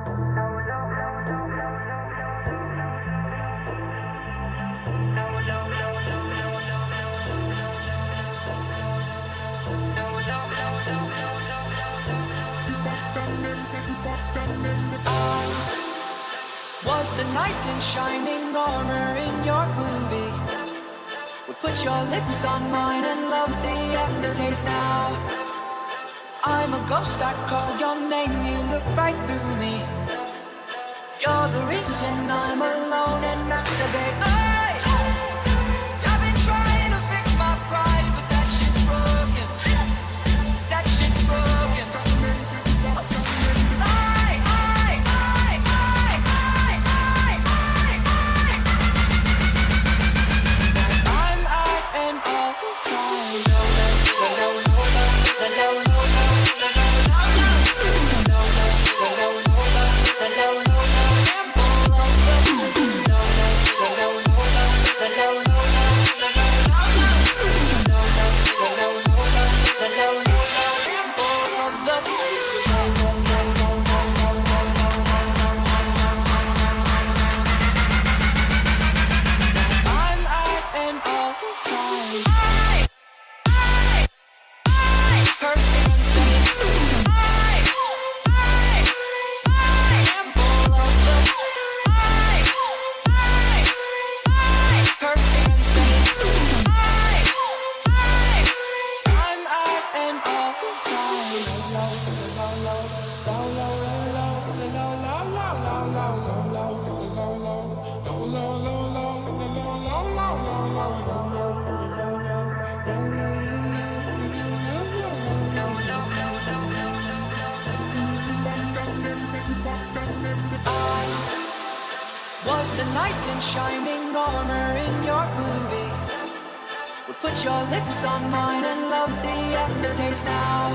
Was the knight in shining armor in your movie? Would put your lips on mine and love the aftertaste now. I'm a ghost, I call your name, you look right through me. You're the reason I'm alone and masturbate. I've been trying to fix my pride, but that shit's broken. That shit's broken. Was the knight in shining armor in your movie? Would put your lips on mine and love the aftertaste now.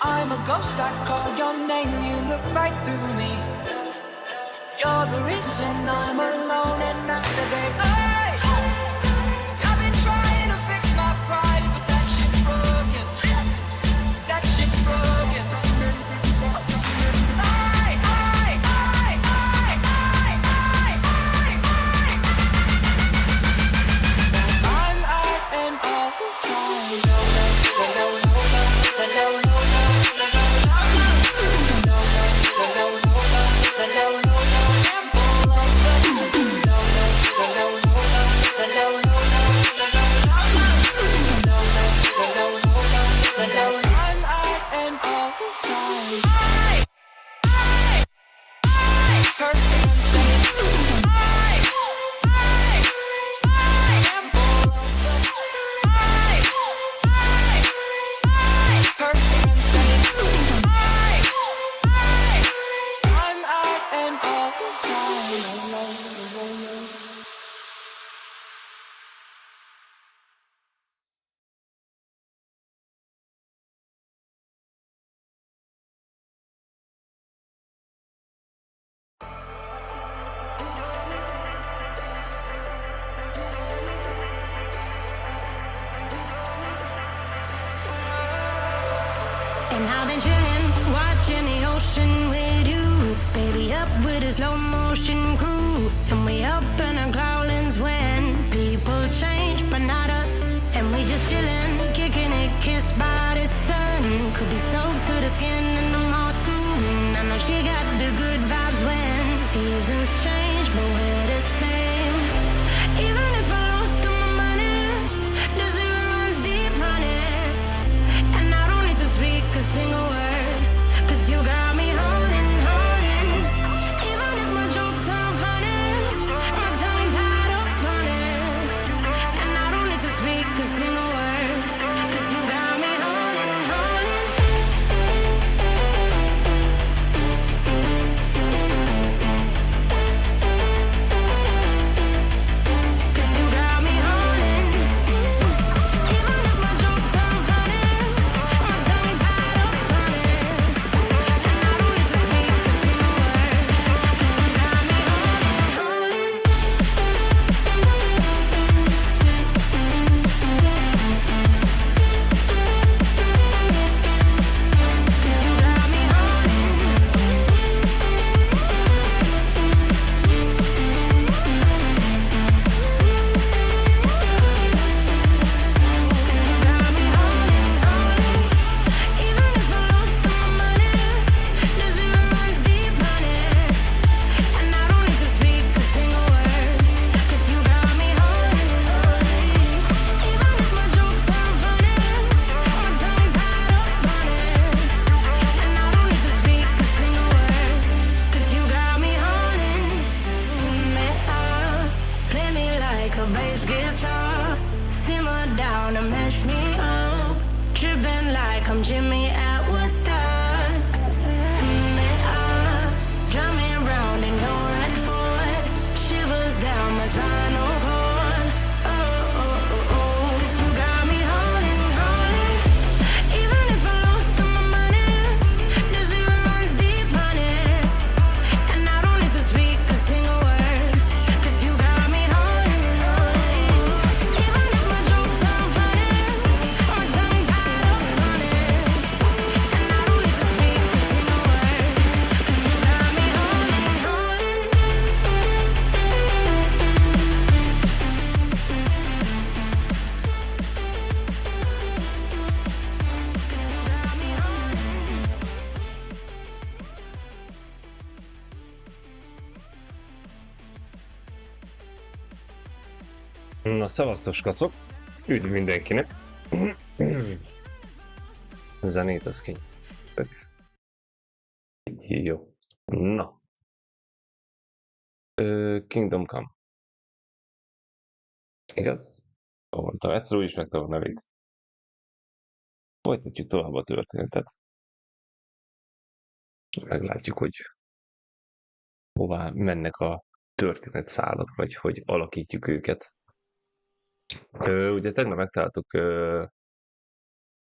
I'm a ghost, I call your name, you look right through me. You're the reason I'm alone and masturbate. I've been trying to fix my pride, but that shit's broken. That shit's broken. And I've been chillin', watching the ocean with you. Baby, up with a slow motion crew. And we up in our growlings when people change, but not us. And we just chillin', kicking it, kissed by the sun. Could be soaked to the skin in the mall soon. I know she got the good vibes when seasons change, but we're the same. Even if I lost all my money, the zero runs deep, honey. And I don't need to speak a single word, 'cause you got me holding, holding. Even if my jokes aren't funny, my tongue tied up on it. And I don't need to speak a single word. I'm Jimmy at Woodstock. They are drumming round in your red Ford. Shivers down my spinal cord. Oh, oh, oh, oh. 'Cause you got me holding, holding. Even if I lost all my money, the zero runs deep, honey. And I don't need to speak a single word. 'Cause you got me holding, holding. Even if my jokes sound funny, my tongue tied up on it. And I don't need to speak a single word. 'Cause you got me holding, holding. Na, szevasztos kacok! Üdv mindenkinek! Zenét az kényszerűek. Jó. Na. Kingdom Come. Igaz? Mondtam, egyszer úgy is megtam a nevét. Folytatjuk tovább a történetet. Meglátjuk, hogy hová mennek a történetszálak, vagy hogy alakítjuk őket. Ugye tegnap megtaláltuk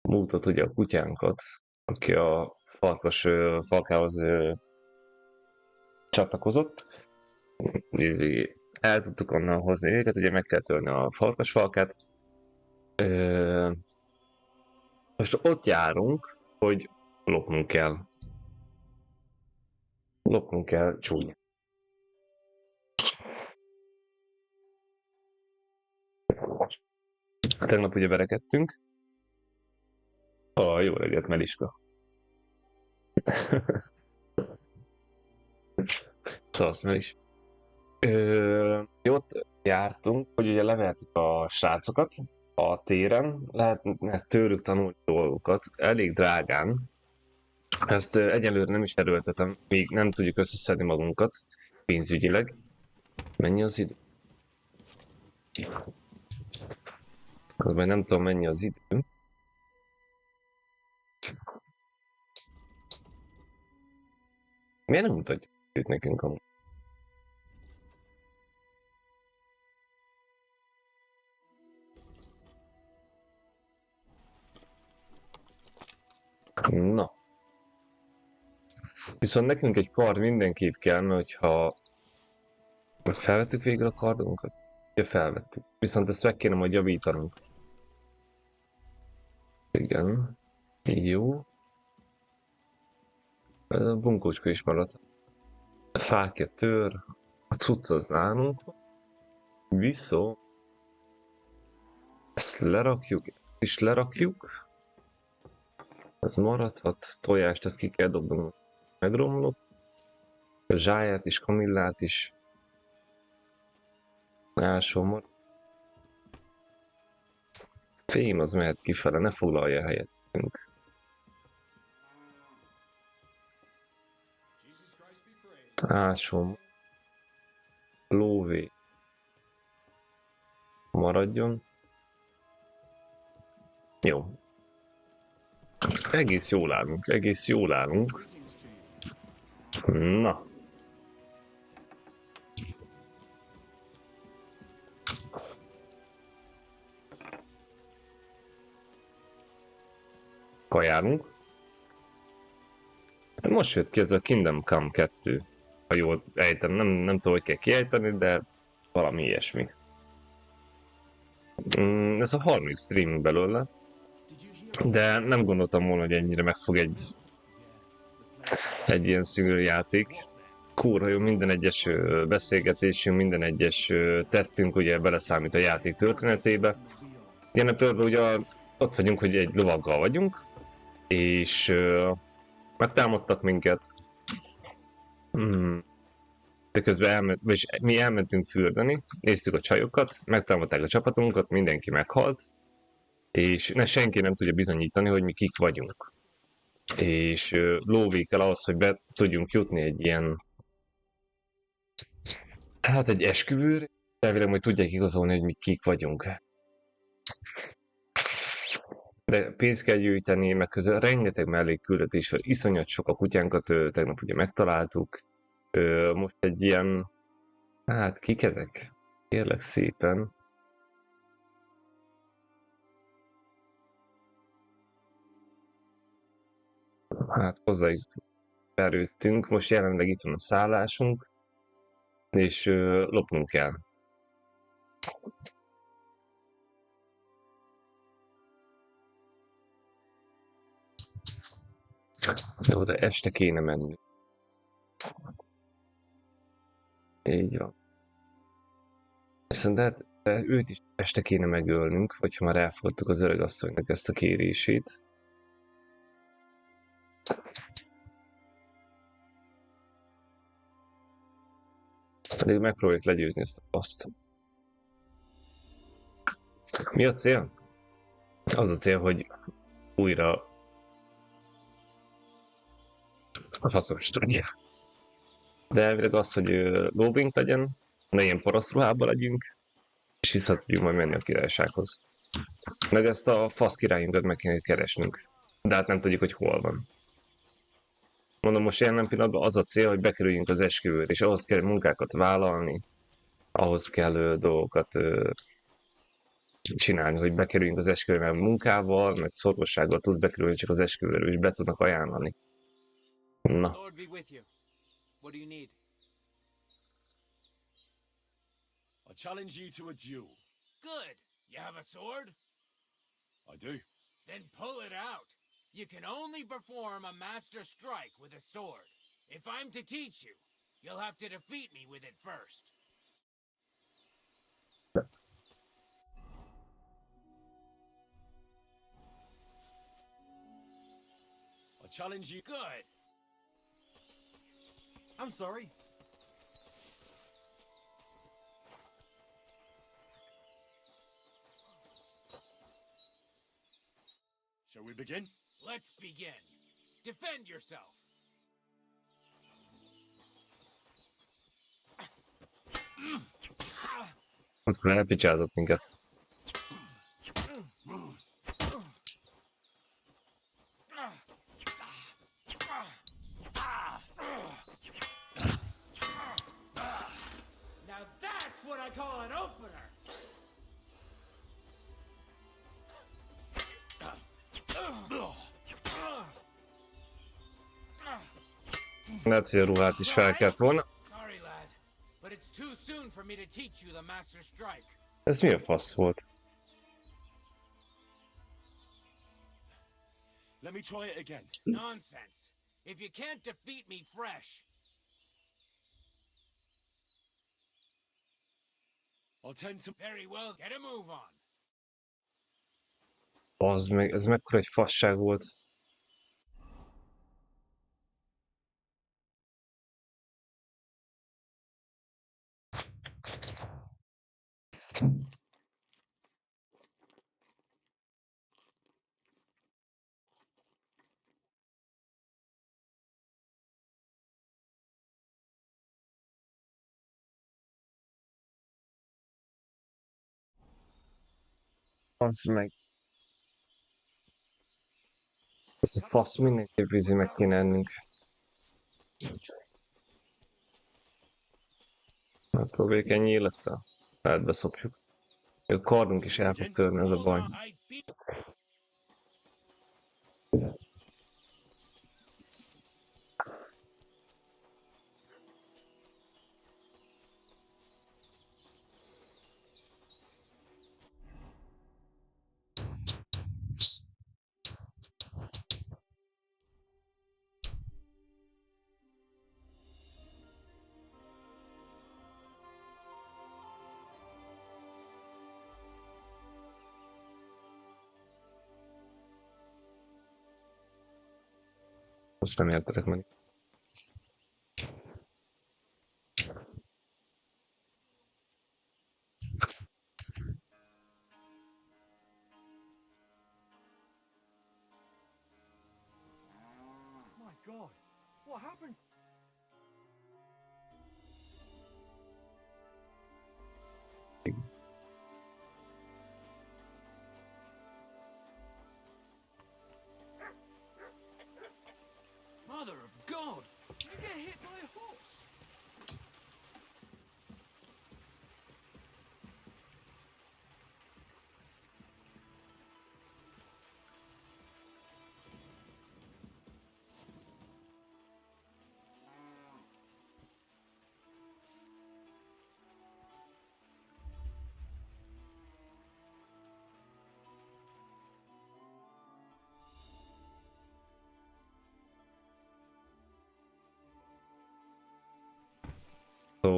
Múltot, ugye a kutyánkat, aki a falkához csatlakozott. El tudtuk onnan hozni őket, ugye meg kell törni a falkát. Most ott járunk, hogy lopnunk kell. Lopnunk kell csúnya. Tegnap ugye verekedtünk. Jó reggelt, Meliska. Szasz, Melis. Ott jártunk, hogy ugye levertük a srácokat a téren, lehetne tőlük tanulni dolgokat, elég drágán. Ezt egyelőre nem is erőltetem, még nem tudjuk összeszedni magunkat pénzügyileg. Mennyi az idő? Közben nem tudom, mennyi az idő. Miért nem mutatjuk őt nekünk amúgy? Na. Viszont nekünk egy kard mindenképp kell, mert hogyha felvettük végül a kardunkat? Ja, felvettük. Viszont ezt meg kéne majd javítanunk. Igen. Jó. Ez a bunkócska is maradt. A fákja tör. A cucc az nálunk. Viszont ezt lerakjuk. Ezt is lerakjuk. Ez maradhat. Tojást ezt ki kell dobnunk. Megromlott. A zsáját is, kamillát is. Ásomor. Fém az mehet kifele, ne foglalja a helyettünk. Ásom. Lóvé. Maradjon. Jó. Egész jól állunk, egész jól állunk. Na. Kajálunk. Most jött ki ez a Kingdom Come 2. Ha jól ejtem, nem tudom, hogy kell kiejteni, de valami ilyesmi. Ez a harmadik streaming belőle. De nem gondoltam volna, hogy ennyire megfog egy ilyen szigorú játék. Kurva jó, minden egyes beszélgetésünk, minden egyes tettünk ugye beleszámít a játék történetébe. Ilyen például ugye ott vagyunk, hogy egy lovaggal vagyunk, és megtámadtak minket. De közben mi elmentünk fürdeni, néztük a csajokat, megtámadták a csapatunkat, mindenki meghalt, és senki nem tudja bizonyítani, hogy mi kik vagyunk. És lóvé kell ahhoz, hogy be tudjunk jutni egy ilyen, hát egy esküvőre, elvileg majd tudják igazolni, hogy mi kik vagyunk. De pénzt kell gyűjteni, meg közben rengeteg mellékküldetés van, iszonyat sok a kutyánkat, tegnap ugye megtaláltuk. Most egy ilyen, hát kik ezek? Kérlek szépen. Hát hozzájuk verődtünk, most jelenleg itt van a szállásunk, és lopnunk kell. De oda este kéne menni. Így van. Viszont hát őt is este kéne megölnünk, hogyha már elfogadtuk az öregasszonynak ezt a kérését. Pedig megpróbáljuk legyőzni ezt a faszt. Mi a cél? Az a cél, hogy újra a faszos tudja. De elvileg az, hogy lóbink legyen, ne ilyen parasztruhában legyünk, és vissza tudjunk majd menni a királysághoz. Meg ezt a fasz királyunkat meg kell keresnünk. De hát nem tudjuk, hogy hol van. Mondom, most jelen pillanatban az a cél, hogy bekerüljünk az esküvőre, és ahhoz kell munkákat vállalni, ahhoz kell dolgokat csinálni, hogy bekerüljünk az esküvőre, mert munkával, meg szorgossággal tudsz bekerülni csak az esküvőre, és be tudnak ajánlani. Na. Lord be with you. What do you need? I challenge you to a duel. Good. You have a sword? I do. Then pull it out. You can only perform a master strike with a sword. If I'm to teach you, you'll have to defeat me with it first. I challenge you. Good. I'm sorry. Shall we begin? Let's begin. Defend yourself. Akkor elpicsázott minket. Now that's what I call an opener. Lehet, hogy a ruhát is fel kellett volna. Sorry, lad, but it's too soon for me to teach you the master strike. Ez mi a fasz volt? Let me try it again. Nonsense. If you can't defeat me fresh, I'll tend to. very well, get a move on. Az meg, ez mekkora egy fasság volt. Az meg. Ez a fasz mindenképp vízi meg kéne ennünk. Megpróbáljuk ennyi élettel. Lehet beszopjuk. A kardunk is el fog törni, ez a baj. I beat Most nem értelek meg. My God, what happened? Mother of God! Did you get hit by a horse?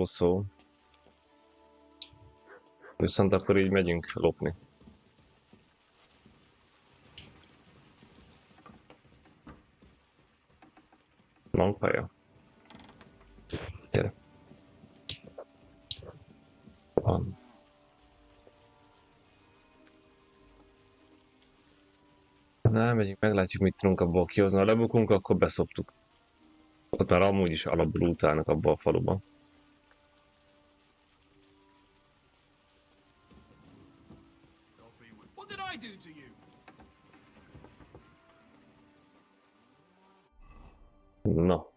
Szó. Viszont akkor így megyünk lopni. Van kaja? Gyere. Van. Na, megyünk, meglátjuk, mit tudunk abból kihozni. Ha lebukunk, akkor beszoptuk. Ott már amúgy is alapból utálnak abba a faluba. What did I do to you? Na.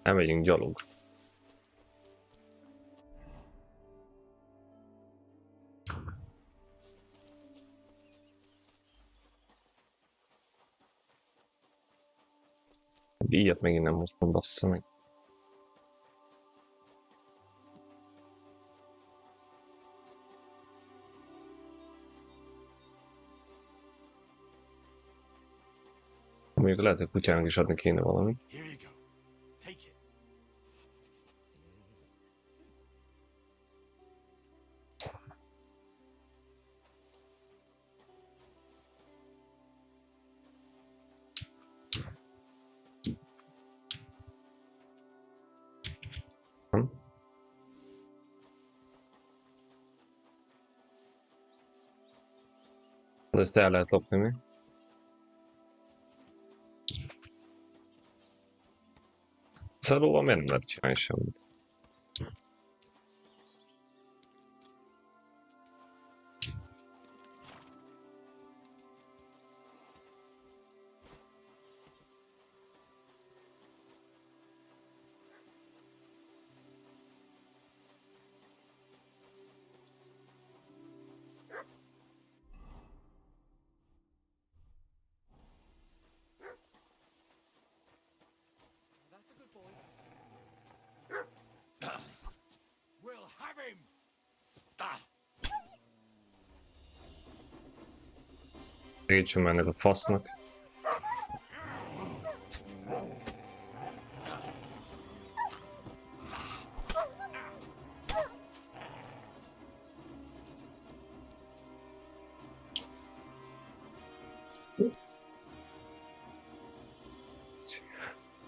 Elmegyünk gyalog. Ilyet megint nem hoztam, bassza meg. Mondjuk lehet, hogy kutyának is adni kéne valamit. Here you go. Take it. Hm? De ezt el lehet lopni mi? Szóval miért nem lehet csinálni semmit? We'll have him. Ah. Segítsünk már ennek a fasznak.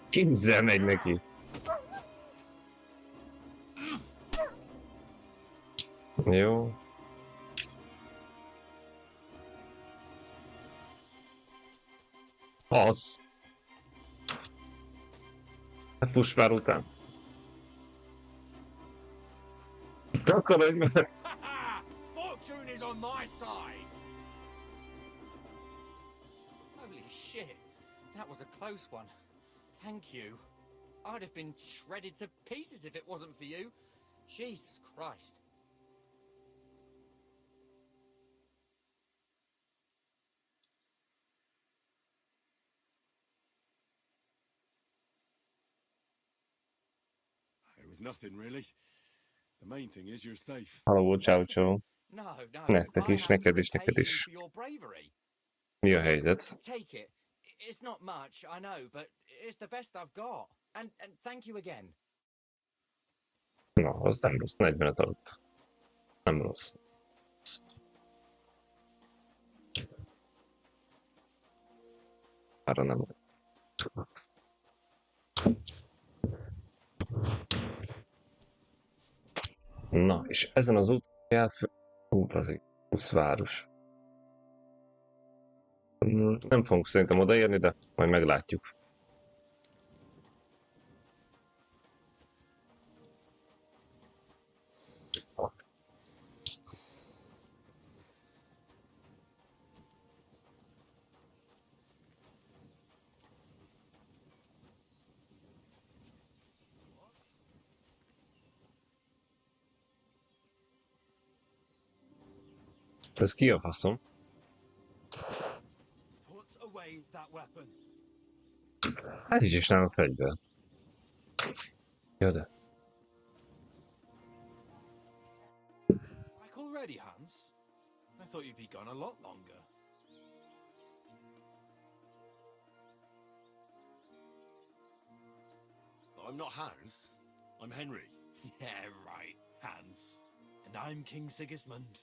Kézzel megy neki. Jó. Az. Fuss már után. Takarodj már. Fortune is on my side. Holy shit, that was a close one. Thank you. I'd have been shredded to pieces if it wasn't for you. Jesus Christ. It was nothing really. The main thing is you're safe. Halló, ciao, ciao. No, no. Nektek I is, have to neked is, repay neked you is. for your bravery. Mi a helyzet? Take it. It's not much, I know, but it's the best I've got. And thank you again. Na, az nem rossz, 45 alatt. Nem rossz. Arra nem. Na, és ezen az úton elfő... az egy 20 város. Nem fogunk szerintem odaérni, de majd meglátjuk. Ez ki a faszom? Put away that weapon. Hát nincs is nálam fegyver. Ja, de. Back already, Hans? I thought you'd be gone a lot longer. I'm not Hans. I'm Henry. Yeah, right, Hans. And I'm King Sigismund.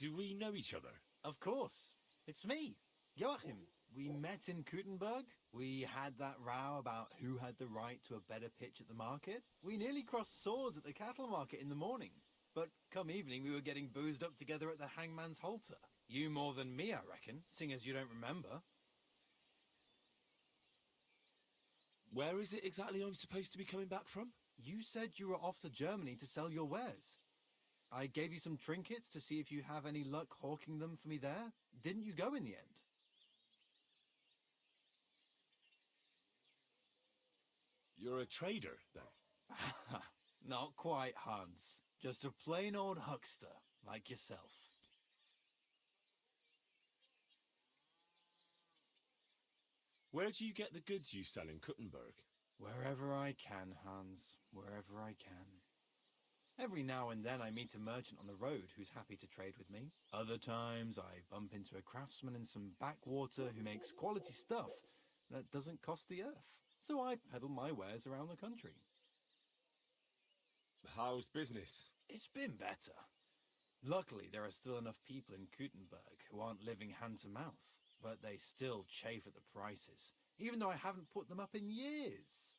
Do we know each other? Of course. It's me, Joachim. We met in Kuttenberg. We had that row about who had the right to a better pitch at the market. We nearly crossed swords at the cattle market in the morning. But come evening, we were getting boozed up together at the hangman's halter. You more than me, I reckon, seeing as you don't remember. Where is it exactly I'm supposed to be coming back from? You said you were off to Germany to sell your wares. I gave you some trinkets to see if you have any luck hawking them for me there. Didn't you go in the end? You're a trader, then? Not quite, Hans. Just a plain old huckster, like yourself. Where do you get the goods you sell in Kuttenberg? Wherever I can, Hans. Wherever I can. Every now and then I meet a merchant on the road who's happy to trade with me. Other times I bump into a craftsman in some backwater who makes quality stuff that doesn't cost the earth. So I peddle my wares around the country. How's business? It's been better. Luckily, there are still enough people in Kuttenberg who aren't living hand to mouth, but they still chafe at the prices, even though I haven't put them up in years.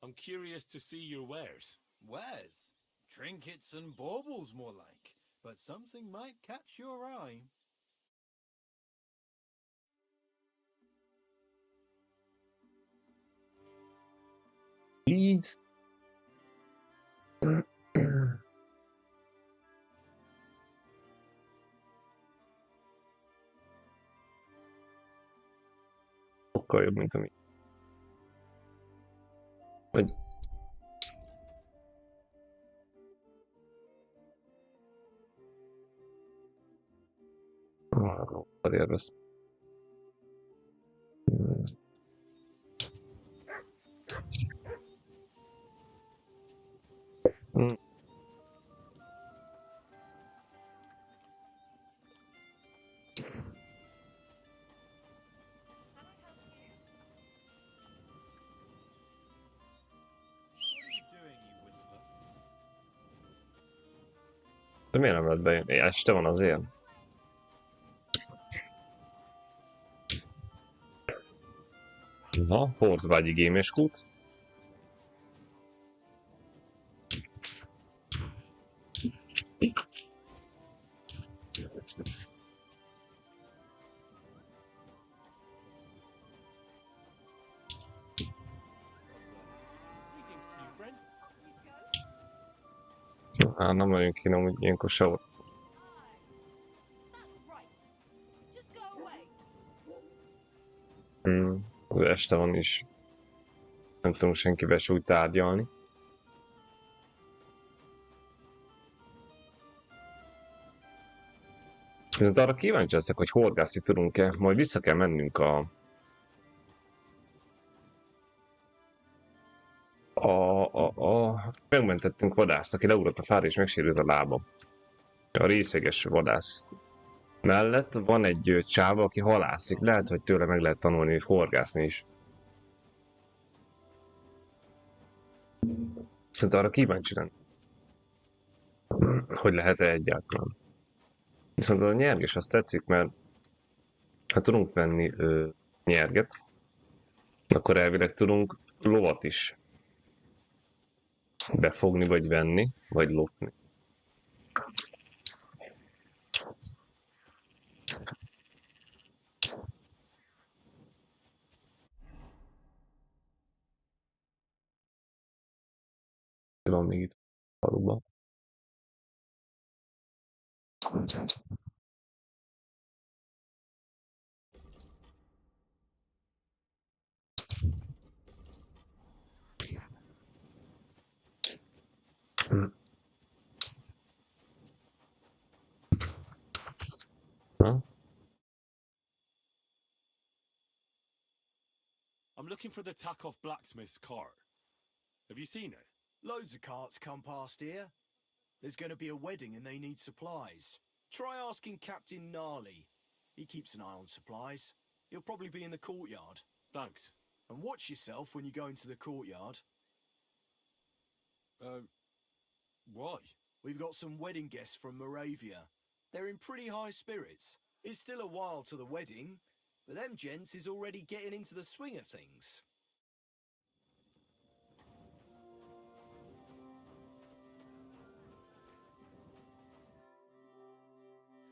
I'm curious to see your wares. Wares? Trinkets and baubles, more like. But something might catch your eye. Please. Sokkal jobb, mint ami. Vagy... Élvez. De miért nem lehet bejönni? Este van azért. Na, Hortvágyi géméskút. Nem nagyon kéne, hogy ilyenkor sehol. Este van is. Nem tudom senkivel se úgy tárgyalni. Viszont arra kíváncsi leszek, hogy horgászni tudunk-e, majd vissza kell mennünk megmentettünk vadászt, aki leugrott a fára és megsérült a lába. A részeges vadász mellett van egy csáva, aki halászik. Lehet, hogy tőle meg lehet tanulni, hogy horgászni is. Szerintem arra kíváncsi lenni. Hogy lehet-e egyáltalán. Viszont a nyerges azt tetszik, mert ha tudunk venni nyerget, akkor elvileg tudunk lovat is befogni, vagy venni, vagy lopni. Van még itt faluban. Na? I'm looking for the Takoff blacksmith's cart. Have you seen it? Loads of carts come past here. There's going to be a wedding and they need supplies. Try asking Captain Gnarly. He keeps an eye on supplies. He'll probably be in the courtyard. Thanks. And watch yourself when you go into the courtyard. Why? We've got some wedding guests from Moravia. They're in pretty high spirits. It's still a while to the wedding, but them gents is already getting into the swing of things.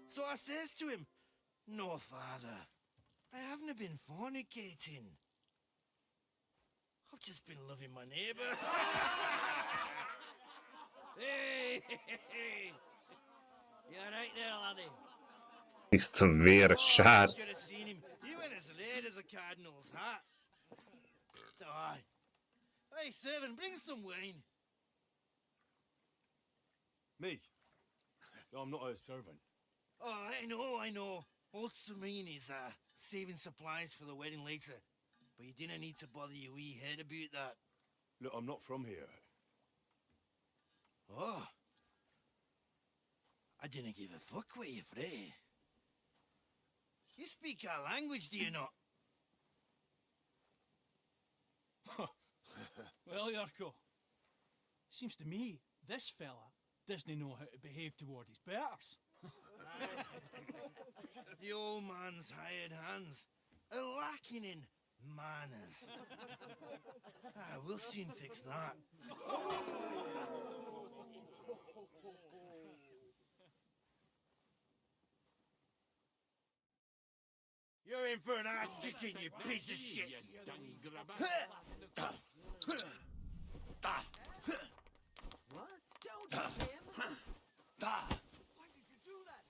So I says to him, "No, father, I haven't been fornicating. I've just been loving my neighbour." Hey! You alright there, laddie? Tiszta vér, sár. Should have seen him. He went as red as a cardinal's hat. Aye. Hey, servant, bring some wine. Me? I'm not a servant. Oh, I know. Old Sameen is saving supplies for the wedding later. But you didn't need to bother your wee head about that. Look, I'm not from here. Oh. I didn't give a fuck what you fray. You speak our language, do you not? Well, Yarko, seems to me this fella doesn't know how to behave toward his betters. The old man's hired hands are lacking in manners. We'll soon fix that. You're in for an ass kicking, you piece of shit. What? Don't hit him! Why did you do that?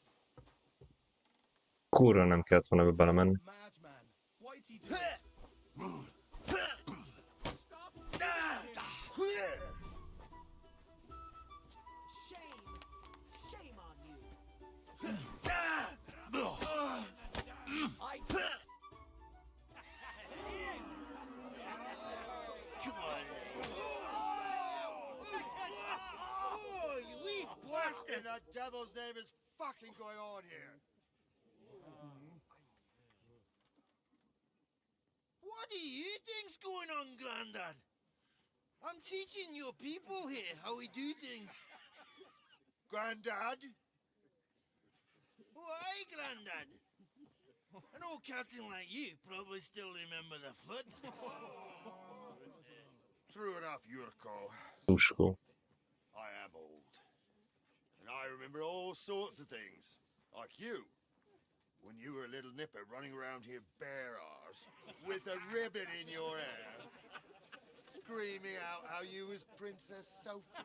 Kurva nem kellett volna ebbe belemenni. Madman. Why'd he do it? Shame! Shame on you! Come on. Oh, you wee bastard! The devil's name is fucking going on here? What do you think's going on, Grandad? I'm teaching your people here how we do things. Granddad? Why, Grandad? An old captain like you probably still remember the flood. True enough, Yurko. Tuskó. I am old. And I remember all sorts of things. Like you. When you were a little nipper running around here bare arse, with a ribbon in your hair, screaming out how you was Princess Sophie.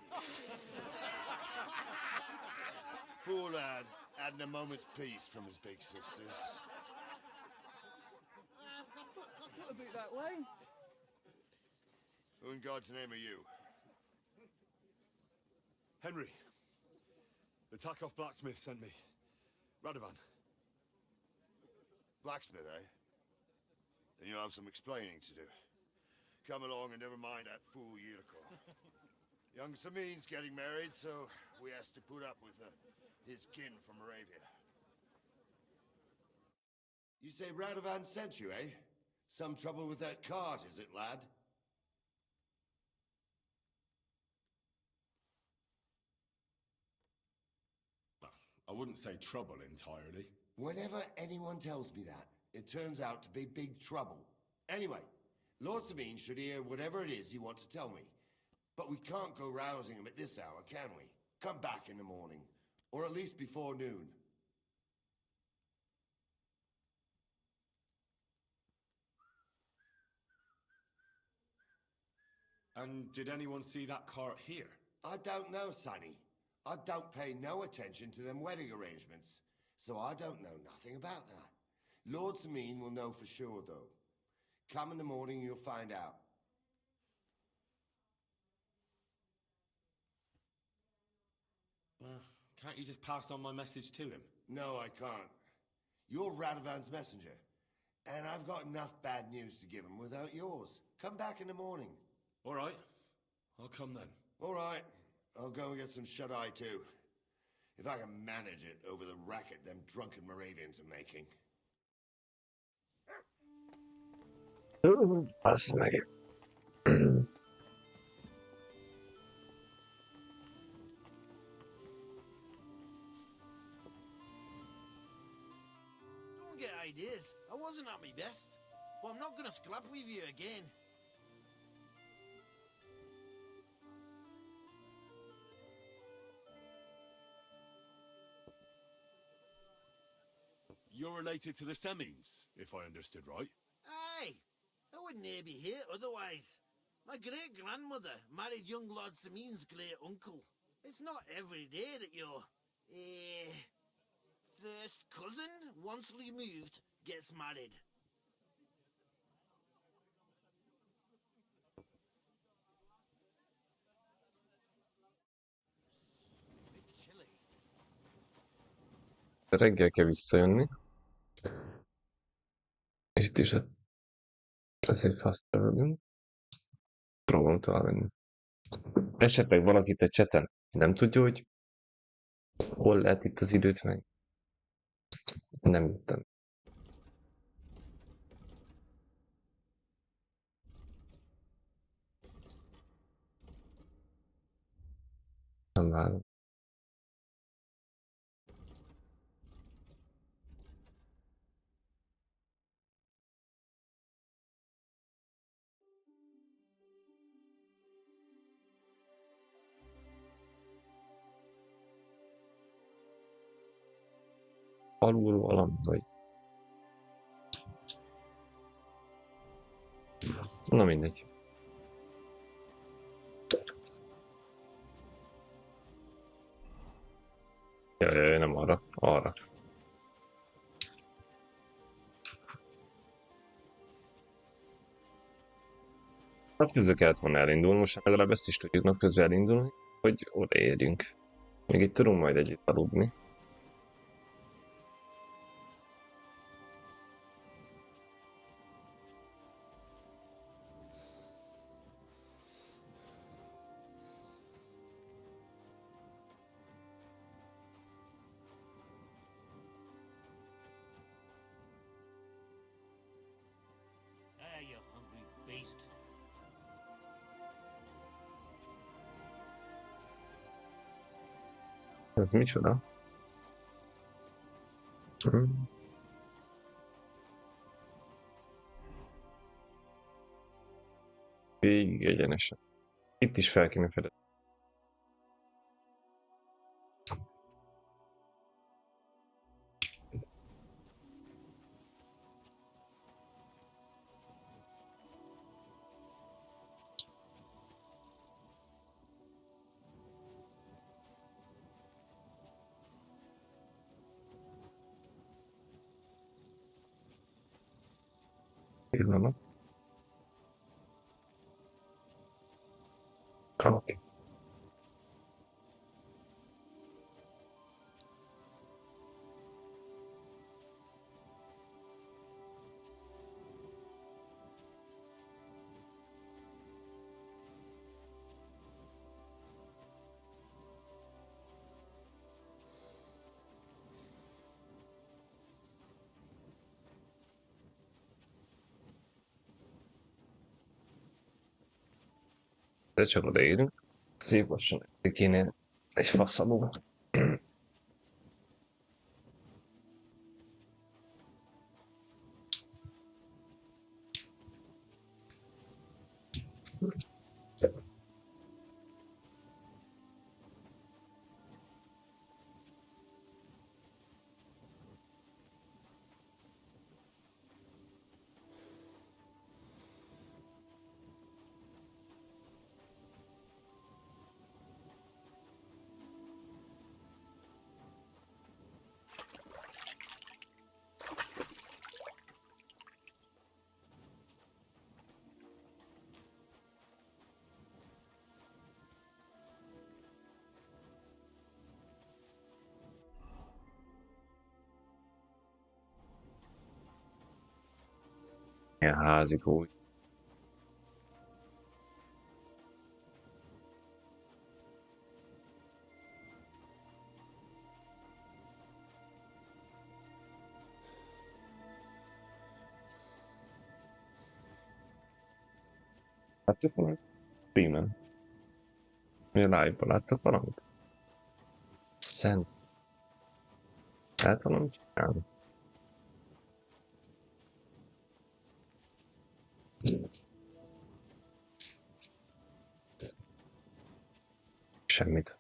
Poor lad, hadn't a moment's peace from his big sisters. What about that line? Who in God's name are you? Henry. The Takoff blacksmith sent me. Radovan. Blacksmith, eh? Then you'll have some explaining to do. Come along and never mind that fool Yurko. Young Samin's getting married, so we has to put up with his kin from Moravia. You say Radovan sent you, eh? Some trouble with that cart, is it, lad? I wouldn't say trouble entirely. Whenever anyone tells me that, it turns out to be big trouble. Anyway, Lord Sabine should hear whatever it is you want to tell me. But we can't go rousing him at this hour, can we? Come back in the morning. Or at least before noon. And did anyone see that cart here? I don't know, Sonny. I don't pay no attention to them wedding arrangements, so I don't know nothing about that. Lord Sameen will know for sure, though. Come in the morning, you'll find out. Can't you just pass on my message to him? No, I can't. You're Radovan's messenger, and I've got enough bad news to give him without yours. Come back in the morning. All right. I'll come then. All right. I'll go and get some shut-eye, too. If I can manage it over the racket them drunken Moravians are making. Az meg. Don't get ideas. I wasn't at my best. But I'm not gonna scrap with you again. You're related to the Semines, if I understood right. Aye, I wouldn't be here otherwise. My great-grandmother married young Lord Sameen's great-uncle. It's not every day that your, first cousin, once removed, gets married. Reggel kell visszajönni. És itt is ezért fast travelünk. Próbálom továbbvenni. Esetleg valakit a chaten nem tudja, hogy hol lehet itt az időt meg. Nem jöttem. Nem várom. Alul valami, vagy... Na mindegy. Jaj, nem arra. Arra. Napközben kellett volna elindulni, most legalább ezt is tudjuk napközben elindulni, hogy odaérjünk. Még itt tudunk majd együtt aludni. You hungry beast. Ez micsoda? Végig egyenesen. Itt is fel kéne fedezni. Pillanat. Oké. De csak odaérünk. Szép lassan kéne egy faszaló. Ilyen házik úgy. Láttuk meg? Streamen. Mi a live-ban láttak valamit? Szent. Lehet valamit csinálni? Semmit.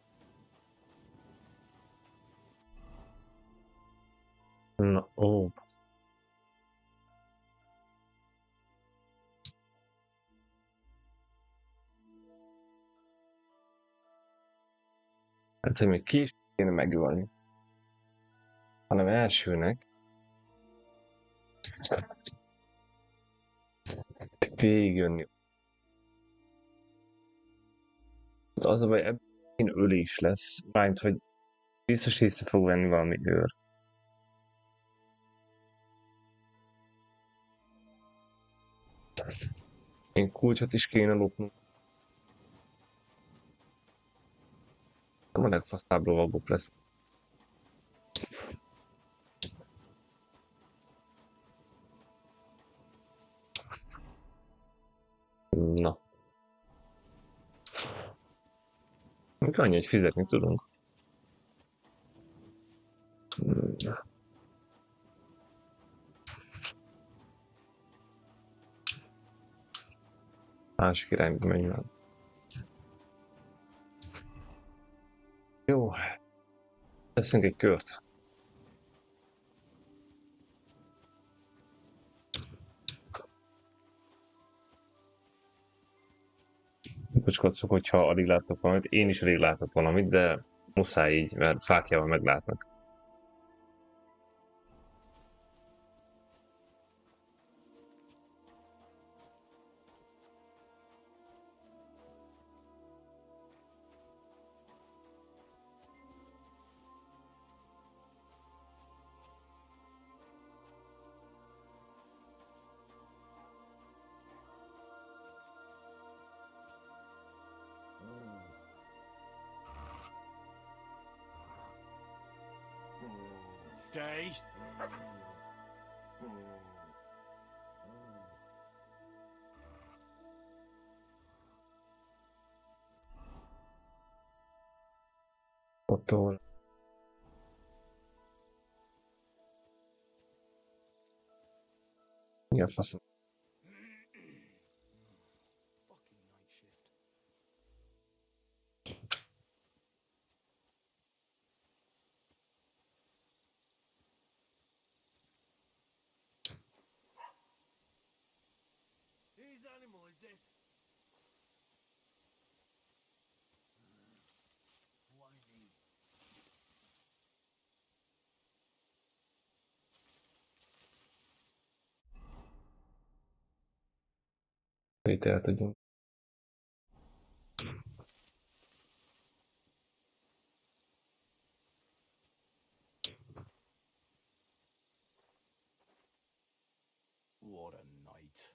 Na, ó. Hát, hogy még ki is kéne megölni. Hanem elsőnek végigjönni. De az a baj, ebből ölés lesz. Mármint, hogy biztos észre fog venni valami őr. Én kulcsot is kéne lopnunk. Nem a legfaszább lovagok lesz. Na. Még annyi, hogy fizetni tudunk. Másik irányba menjünk. Jó. Teszünk egy kört. Bocskodszok, hogyha alig láttok valamit. Én is alig látok valamit, de muszáj így, mert fákjával meglátnak. Stay. Ottól. Mi a faszom? Whose animal is this? Why me? Itt el tudjunk. What a night.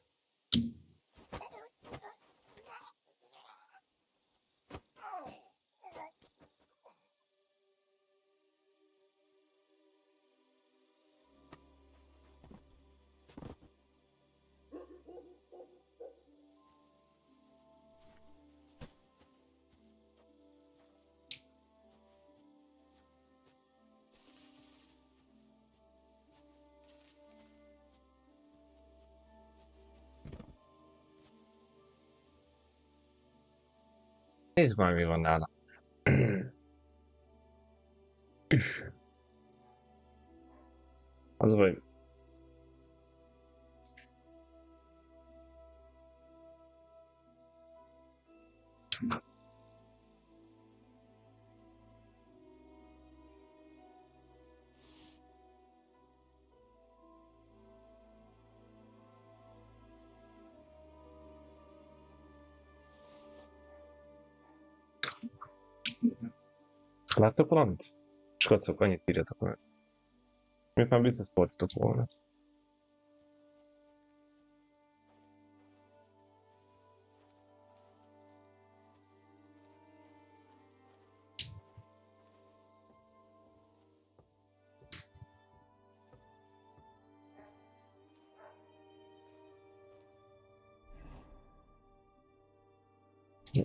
Nézd már, mi van nála. Az a baj. Láttok valamit? Skacok, annyit írjatok meg. Miért már biztos voltatok volna.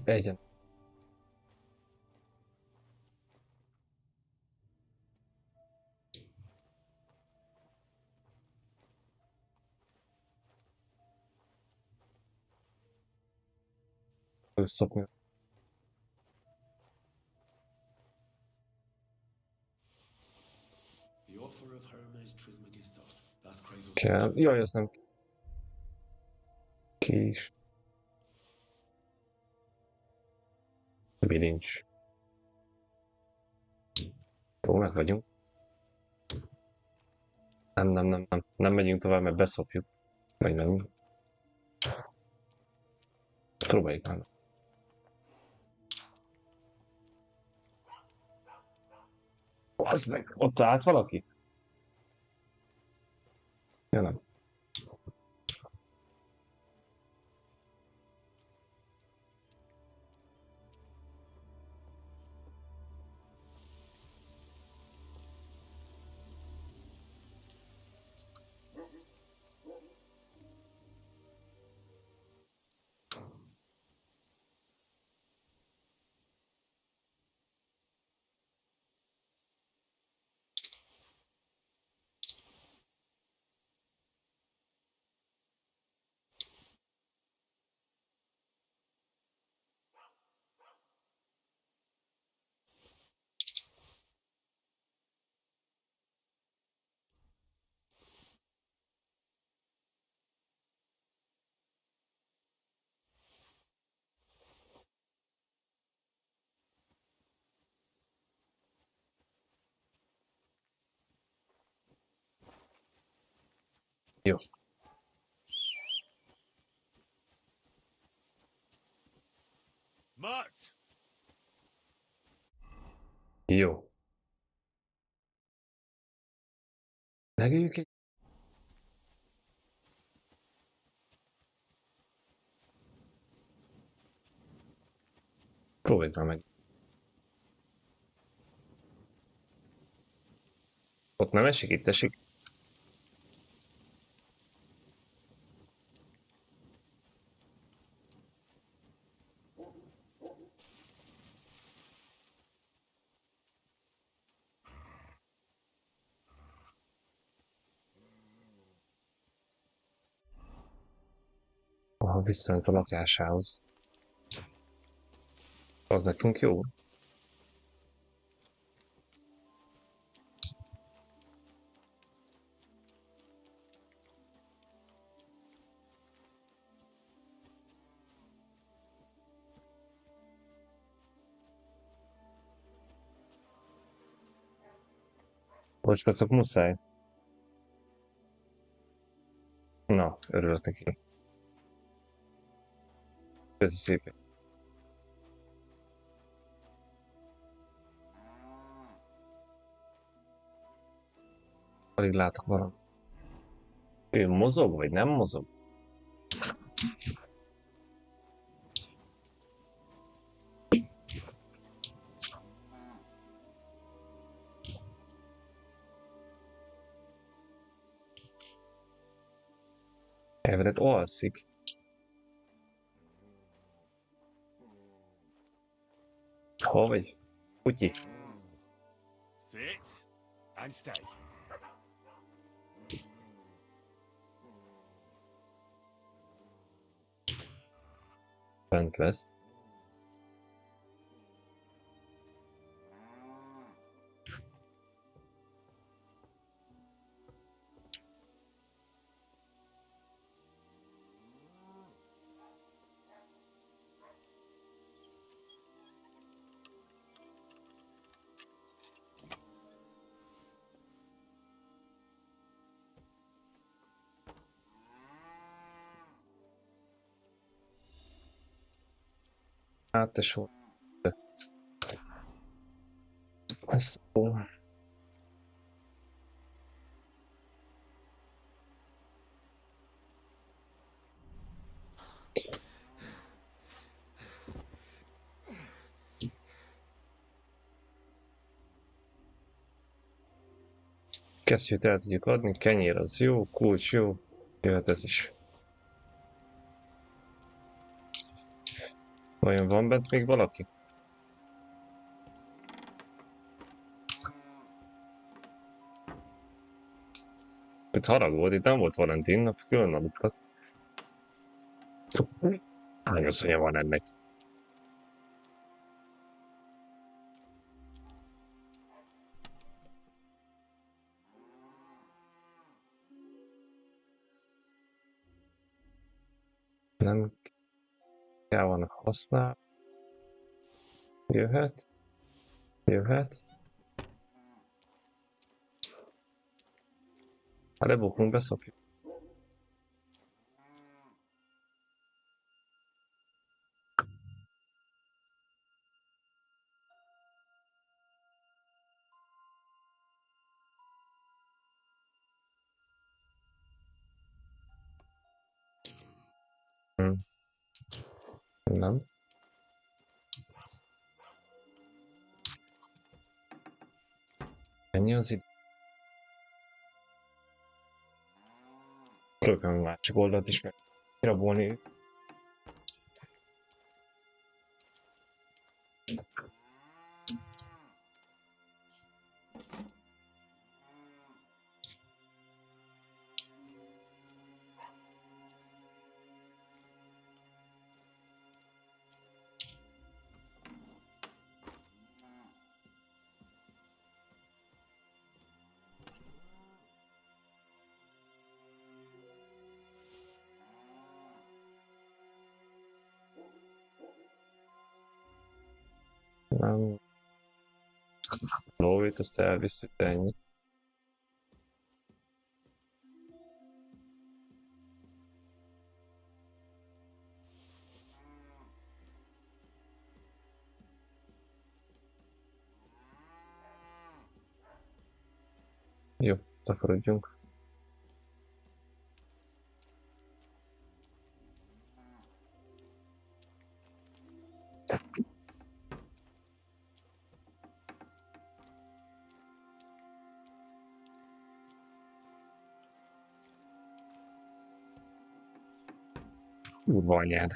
Egyen. Szopni. Kell. Jaj, ez nem... Kis. Bilincs. Jó, meg vagyunk. Nem megyünk tovább, mert beszopjuk. Vagy nem. Próbáljuk meg. Az meg, ott állt valaki? Ja, nem. Jó. Mutt! Jó. Megöljük egy... Próbáljuk már meg. Ott nem esik, itt esik. Visszament a lakásához. Az nekünk jó. Bocskacok, muszáj. Na, örülök neki. Köszi szépen. Alig látok valamit. Ő mozog, vagy nem mozog? Everett alszik. Hol vagy? Kutyi? Sit and stay. Bent lesz. Hát te sor. Ez jó. Kesztyűt el tudjuk adni, kenyér az jó, kulcs jó, jöhet ez is. Vajon van bent még valaki? Itt harag volt, itt nem volt Valentin nap, külön aludtak. Hány asszonya van ennek? Nem kell vannak használ. Jöhet. Jöhet. Ha lebukunk, beszopjuk. Nem. Ennyi az itt. Próbálom a másik oldalt is meg kirabolni. Nem. Lóvét, azt elviszük, ennyi. Jó, takarodjunk. Kurva anyád.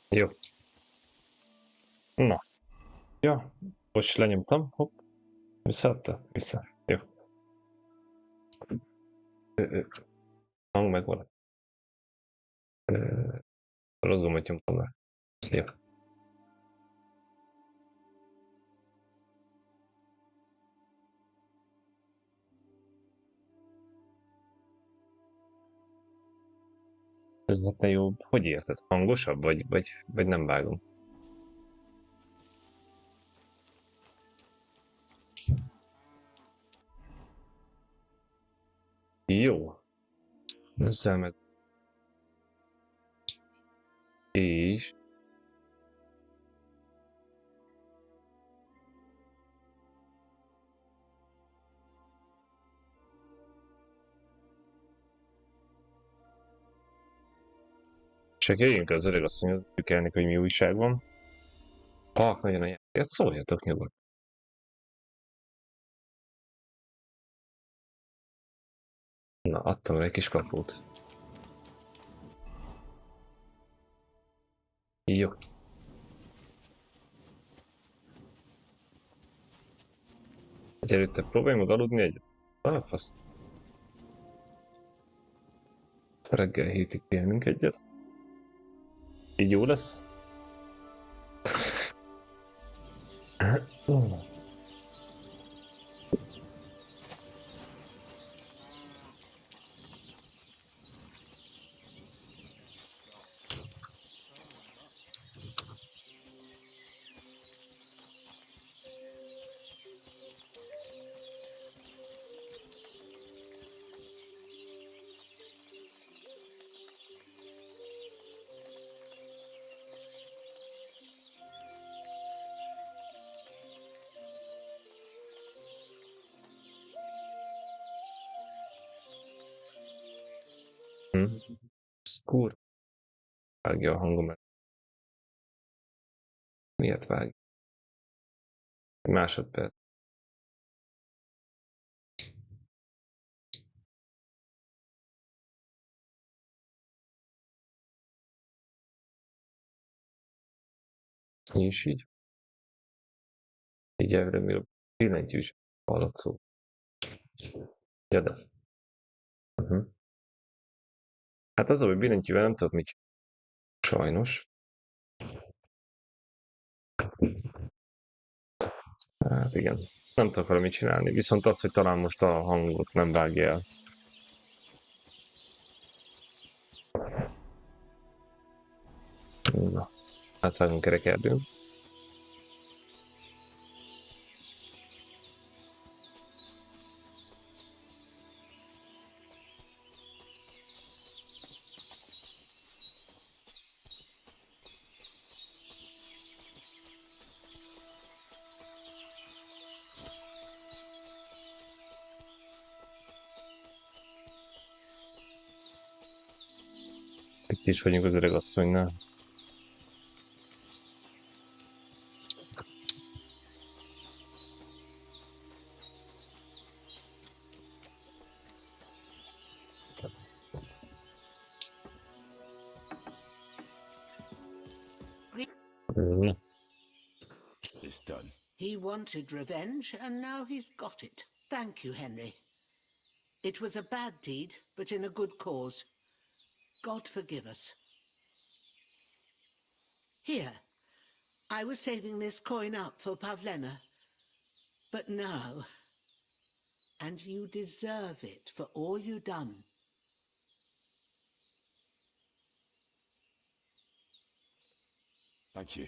Jó. Na. Ja, most lenyomtam, hopp. Visszaadta? Vissza. Jó. Hang meg van. Rossz gombot nyomtam le. Jó. Ez lehetne jobb. Hogy érted? Hangosabb? Vagy nem vágom? Jó. Ezzel meg... És... Csak jöjjünk az öreg asszonyhoz, tükelnek, hogy mi újság van. Nagyon a játéket, szóljatok nyugodtan. Na, adtam egy kis kaput. Jó. Előtte próbálj meg aludni egyet. Fasz. Reggel 7-ig pihenünk egyet. Így jó lesz? Szkúr. Vágja a hangom. Miért vág? Egy másodperc. És így. Így elvre a billentyű is hallott szó. Ja, de. Hát az, hogy billentyűvel nem tudok mit csinálni. Sajnos. Hát igen. Nem tudok vele mit csinálni. Viszont az, hogy talán most a hangot nem vágja el. Na. Hát vágunk kerek erdőn. Itt is vagyunk az öreg asszonynál. Na. It's done. He wanted revenge, and now he's got it. Thank you, Henry. It was a bad deed, but in a good cause. God forgive us. Here, I was saving this coin up for Pavlena. But no. And you deserve it for all you done. Thank you.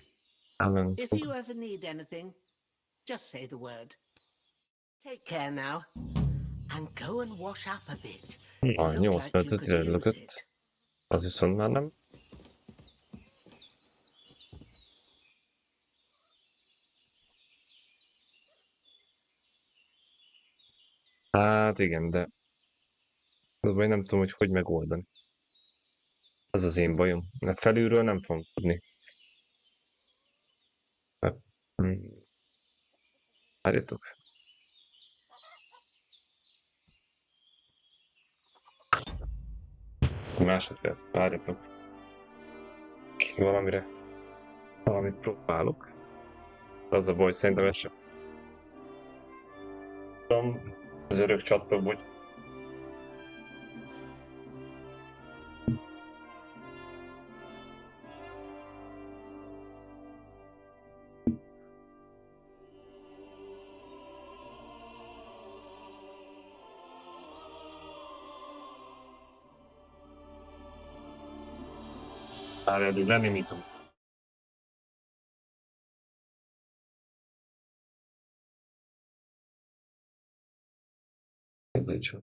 Alan. If you ever need anything, just say the word. Take care now. And go and wash up a bit. A You look like you 85-öt could ide use lökött. it. Az viszont már nem. Hát igen, de az baj, nem tudom, hogy megoldani. Ez az én bajom. Mert felülről nem fogom tudni. Várjatok. Másodperc, várjatok. Valamit próbálok. Az a baj, szerintem ez sem. Tudom, az örök csattog, hogy eddig lenémítom. Ezért csak.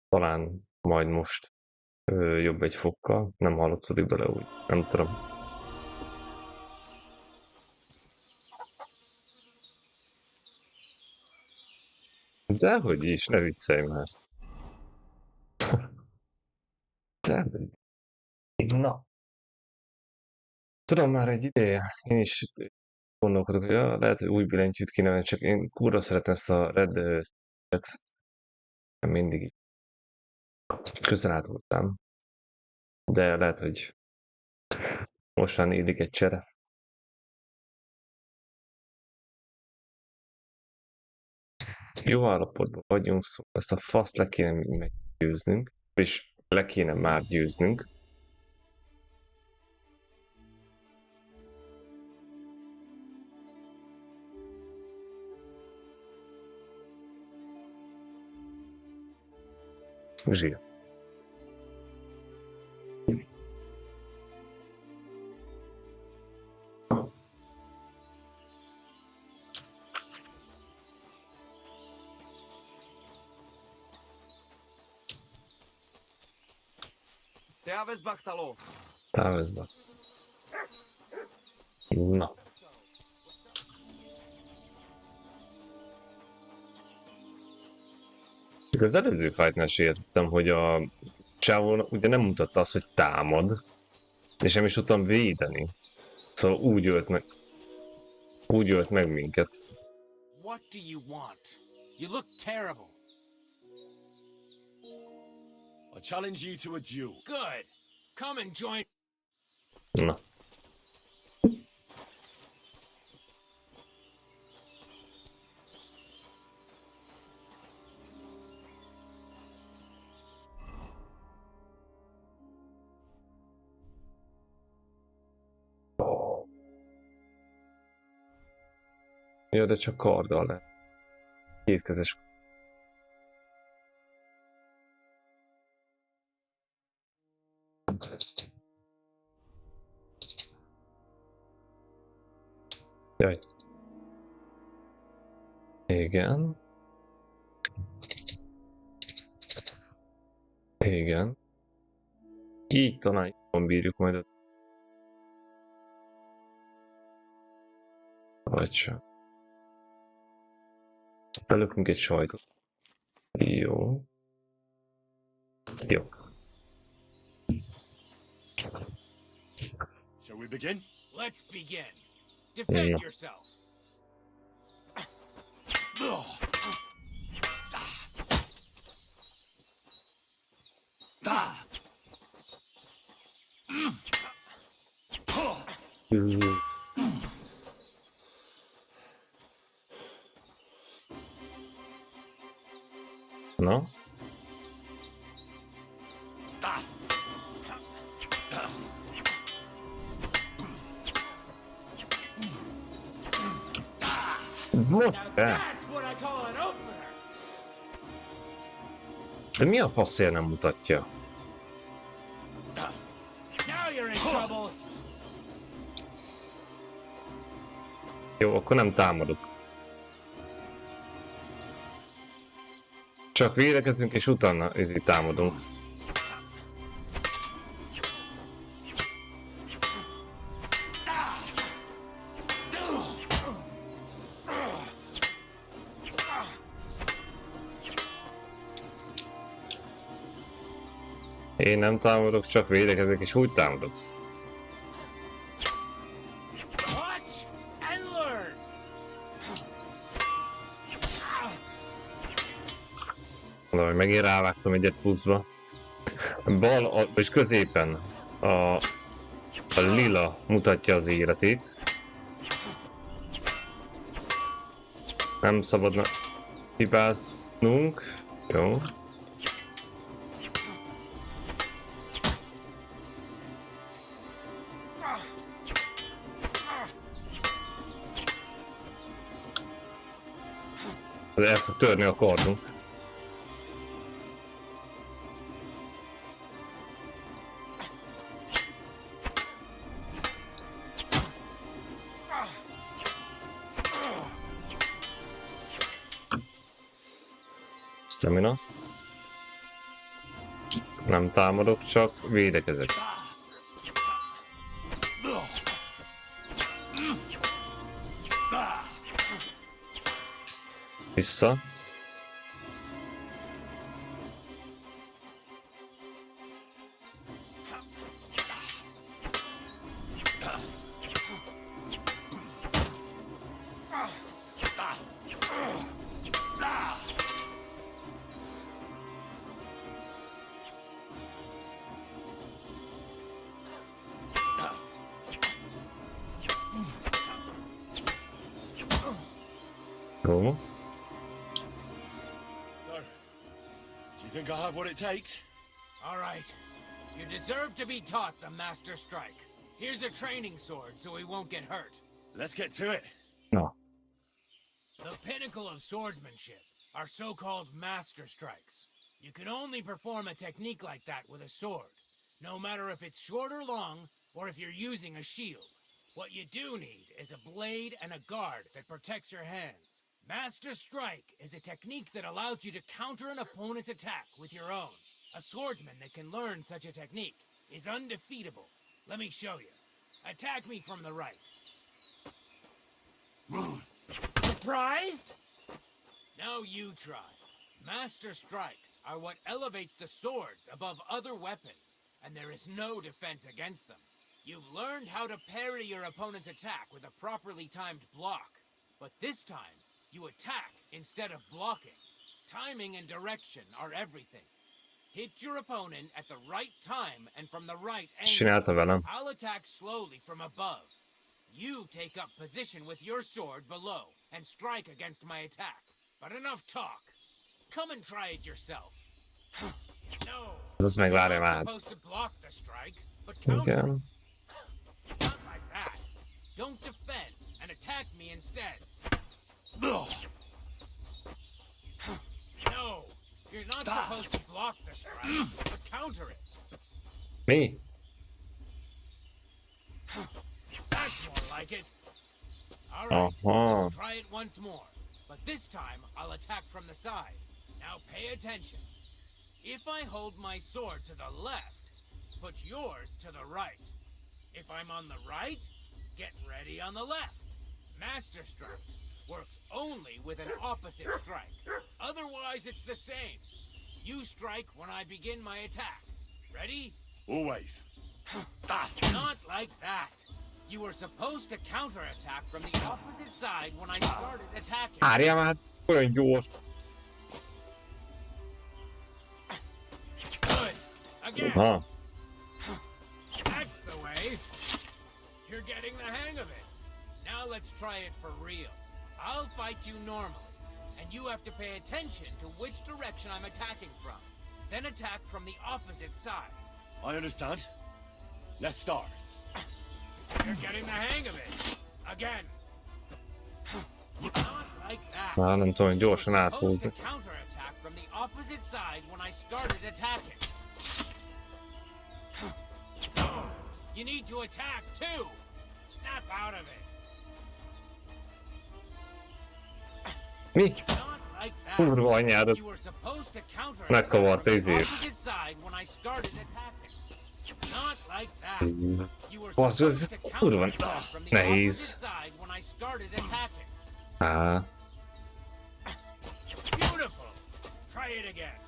Talán majd most jobb egy fokkal, nem hallatszódik bele úgy, nem tudom. Dehogy is, ne viccelj már. Dehogy. Na. Tudom már egy ideje, én is Gondolkodok, hogy lehet, hogy új billentyűt kéne venni, csak én kurva szeretem ezt a red mindig így közel állt hozzám. De lehet, hogy mostan illik egy csere. Jó állapotban vagyunk, szóval ezt a faszt le kéne meggyőznünk, és le kéne már győznünk. Zsír. Távezd be. Na. Az előző fightnál se értettem, hogy a csávó ugye nem mutatta azt, hogy támad, és nem is tudtam védeni. Szóval úgy ölt meg minket. What do you want? You look terrible. I challenge you to a duel. Good. Come and join. Na. Ja, de csak karddal lehet. Kétkezes. Jaj. Igen. Igen. Így talán jobban bírjuk majd a... Vagy sem. Belökünk egy sajtot. Jó. Jó. Shall we begin? Let's begin. Defend Yeah. yourself. Na? Most be! That's what I call an opener. De mi a faszért nem mutatja? Now you're in trouble. Jó, akkor nem támadok. Csak védekezünk és utána támadunk. Én nem támadok, csak védekezek és úgy támadok. Watch and learn. Mondom, hogy megint rávágtam egyet pluszba. Bal és középen a lila mutatja az életét. Nem szabadna hibáznunk. Jó. El fog törni a kardunk. Stamina. Nem támadok, csak védekezek. Vissza. Jó. So, do you think I have what it takes? All right. You deserve to be taught the Master Strike. Here's a training sword so he won't get hurt. Let's get to it. Na. The pinnacle of swordsmanship are so-called Master Strikes. You can only perform a technique like that with a sword, no matter if it's short or long, or if you're using a shield. What you do need is a blade and a guard that protects your hands. Master Strike is a technique that allows you to counter an opponent's attack with your own. A swordsman that can learn such a technique is undefeatable. Let me show you. Attack me from the right. Surprised? Now you try. Master Strikes are what elevates the swords above other weapons, and there is no defense against them. You've learned how to parry your opponent's attack with a properly timed block. But this time, you attack instead of blocking. Timing and direction are everything. Hit your opponent at the right time and from the right Csinálta angle. velem. I'll attack slowly from above. You take up position with your sword below and strike against my attack. But enough talk. Come and try it yourself. No. Az meg várja You're már. not supposed to block the strike, but counter it. Igen. Not like that. Don't defend and attack me instead. No, you're not supposed to block the strike, but counter it. Mi? That's more like it. All right, Aha. let's try it once more. But this time, I'll attack from the side. Now pay attention. If I hold my sword to the left, put yours to the right. If I'm on the right, get ready on the left. Master Strike works only with an opposite strike. Otherwise, it's the same. You strike when I begin my attack. Ready? Always. Not like that. You were supposed to counterattack from the opposite side when I started attacking. Várja már. Olyan gyors. Good. Again. Aha. That's the way. You're getting the hang of it. Now let's try it for real. I'll fight you normally, and you have to pay attention to which direction I'm attacking from. Then attack from the opposite side. I understand. Let's start. You're getting the hang of it. Again. Not like that. Már nem tudom gyorsan You're supposed áthúzni. to counterattack from the opposite side when I started attacking. You need to attack too. Snap out of it. Mi? Not like that. Kurva anyádat. You were supposed to counterattack Megkavart from the ezért. opposite side when I started attacking. Not like that. You were Basz, ez supposed to kurva counterattack from the nehéz. opposite side when I started attacking. Á, Beautiful. Try it again.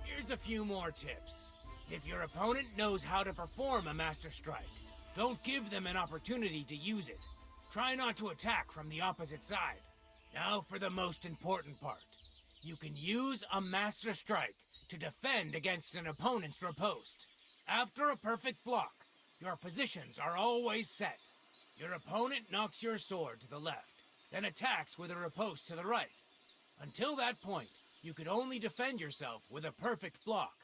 Here's a few more tips. If your opponent knows how to perform a Master Strike, don't give them an opportunity to use it. Try not to attack from the opposite side. Now for the most important part. You can use a Master Strike to defend against an opponent's riposte. After a perfect block, your positions are always set. Your opponent knocks your sword to the left, then attacks with a riposte to the right. Until that point, you could only defend yourself with a perfect block.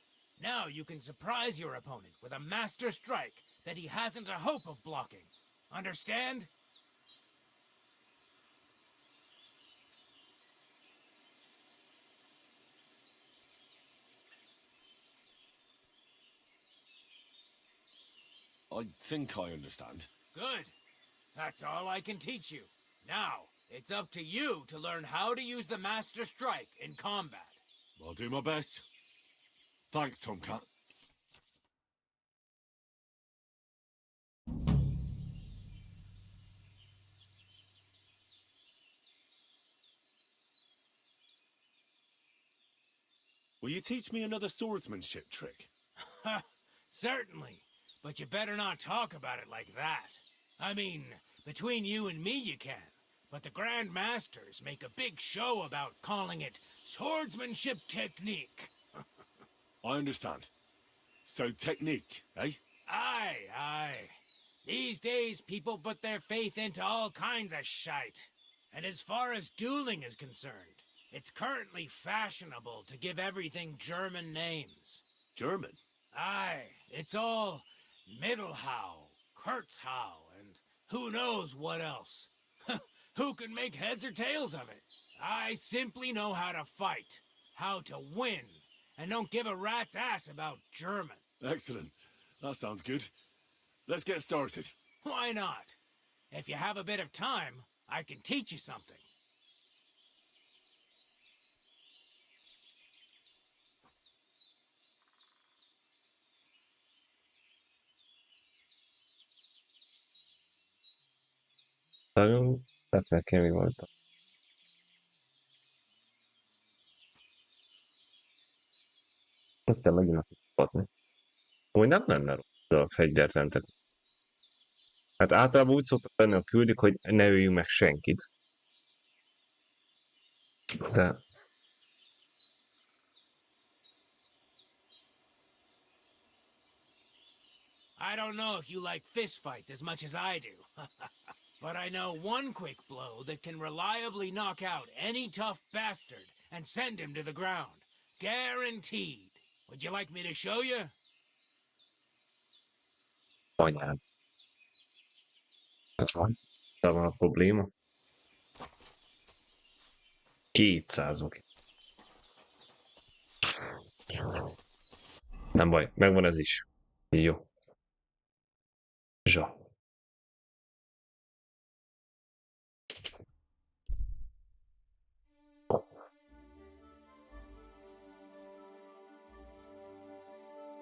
Now you can surprise your opponent with a Master Strike that he hasn't a hope of blocking. Understand? I think I understand. Good. That's all I can teach you. Now, it's up to you to learn how to use the Master Strike in combat. I'll do my best. Thanks, Tomcat. Will you teach me another swordsmanship trick? Certainly. But you better not talk about it like that. I mean, between you and me you can. But the Grand Masters make a big show about calling it swordsmanship technique. I understand. So technique, eh? Aye. These days people put their faith into all kinds of shite. And as far as dueling is concerned, it's currently fashionable to give everything German names. German? Aye, it's all Mittelhau, Kurzhau, and who knows what else. Who can make heads or tails of it? I simply know how to fight, how to win, and don't give a rat's ass about German. Excellent. That sounds good. Let's get started. Why not? If you have a bit of time, I can teach you something. Nagyon tett nekem, mi volt. Aztán megint azt csapatni. Úgy nem lenne rossz a fegyverrendet. Hát általában úgy szoktak lenni a küldik, hogy ne öljünk meg senkit. De... I don't know if you like fistfights as much as I do. But I know one quick blow that can reliably knock out any tough bastard and send him to the ground. Guaranteed. Would you like me to show you? Anyád. Ez van. Ez van a probléma. 200 oké. Nem baj, megvan ez is. Jó. Zsa.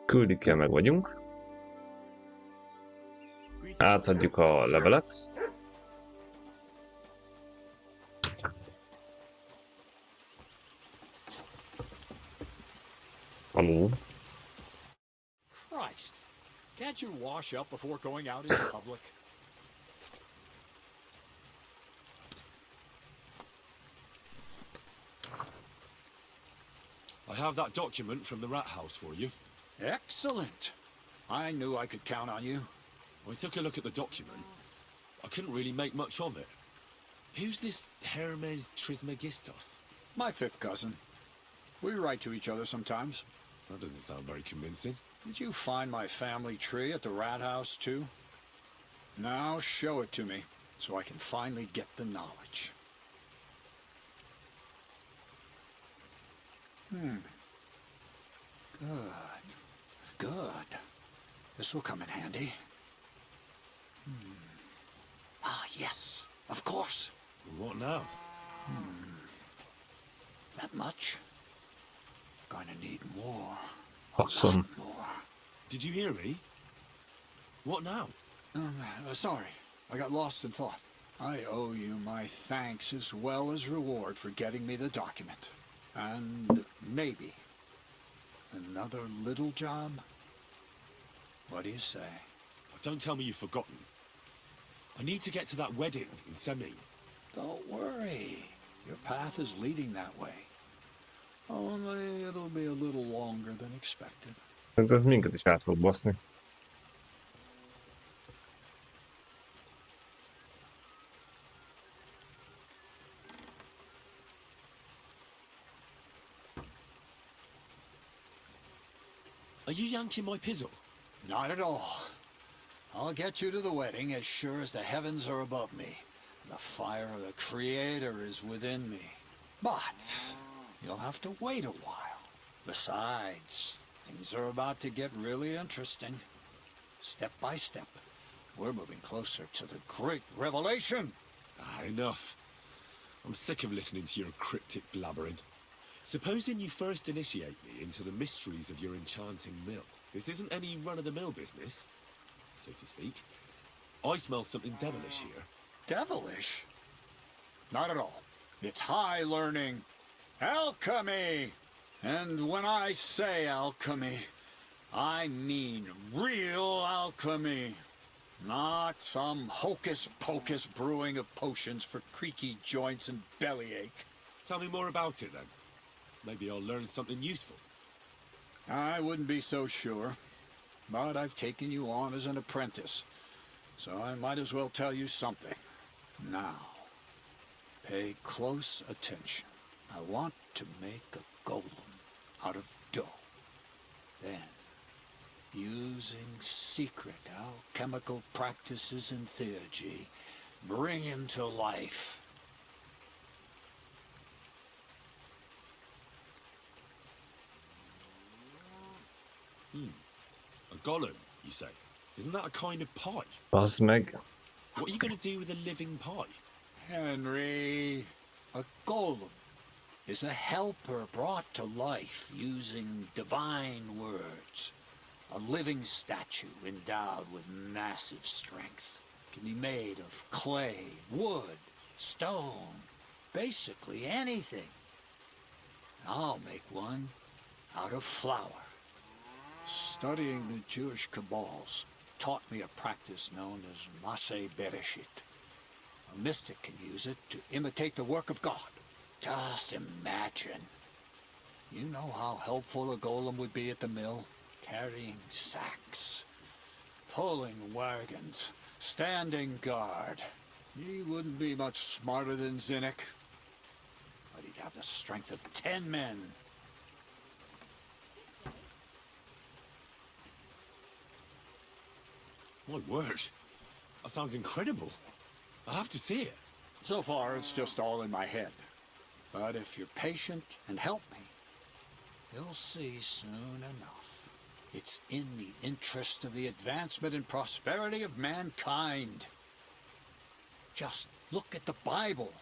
Küldikkel meg vagyunk. Átadjuk a levelet. Christ, can't you wash up before going out in public? I have that document from the rat house for you. Excellent. I knew I could count on you. I took a look at the document. I couldn't really make much of it. Who's this Hermes Trismegistos? My fifth cousin. We write to each other sometimes. That doesn't sound very convincing. Did you find my family tree at the rat house, too? Now show it to me, so I can finally get the knowledge. Good. This will come in handy. Ah, yes, of course. What now? That much? Gonna need more. Awesome. More. Did you hear me? What now? Sorry, I got lost in thought. I owe you my thanks as well as reward for getting me the document. And maybe another little job? What do you say? Don't tell me you've forgotten. I need to get to that wedding in Semi. Don't worry. Your path is leading that way. Only it'll be a little longer than expected. Ez minket is át fog baszni. Are you yanking my pizzle? Not at all. I'll get you to the wedding as sure as the heavens are above me. The fire of the Creator is within me. But you'll have to wait a while. Besides, things are about to get really interesting. Step by step, we're moving closer to the great revelation. Enough. I'm sick of listening to your cryptic blabbering. Supposing you first initiate me into the mysteries of your enchanting mill. This isn't any run-of-the-mill business, so to speak. I smell something devilish here. Devilish? Not at all. It's high learning. Alchemy! And when I say alchemy, I mean real alchemy. Not some hocus-pocus brewing of potions for creaky joints and bellyache. Tell me more about it, then. Maybe I'll learn something useful. I wouldn't be so sure. But I've taken you on as an apprentice, so I might as well tell you something. Now, Pay close attention. I want to make a golem out of dough. Then, using secret alchemical practices and theurgy, bring him to life. A golem, you say? Isn't that a kind of pie? Bazd meg. What are you going to do with a living pie? Henry, a golem is a helper brought to life using divine words. A living statue endowed with massive strength. Can be made of clay, wood, stone, basically anything. I'll make one out of flour. Studying the Jewish Kabbals taught me a practice known as Maseh Bereshit. A mystic can use it to imitate the work of God. Just imagine. You know how helpful a golem would be at the mill? Carrying sacks, pulling wagons, standing guard. He wouldn't be much smarter than Zinnik, but he'd have the strength of 10 men. My word. That sounds incredible. I have to see it. So far, it's just all in my head. But if you're patient and help me, you'll see soon enough. It's in the interest of the advancement and prosperity of mankind. Just look at the Bible.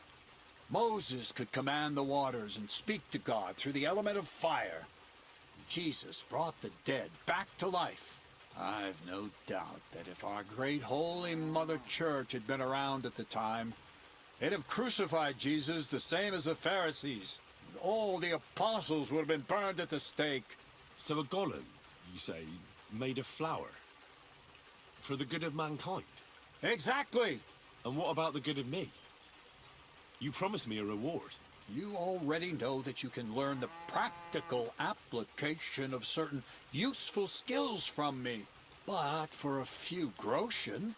Moses could command the waters and speak to God through the element of fire. Jesus brought the dead back to life. I've no doubt that if our great Holy Mother Church had been around at the time, they'd have crucified Jesus the same as the Pharisees. And all the apostles would have been burned at the stake. So a golem, you say, made of flour? For the good of mankind? Exactly! And what about the good of me? You promised me a reward. You already know that you can learn the practical application of certain useful skills from me. But for a few groschen,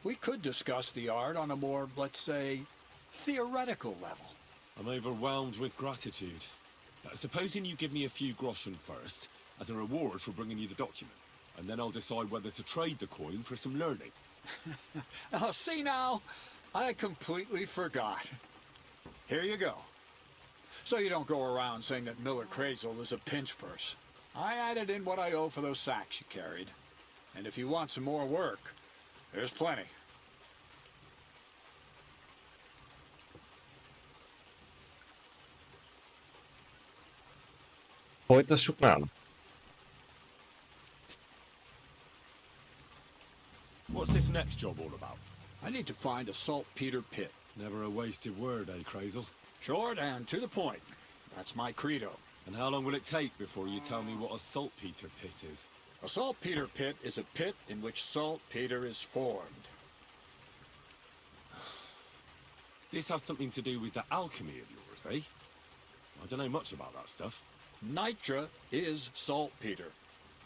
we could discuss the art on a more, let's say, theoretical level. I'm overwhelmed with gratitude. Supposing you give me a few groschen first, as a reward for bringing you the document, and then I'll decide whether to trade the coin for some learning. Oh, see now, I completely forgot. Here you go. So you don't go around saying that Miller Crazel is a pinch purse. I added in what I owe for those sacks you carried. And if you want some more work, there's plenty. Folytassuk nála. What's this next job all about? I need to find a saltpeter pit. Never a wasted word, eh, Crazel? Short and to the point. That's my credo. And how long will it take before you tell me what a saltpeter pit is? A saltpeter pit is a pit in which saltpeter is formed. This has something to do with the alchemy of yours, eh? I don't know much about that stuff. Nitra is saltpeter.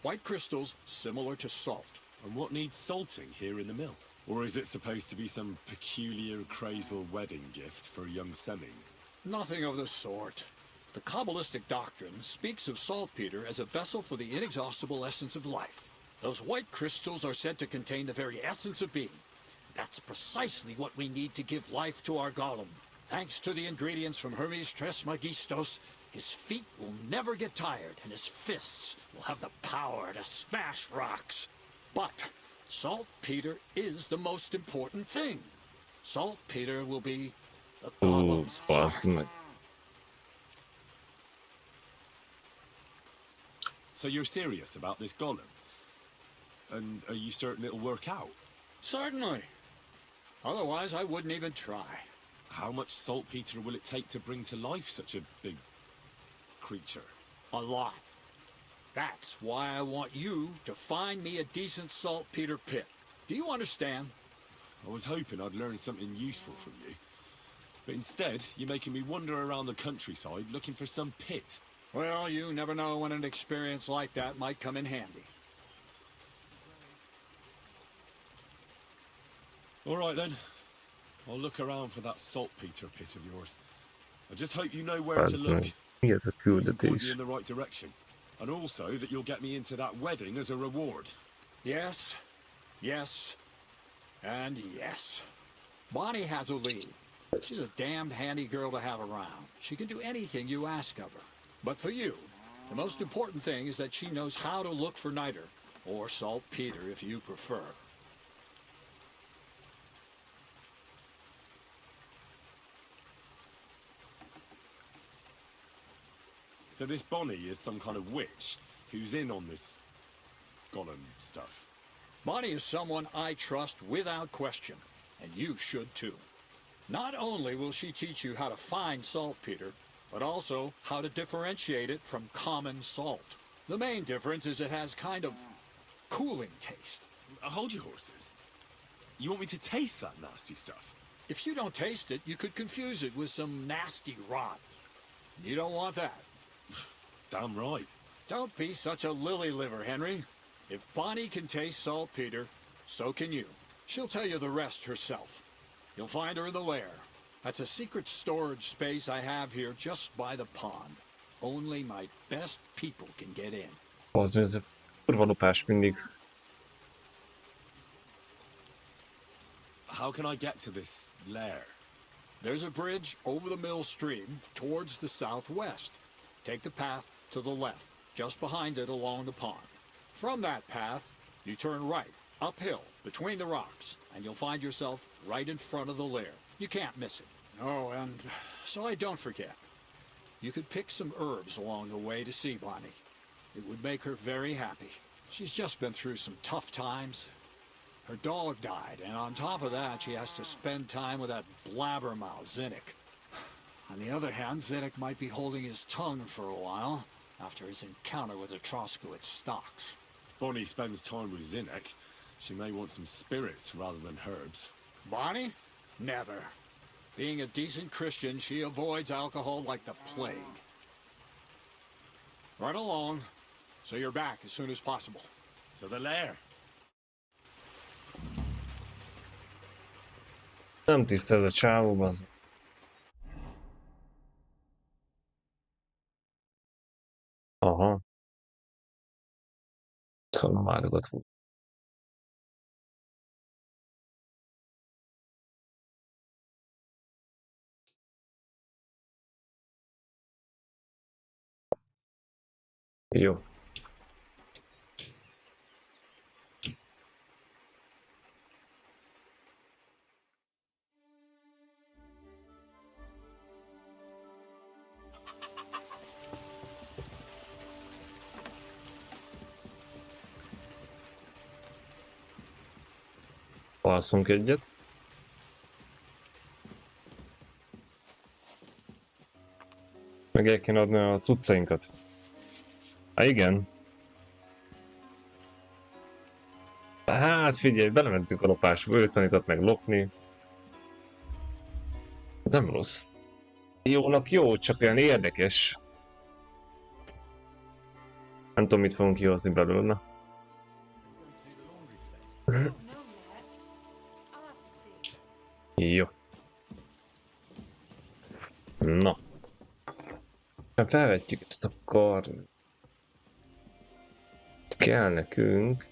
White crystals similar to salt. And what needs salting here in the mill? Or is it supposed to be some peculiar Crazel wedding gift for young Semming? Nothing of the sort. The Kabbalistic doctrine speaks of saltpeter as a vessel for the inexhaustible essence of life. Those white crystals are said to contain the very essence of being. That's precisely what we need to give life to our golem. Thanks to the ingredients from Hermes Trismegistos, his feet will never get tired, and his fists will have the power to smash rocks. But saltpeter is the most important thing. Saltpeter will be the golem's Bazd meg. So you're serious about this golem? And are you certain it'll work out? Certainly. Otherwise, I wouldn't even try. How much saltpeter will it take to bring to life such a big creature? A lot. That's why I want you to find me a decent saltpeter pit. Do you understand? I was hoping I'd learn something useful from you. But instead, you're making me wander around the countryside looking for some pit. Well, you never know when an experience like that might come in handy. All right then. I'll look around for that saltpeter pit of yours. I just hope you know where to Az look. meg. Mi ez a You can point me küldetés? in the right direction. And also that you'll get me into that wedding as a reward. Yes, yes, and yes. Bonnie has a lead. She's a damned handy girl to have around. She can do anything you ask of her. But for you, the most important thing is that she knows how to look for niter, or saltpeter if you prefer. So this Bonnie is some kind of witch who's in on this golem stuff. Bonnie is someone I trust without question, and you should too. Not only will she teach you how to find saltpeter, but also how to differentiate it from common salt. The main difference is it has kind of cooling taste. Hold your horses. You want me to taste that nasty stuff? If you don't taste it, you could confuse it with some nasty rot. You don't want that. Damn right. Don't be such a lily liver, Henry. If Bonnie can taste saltpeter, so can you. She'll tell you the rest herself. You'll find her in the lair. That's a secret storage space I have here just by the pond. Only my best people can get in. Az ez a kurva lopás mindig. How can I get to this lair? There's a bridge over the mill stream towards the southwest. Take the path to the left, just behind it along the pond. From that path, you turn right, uphill, between the rocks, and you'll find yourself right in front of the lair. You can't miss it. Oh, and so I don't forget. You could pick some herbs along the way to see Bonnie. It would make her very happy. She's just been through some tough times. Her dog died, and on top of that, she has to spend time with that blabbermouth, Zinnik. On the other hand, Zinnik might be holding his tongue for a while after his encounter with the Troskowitz stocks. If Bonnie spends time with Zinnik, she may want some spirits rather than herbs. Bonnie? Never. Being a decent Christian, she avoids alcohol like the plague. Run along, so you're back as soon as possible. To the lair. Nem tiszta ez a csávó, az. Aha. Szóval válogat volt. Jó. Alszunk egyet. Meg el kéne adni a cuccainkat. Há, igen. Hát figyelj, belementünk a lopásba, ő tanított meg lopni. Nem rossz. Jónak jó, csak olyan érdekes. Nem tudom, mit fogunk kihozni belőle. Jó. Na. Hát felvetjük ezt a kart. Kell nekünk.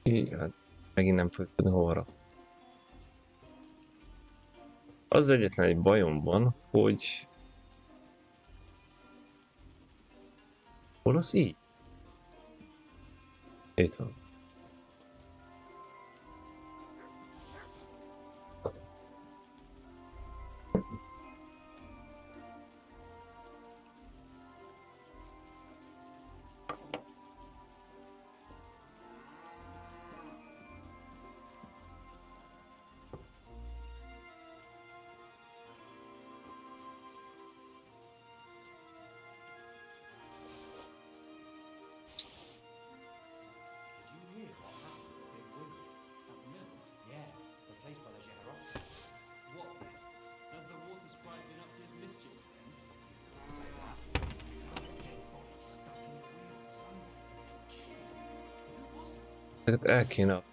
Igen, megint nem fogjuk tudni hova. Az egyetlen egy bajom van, hogy... Hol az így? Itt van. Ezeket el kéne...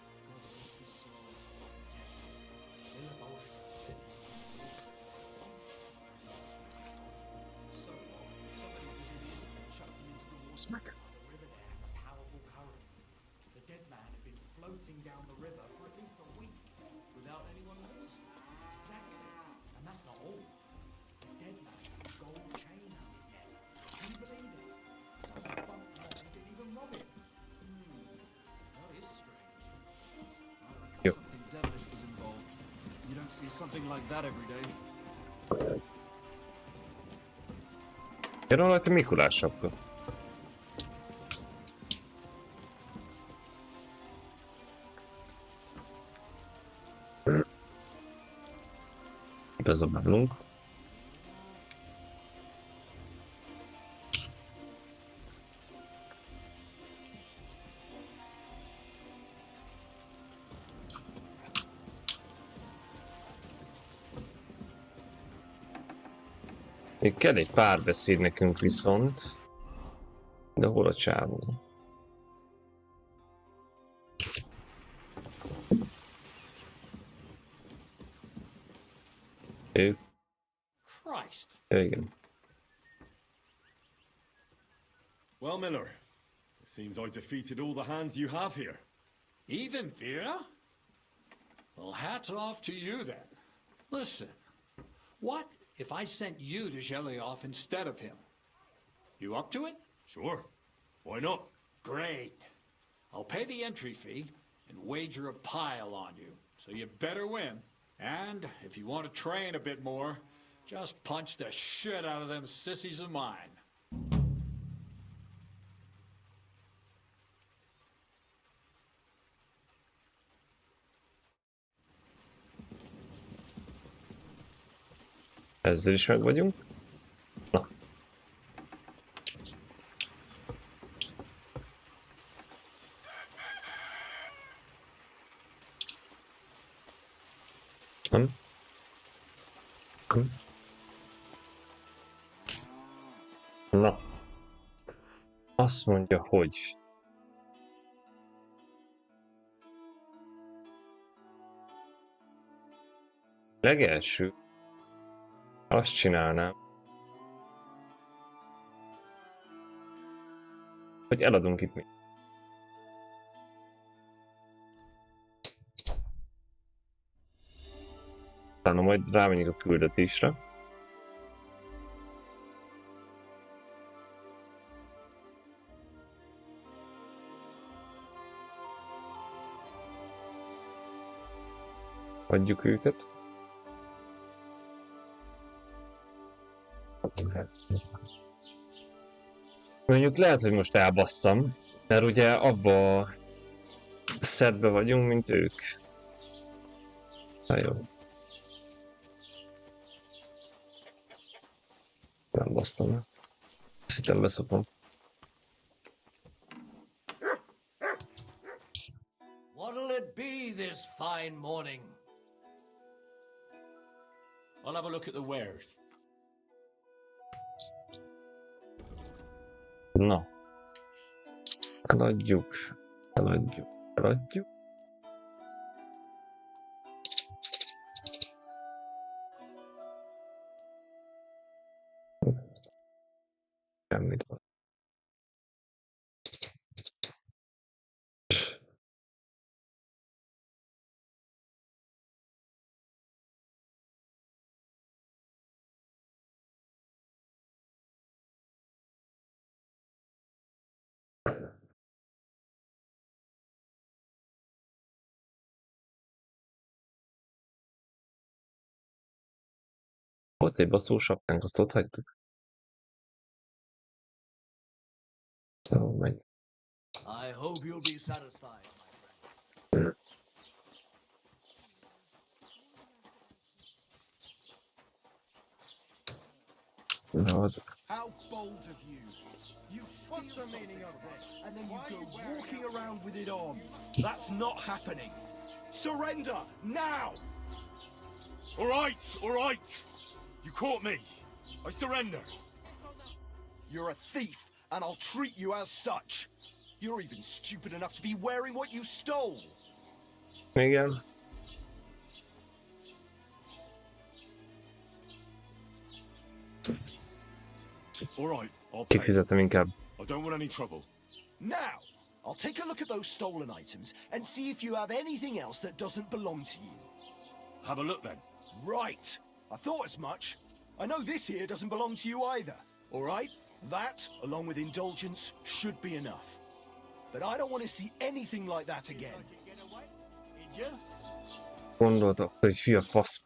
Ez meg. Jó. Jön rajta Mikulás sapka. Bezabálunk. Még kell egy párbeszéd nekünk viszont. De hol a csávó? Ő. Igen. Well, Miller, it seems I defeated all the hands you have here. Even Vera? Well, hats off to you then. Listen, what if I sent you to Shelioff instead of him? You up to it? Sure. Why not? Great. I'll pay the entry fee and wager a pile on you, so you better win. And if you want to train a bit more, just punch the shit out of them sissies of mine. Ezzel is meg vagyunk. Na. Nem. Na. Azt mondja, hogy... Legelső... Azt csinálnám, hogy eladunk itt mi. Utána majd rámegyünk a küldetésre. Adjuk őket. Mondjuk lehet, hogy most elbasszam, mert ugye abba a szedbe vagyunk, mint ők. Na jó. Nem basztam el. Azt hittem beszopom. What'll it be this fine morning? I'll have a look at the wares. Na. Eladjuk. Eladjuk. Eladjuk. Semmit. Volt egy baszó sapkánk, azt ott hagytuk. Jó, megy. I hope you'll be satisfied, my friend. No, How bold of you! You What's the meaning of this? And then you go walking around with it on. That's not happening. Surrender now! All right. You caught me. I surrender. You're a thief, and I'll treat you as such. You're even stupid enough to be wearing what you stole. Igen. All right, I'll pay. Kifizetem inkább. I don't want any trouble. Now, I'll take a look at those stolen items and see if you have anything else that doesn't belong to you. Have a look then. Right. I thought as much. I know this here doesn't belong to you either. All right? That, along with indulgence, should be enough. But I don't want to see anything like that again. Gondoltak, hogy fia fasz.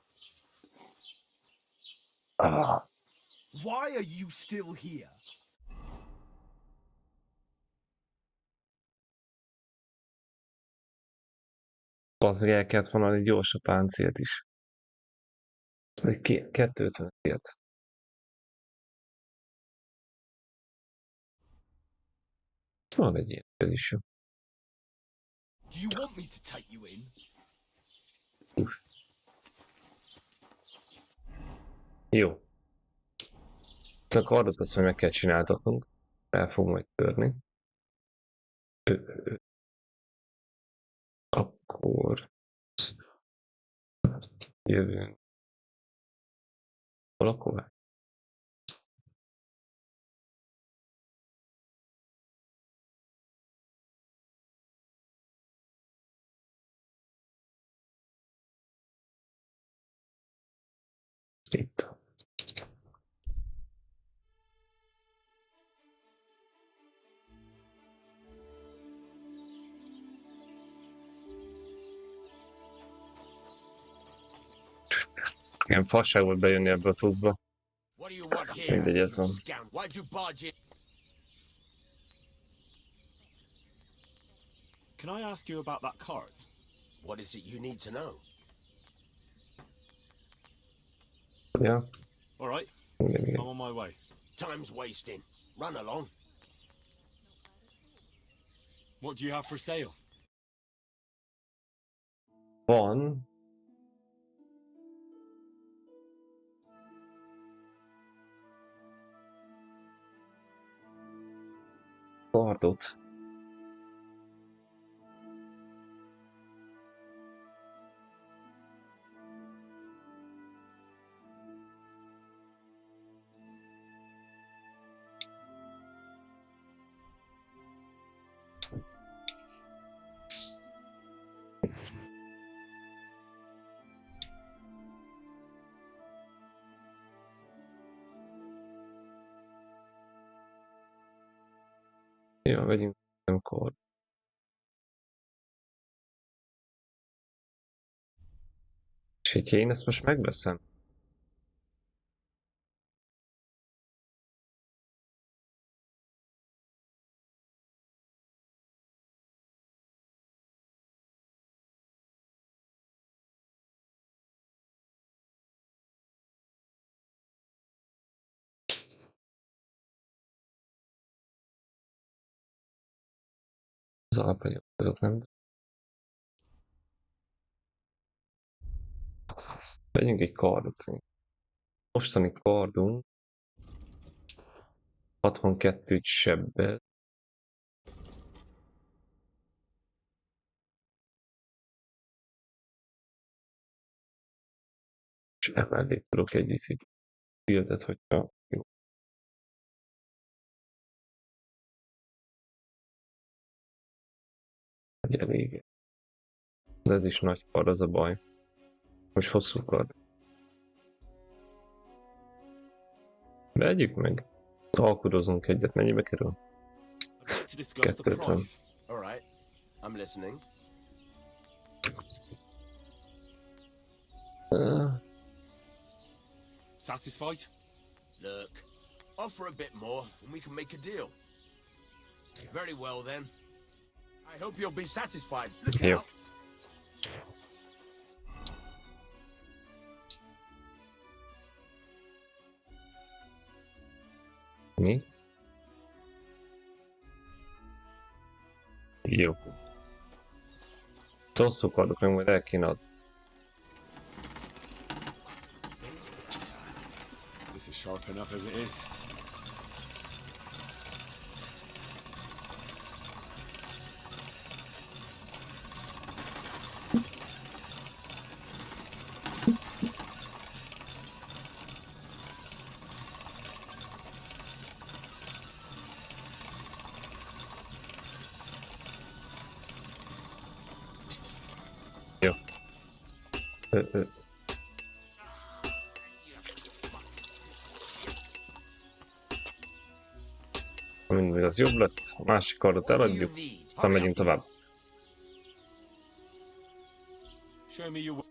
Ah. Why are you still here? Az, hogy el kellett volna egy gyors a páncélt is. Egy 250-et. Van egy ilyen, ez is jó. Do you want me to take you in? Jó. A kardot azt, hogy meg kell csináltatnunk. El fog majd törni. Akkor jövünk. Hol a kovács? Itt. Ilyen fasság volt bejönni ebbe a cuccba. Mindegy, ez van. Can I ask you about that cart? What is it you need to know? Yeah. All right. I'm on my way. Time's wasting. Run along. What do you have for sale? Van. Kardot. Ja, vegyünk nem kard. És hogyha én ezt most megveszem. Az alapanyag, azok nem. Vegyünk egy kardot. Mostani kardunk 62 sebbel. És emellé tudok egy viszik fieldet, hogyha jó. Hogy elég. De ez is nagy kard, az a baj. Most hosszú kard. Vegyük meg. Alkudozunk egyet. Mennyibe kerül? 250. All right. I'm listening. Satisfied? Look, offer a bit more and we can make a deal. Very well then. I hope you'll be satisfied. Look Jó. out. Mi? Jó. Hosszú kardok meg majd el kéne adni. This is sharp enough as it is. Mindig az jobb lett, a másik kardot eladjuk, aztán megyünk tovább. Show me your...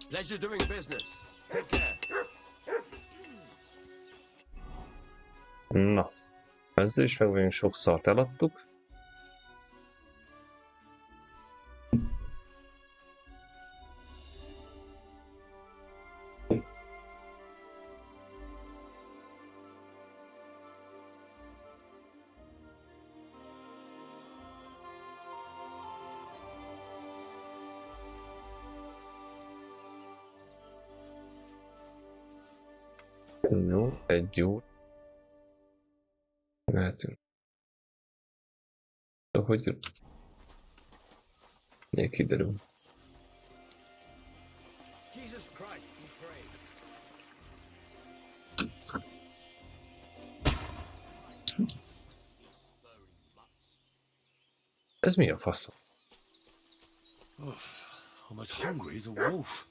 Pleasure doing business. Take care. Na, ezzel is meg vagyunk, sok szart eladtuk. Jó, egy jó. Mehetünk. De hogy jön? Még kiderül. Jesus Christ, we pray. Ez mi a faszom? I'm as hungry as a wolf.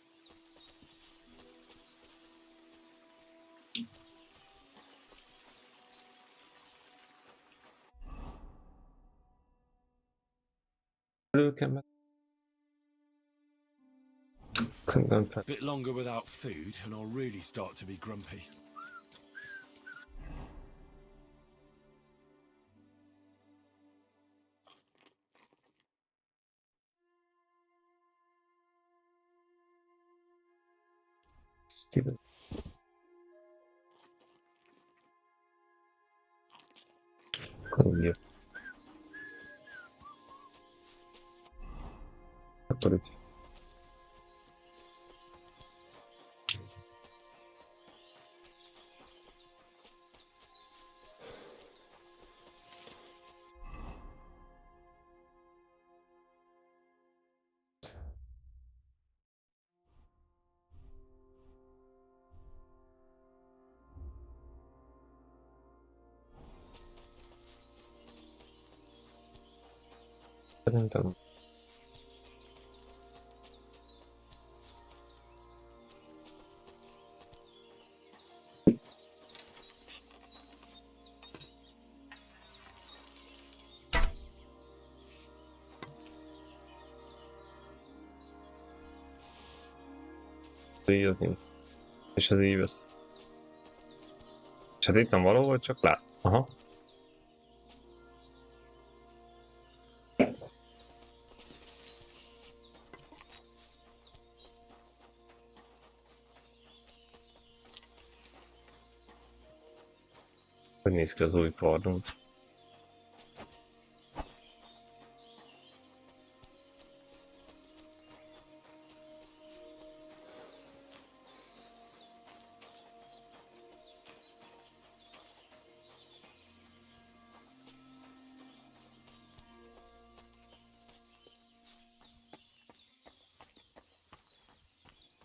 A bit longer without food and I'll really start to be grumpy. Steven. Jó. Akkor itt. Szerintem. Ízni. És az így vesz. És hát itt van valahol, csak lát. Aha. Hogy néz ki az új kardunk?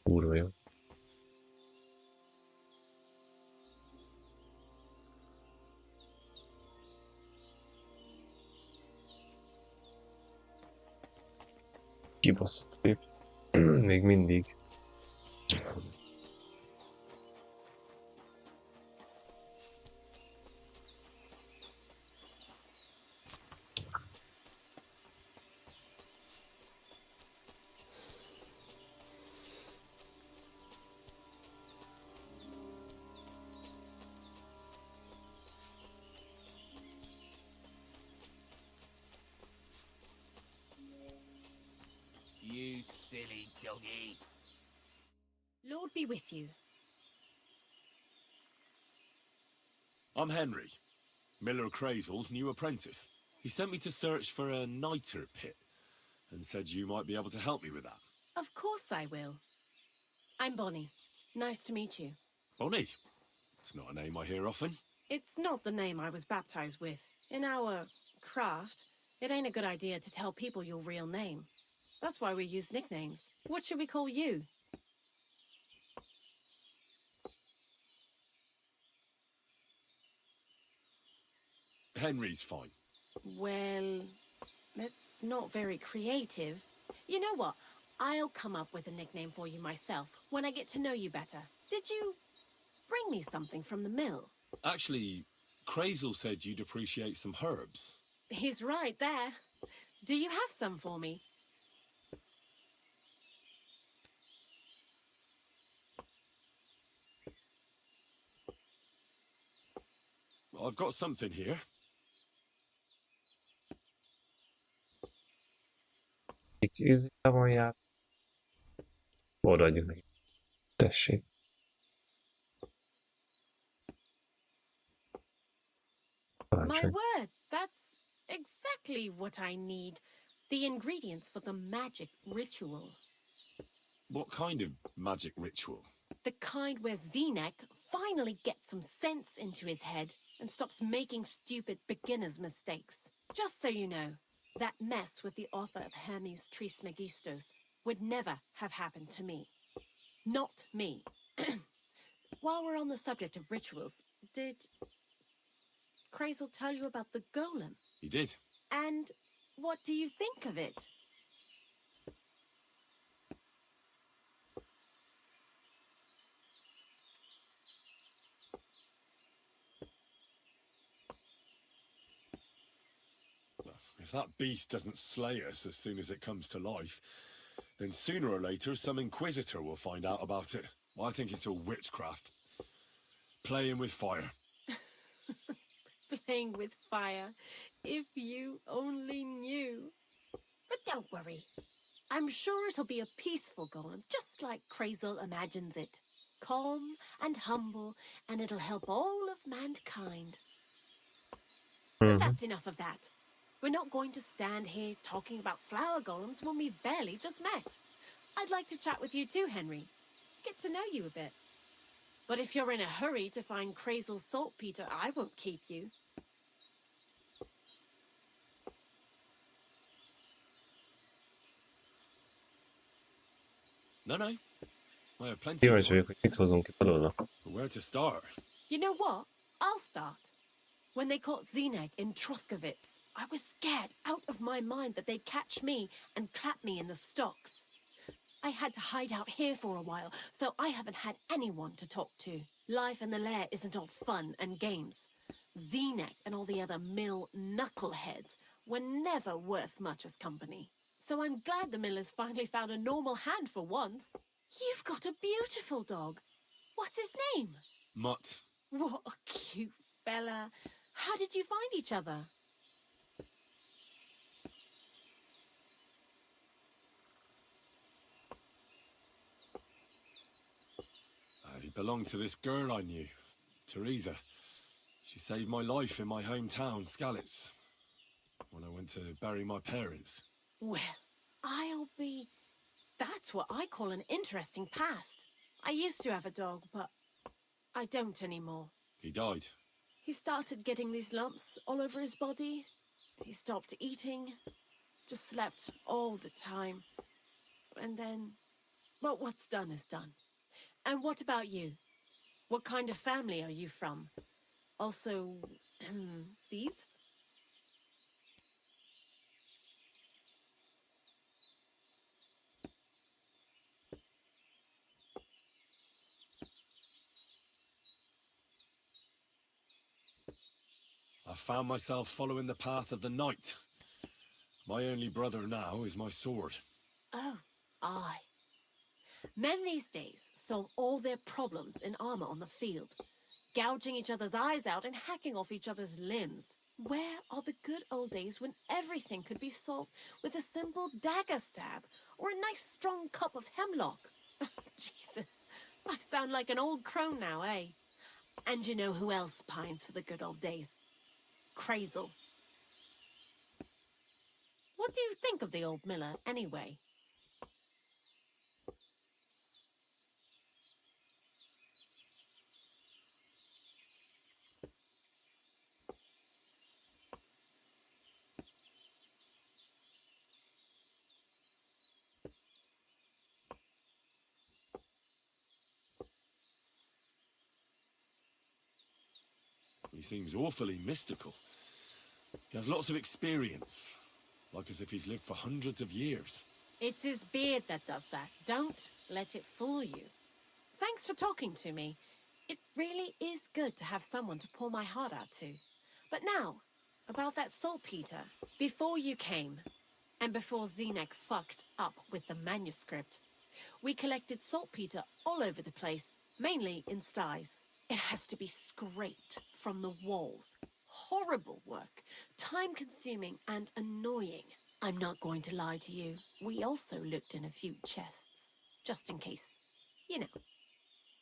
Kurva jó. Kibaszott szép. Még mindig. You silly doggy. Lord be with you. I'm Henry, Miller Crazel's new apprentice. He sent me to search for a niter pit and said you might be able to help me with that. Of course I will. I'm Bonnie. Nice to meet you. Bonnie? It's not a name I hear often. It's not the name I was baptized with. In our craft, it ain't a good idea to tell people your real name. That's why we use nicknames. What should we call you? Henry's fine. Well, that's not very creative. You know what? I'll come up with a nickname for you myself when I get to know you better. Did you bring me something from the mill? Actually, Crazel said you'd appreciate some herbs. He's right there. Do you have some for me? I've got something here. Ízébe van jár. Odaadjuk neki. Tessék. My Parancsolj. word, that's exactly what I need. The ingredients for the magic ritual. What kind of magic ritual? The kind where Zenek finally gets some sense into his head and stops making stupid beginner's mistakes. Just so you know, that mess with the author of Hermes Trismegistos would never have happened to me. Not me. While we're on the subject of rituals, did Crazel tell you about the golem? He did. And what do you think of it? If that beast doesn't slay us as soon as it comes to life, then sooner or later some inquisitor will find out about it. I think it's all witchcraft. Playing with fire. Playing with fire. If you only knew. But don't worry. I'm sure it'll be a peaceful golem, just like Crazel imagines it. Calm and humble, and it'll help all of mankind. But that's enough of that. We're not going to stand here talking about flower golems when we've barely just met. I'd like to chat with you too, Henry. Get to know you a bit. But if you're in a hurry to find Crazel's saltpeter, I won't keep you. No. I have plenty of Kíváncsi time. vagyok, hogy mit hozunk ki belőle. Where to start? You know what? I'll start. When they caught Zenek in Troskovitz, I was scared out of my mind that they'd catch me and clap me in the stocks. I had to hide out here for a while, so I haven't had anyone to talk to. Life in the lair isn't all fun and games. Zenek and all the other mill knuckleheads were never worth much as company. So I'm glad the miller's finally found a normal hand for once. You've got a beautiful dog. What's his name? Mutt. What a cute fella. How did you find each other? He belonged to this girl I knew, Teresa. She saved my life in my hometown, Skalitz, when I went to bury my parents. Well, I'll be... That's what I call an interesting past. I used to have a dog, but I don't anymore. He died. He started getting these lumps all over his body. He stopped eating, just slept all the time. And then, well, what's done is done. And what about you? What kind of family are you from? Also, thieves? I found myself following the path of the knight. My only brother now is my sword. Oh, aye. Men these days solve all their problems in armor on the field, gouging each other's eyes out and hacking off each other's limbs. Where are the good old days when everything could be solved with a simple dagger stab or a nice strong cup of hemlock? Jesus, I sound like an old crone now, eh? And you know who else pines for the good old days? Crazel. What do you think of the old miller, anyway? He seems awfully mystical. He has lots of experience, like as if he's lived for hundreds of years. It's his beard that does that. Don't let it fool you. Thanks for talking to me. It really is good to have someone to pour my heart out to. But now, about that saltpeter. Before you came, and before Zenek fucked up with the manuscript, we collected saltpeter all over the place, mainly in sties. It has to be scraped from the walls. Horrible work, time-consuming and annoying. I'm not going to lie to you. We also looked in a few chests, just in case. You know.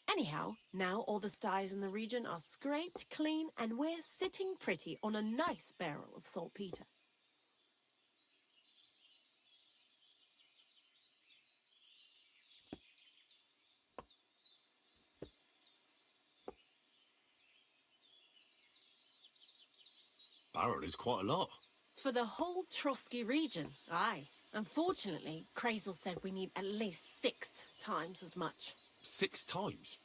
Anyhow, now all the sties in the region are scraped clean and we're sitting pretty on a nice barrel of saltpeter. Barrel is quite a lot. For the whole Trotsky region, aye. Unfortunately, Krazel said we need at least 6 times as much. 6 times?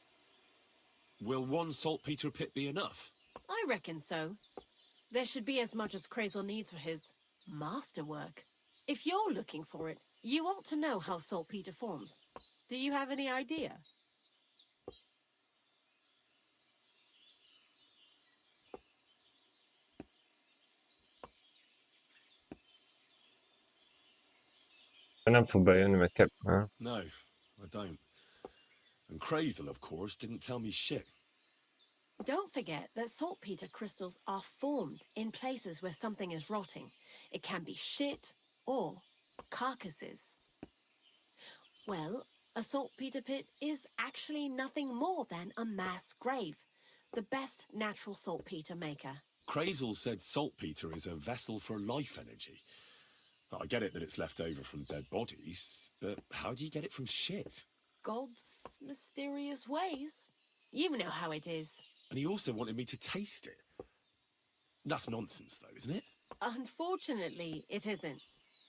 Will one saltpeter pit be enough? I reckon so. There should be as much as Krazel needs for his masterwork. If you're looking for it, you ought to know how saltpeter forms. Do you have any idea? Nem fog bejönni, mert No, I don't. And Krazel, of course, didn't tell me shit. Don't forget that saltpeter crystals are formed in places where something is rotting. It can be shit or carcasses. Well, a saltpeter pit is actually nothing more than a mass grave. The best natural saltpeter maker. Krazel said saltpeter is a vessel for life energy. I get it that it's left over from dead bodies, but how do you get it from shit? God's mysterious ways. You know how it is. And he also wanted me to taste it. That's nonsense, though, isn't it? Unfortunately, it isn't.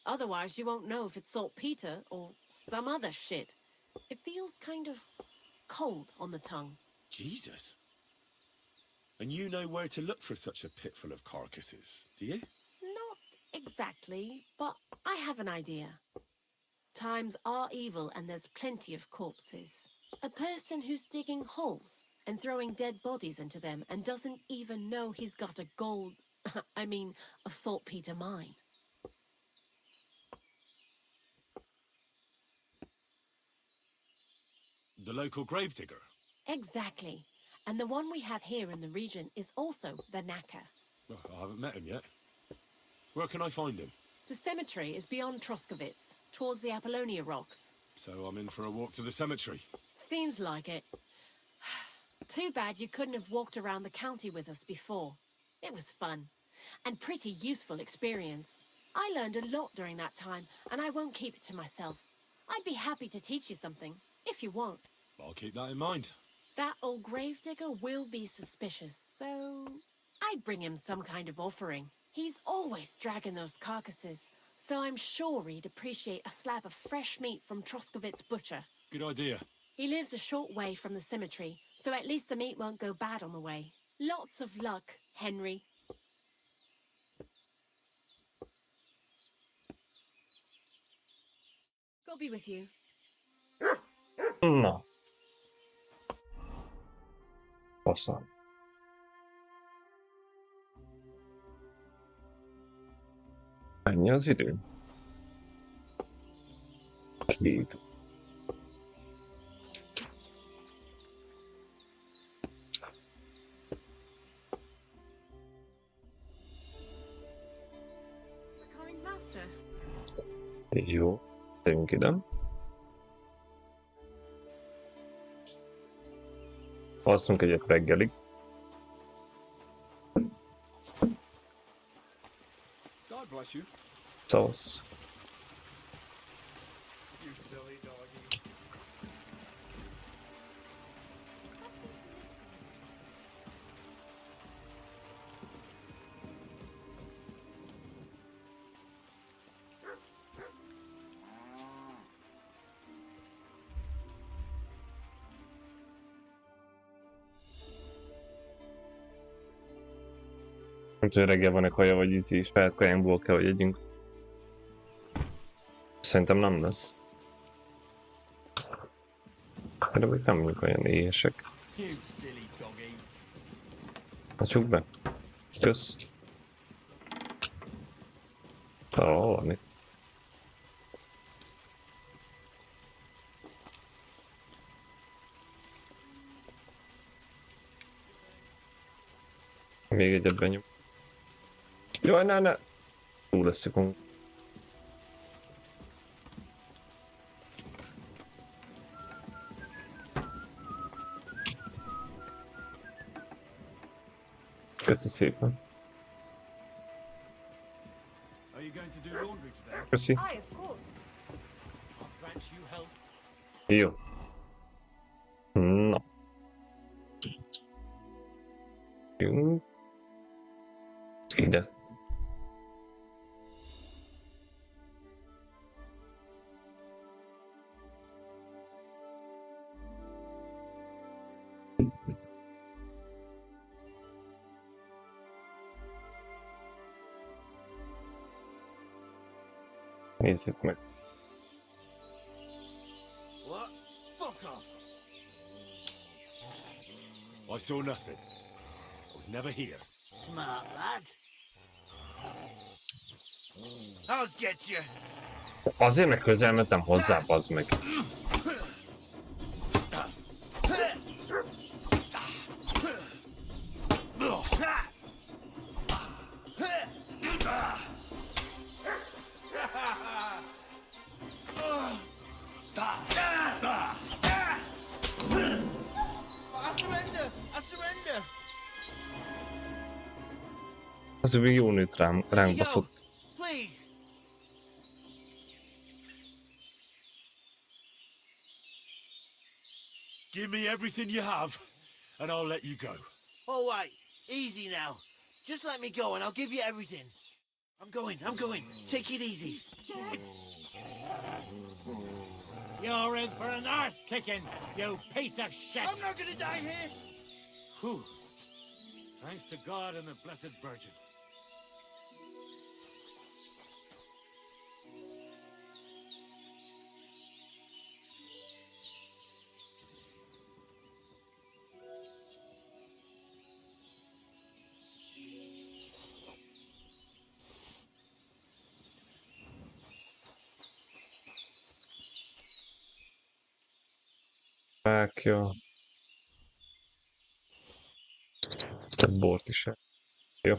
Otherwise, you won't know if it's saltpeter or some other shit. It feels kind of cold on the tongue. Jesus. And you know where to look for such a pit full of carcasses, do you? Not exactly, but I have an idea. Times are evil and there's plenty of corpses. A person who's digging holes and throwing dead bodies into them and doesn't even know he's got a a saltpeter mine. The local gravedigger? Exactly. And the one we have here in the region is also the knacker. Well, I haven't met him yet. Where can I find him? The cemetery is beyond Troskovitz, towards the Apollonia rocks. So I'm in for a walk to the cemetery. Seems like it. Too bad you couldn't have walked around the county with us before. It was fun, and pretty useful experience. I learned a lot during that time, and I won't keep it to myself. I'd be happy to teach you something, if you want. I'll keep that in mind. That old gravedigger will be suspicious, so I'd bring him some kind of offering. He's always dragging those carcasses, so I'm sure he'd appreciate a slab of fresh meat from Troskovitz butcher. Good idea. He lives a short way from the cemetery, so at least the meat won't go bad on the way. Lots of luck, Henry. God be with you. Na. Faszal. Ennyi az idő? 2. Kind master. Jó, tegyünk ide. Alszunk egyet reggelig. God bless you. Szavasz. You silly doggy. Nem tudom, hogy reggel van-e kaja, vagy ízi, saját kajánkból kell, hogy együnk. Szerintem nem lesz. De még nem vagyunk olyan éhesek. Hagyjuk be. Kösz. Valami. Még egyet benyom. Jaj, ne! Túl leszünk. Köszi szépen. Köszi. Jó. Na. Jön. Ide. Nézzük meg. What? Fuck off! I saw nothing. I was never here. Smart lad. I'll get you. Azért meg közel mentem hozzá, bazd meg. Az ő még jó nőtt ránk baszott. Please. Give me everything you have, and I'll let you go. All right, easy now. Just let me go and I'll give you everything. I'm going. Take it easy. You're in for an arse kicking, you piece of shit! I'm not gonna die here. Whew. Thanks to God and the Blessed Virgin. Fákja. Több bort is el. Jó.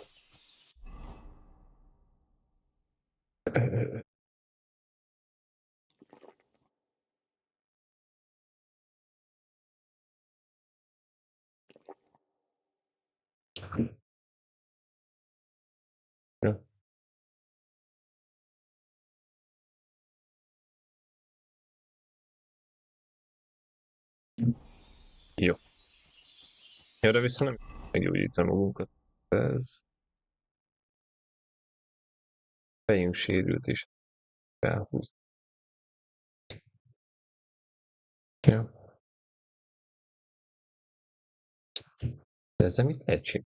Jó. Jó. Ja, de viszont nem meggyógyítani magunkat. Ez... Fejünk sérült is. Felhúz. Ja. De ezzel mit lehet csinálni?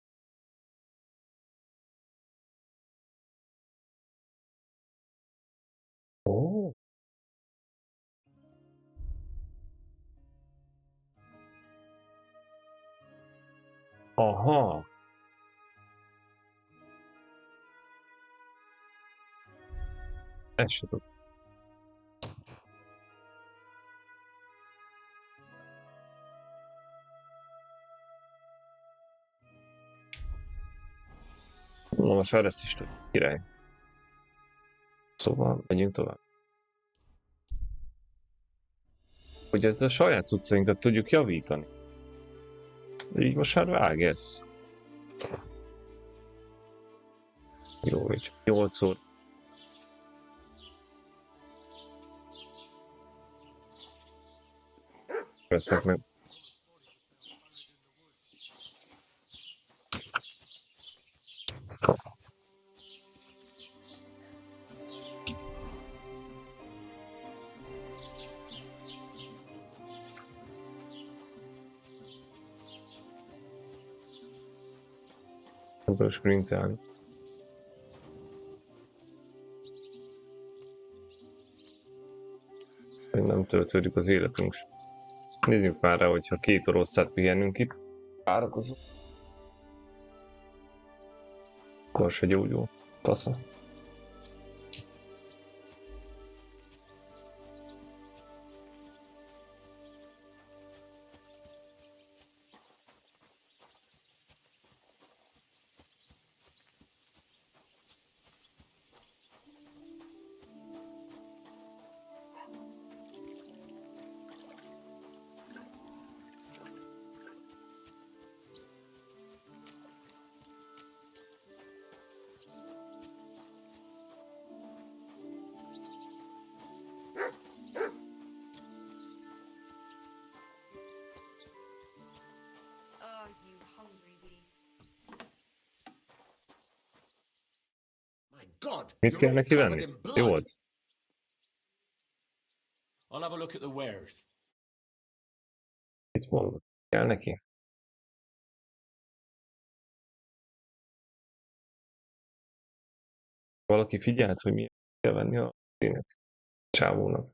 Ó. Aha. Ezt se tudom. Na most már ezt is tudjuk, király. Szóval megyünk tovább. Hogy ezzel a saját cuccainkat tudjuk javítani. Így most már vág ez. Jó, így 8 óra. Vesznek meg. Nem tudom sprintelni. Hogy nem töltődik az életünk. Nézzük már rá, hogyha 2 oroszát pihennünk itt. Várakozunk. Akkor se gyógyul. Fasza. Mit kell neki venni? Jó volt? I'll have a look at the wares. Mit mondod? Kell neki? Valaki figyelt, hogy miért kell venni a tények csávónak.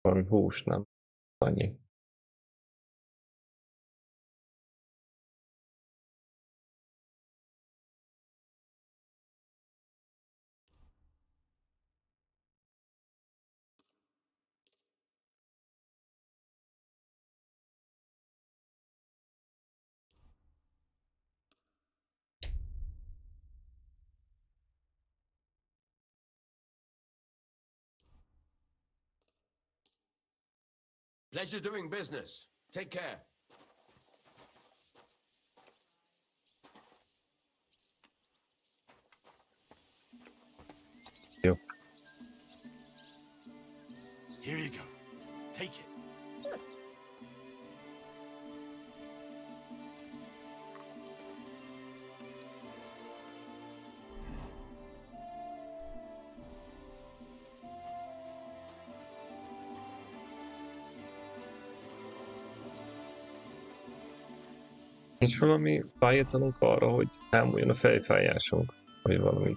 Valami hús, nem? Annyi. Pleasure doing business. Take care. Jó. Here you go. Take it. Nincs valami pályátanunk arra, hogy elmúljon a fejfájásunk, vagy valami.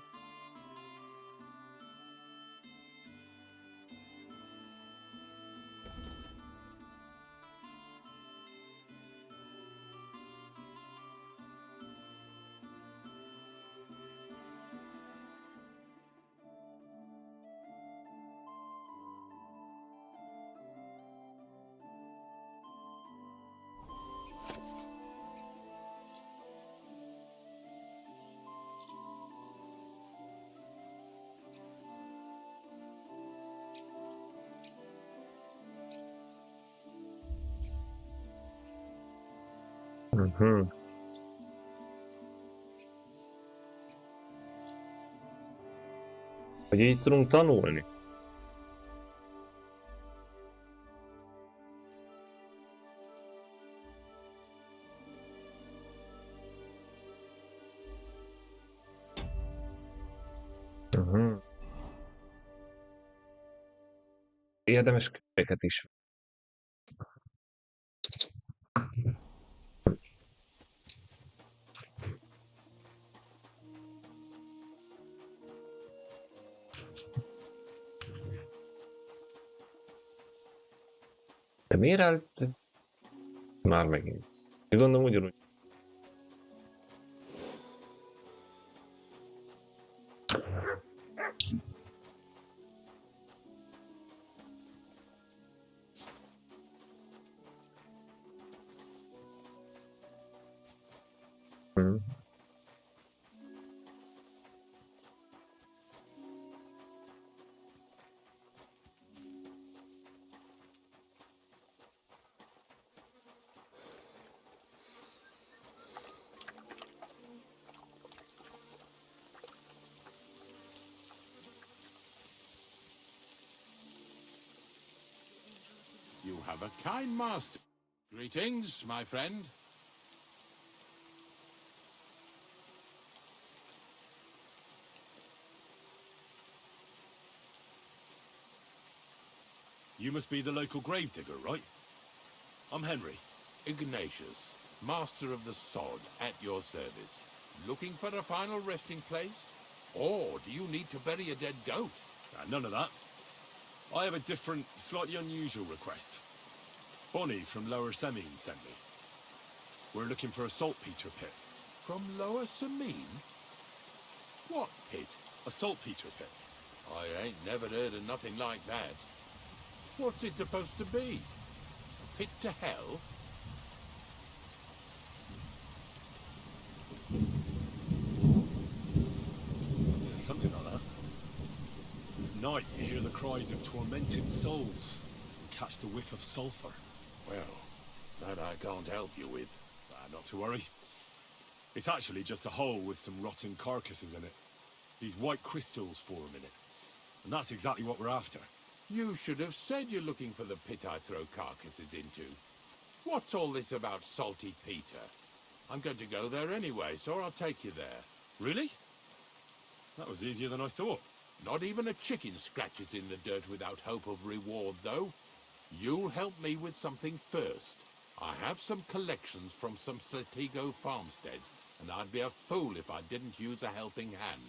Hogy így tudunk tanulni. Érdemes könyveket is. De miért állt? Már megint. Én gondolom ugyanúgy. You have a kind master. Greetings, my friend. You must be the local gravedigger, right? I'm Henry. Ignatius. Master of the Sod, at your service. Looking for a final resting place? Or do you need to bury a dead goat? None of that. I have a different, slightly unusual request. Bonnie from Lower Semine sent me. We're looking for a saltpeter pit. From Lower Semine? What pit? A saltpeter pit. I ain't never heard of nothing like that. What's it supposed to be? A pit to hell? Yeah, something like that. At night, you hear the cries of tormented souls and catch the whiff of sulphur. Well, that I can't help you with. Not to worry. It's actually just a hole with some rotten carcasses in it. These white crystals form in it. And that's exactly what we're after. You should have said you're looking for the pit I throw carcasses into. What's all this about Salty Peter? I'm going to go there anyway, so I'll take you there. Really? That was easier than I thought. Not even a chicken scratches in the dirt without hope of reward, though. You'll help me with something first. I have some collections from some Stratego farmsteads, and I'd be a fool if I didn't use a helping hand.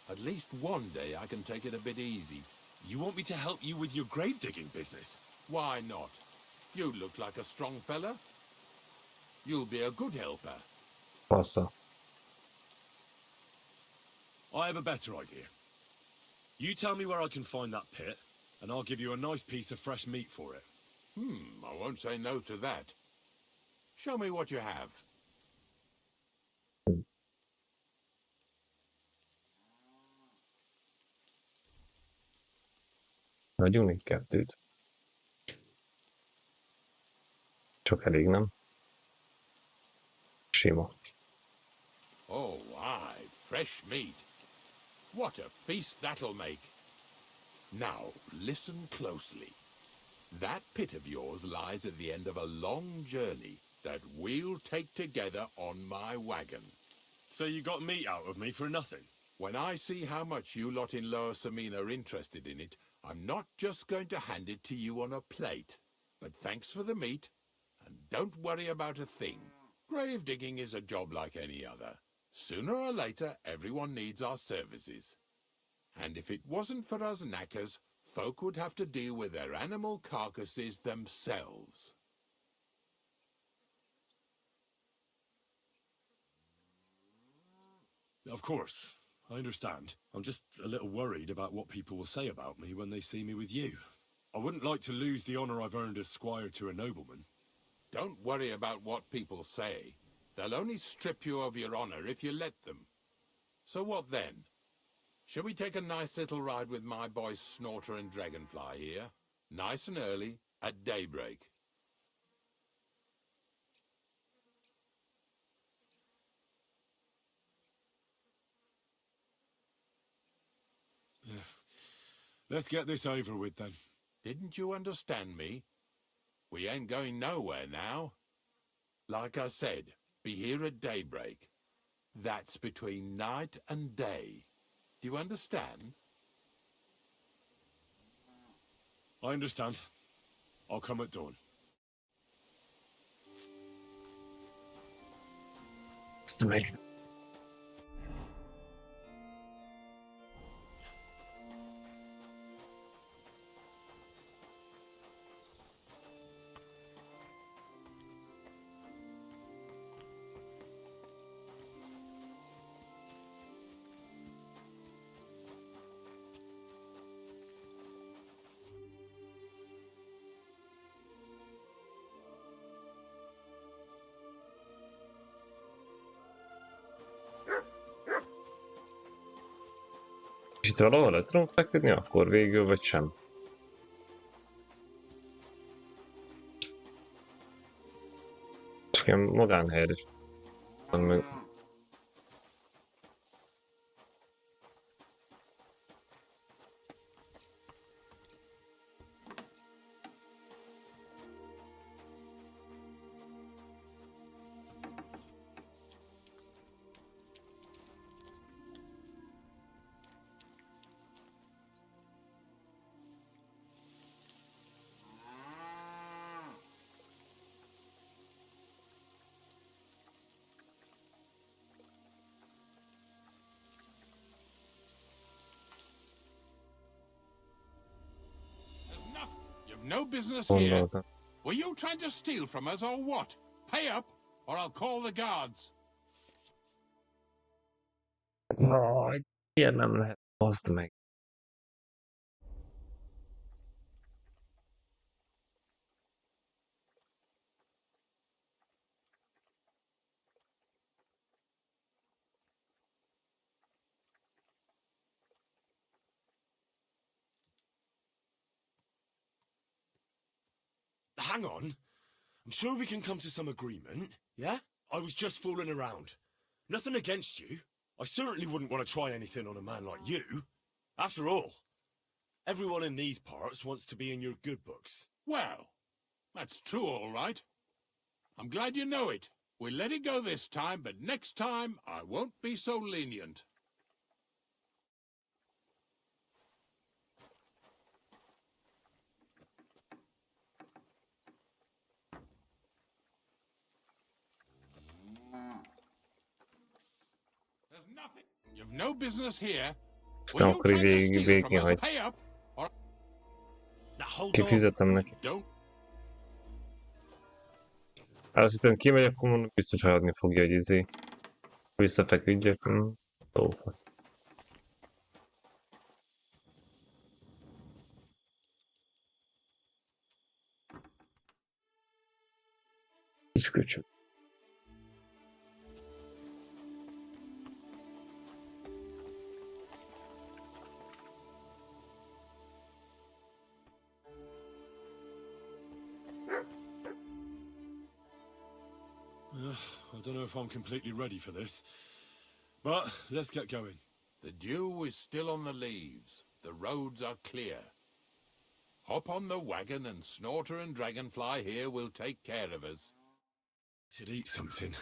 At least one day I can take it a bit easy. You want me to help you with your grave digging business? Why not? You look like a strong fella. You'll be a good helper. Passza. I have a better idea. You tell me where I can find that pit, and I'll give you a nice piece of fresh meat for it. I won't say no to that. Show me what you have. Vagyunk még kettőt. Csak elég, nem? Sima. Oh, aye, fresh meat. What a feast that'll make. Now, listen closely. That pit of yours lies at the end of a long journey that we'll take together on my wagon. So you got meat out of me for nothing? When I see how much you lot in Lower Semine are interested in it, I'm not just going to hand it to you on a plate. But thanks for the meat, and don't worry about a thing. Grave digging is a job like any other. Sooner or later, everyone needs our services. And if it wasn't for us knackers, folk would have to deal with their animal carcasses themselves. Of course, I understand. I'm just a little worried about what people will say about me when they see me with you. I wouldn't like to lose the honor I've earned as squire to a nobleman. Don't worry about what people say. They'll only strip you of your honor if you let them. So what then? Shall we take a nice little ride with my boys Snorter and Dragonfly here? Nice and early, at daybreak. Let's get this over with then. Didn't you understand me? We ain't going nowhere now. Like I said, be here at daybreak. That's between night and day. Do you understand? I understand. I'll come at dawn. To make És itt valahol le tudunk feküdni akkor végül, vagy sem? Csak ilyen magánhelyre is. Meg... You've no business here. Gondoltam. Were you trying to steal from us or what? Pay up, or I'll call the guards. Jaj, ilyen nem lehet. Hozd meg. Hang on. I'm sure we can come to some agreement, yeah? I was just fooling around. Nothing against you. I certainly wouldn't want to try anything on a man like you. After all, everyone in these parts wants to be in your good books. Well, that's true, all right. I'm glad you know it. We'll let it go this time, but next time I won't be so lenient. There's nothing. You've no business here. Aztán akkor így végén hagy. Kifizetem neki. Azt hittem kimegy, akkor mondom, biztos haladni fogja, hogy visszafeküdjek. Ó, fasz. Kis köcsög. I don't know if I'm completely ready for this, but let's get going. The dew is still on the leaves. The roads are clear. Hop on the wagon and Snorter and Dragonfly here will take care of us. Should eat something.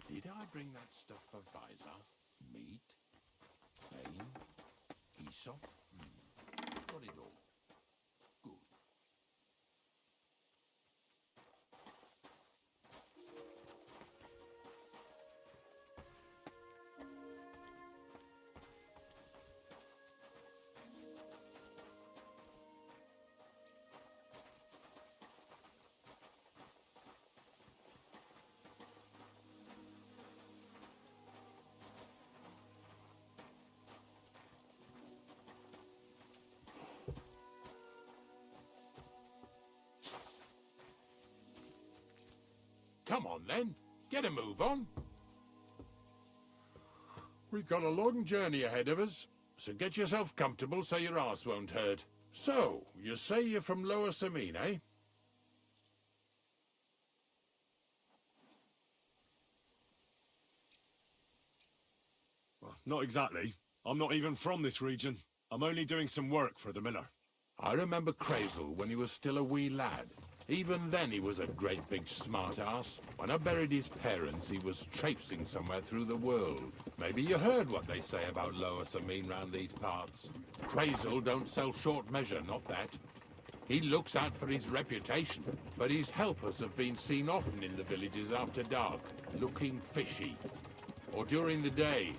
Did I bring that stuff for Visor? Meat? Pain? Aesop? Got it all. Good. Come on, then. Get a move on. We've got a long journey ahead of us, so get yourself comfortable so your arse won't hurt. So, you say you're from Lower Samine, eh? Well, not exactly. I'm not even from this region. I'm only doing some work for the miller. I remember Crazel when he was still a wee lad. Even then he was a great big smart-ass. When I buried his parents, he was traipsing somewhere through the world. Maybe you heard what they say about Lower Samine round these parts. Crazel don't sell short measure, not that. He looks out for his reputation, but his helpers have been seen often in the villages after dark, looking fishy. Or during the day,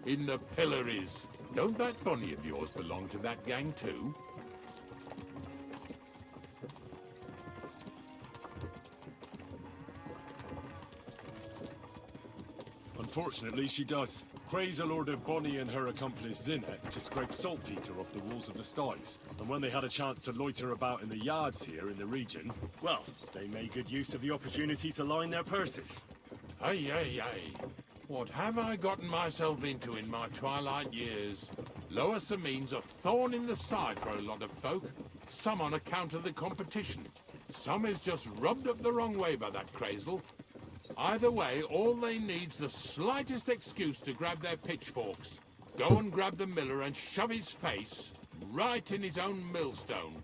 in the pillories. Don't that bunny of yours belong to that gang too? Unfortunately, she does. Crazel ordered Bonnie and her accomplice Zinnet to scrape saltpeter off the walls of the sties. And when they had a chance to loiter about in the yards here in the region, well, they made good use of the opportunity to line their purses. Ay, ay, ay. What have I gotten myself into in my twilight years? Lower Samine's a thorn in the side for a lot of folk. Some on account of the competition. Some is just rubbed up the wrong way by that Crazel. Either way, all they need's the slightest excuse to grab their pitchforks. Go and grab the miller and shove his face right in his own millstone.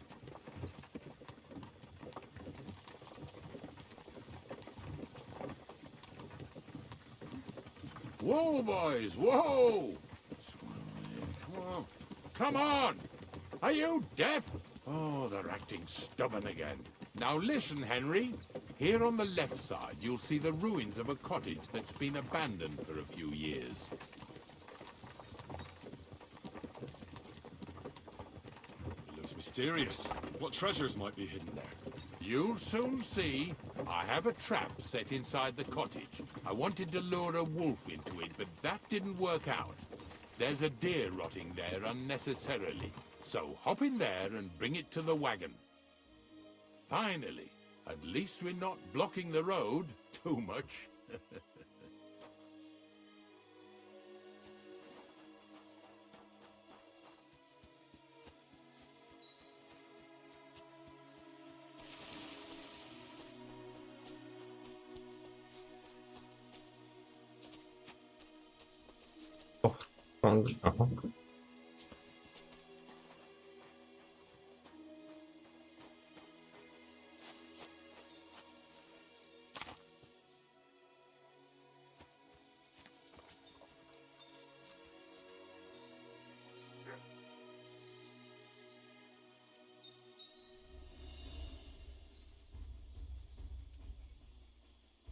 Whoa, boys, whoa! Come on. Come on! Are you deaf? Oh, they're acting stubborn again. Now listen, Henry. Here on the left side, you'll see the ruins of a cottage that's been abandoned for a few years. mysterious. What treasures might be hidden there? You'll soon see. I have a trap set inside the cottage. I wanted to lure a wolf into it, but that didn't work out. There's a deer rotting there unnecessarily. So hop in there and bring it to the wagon. Finally, at least we're not blocking the road too much. Aha.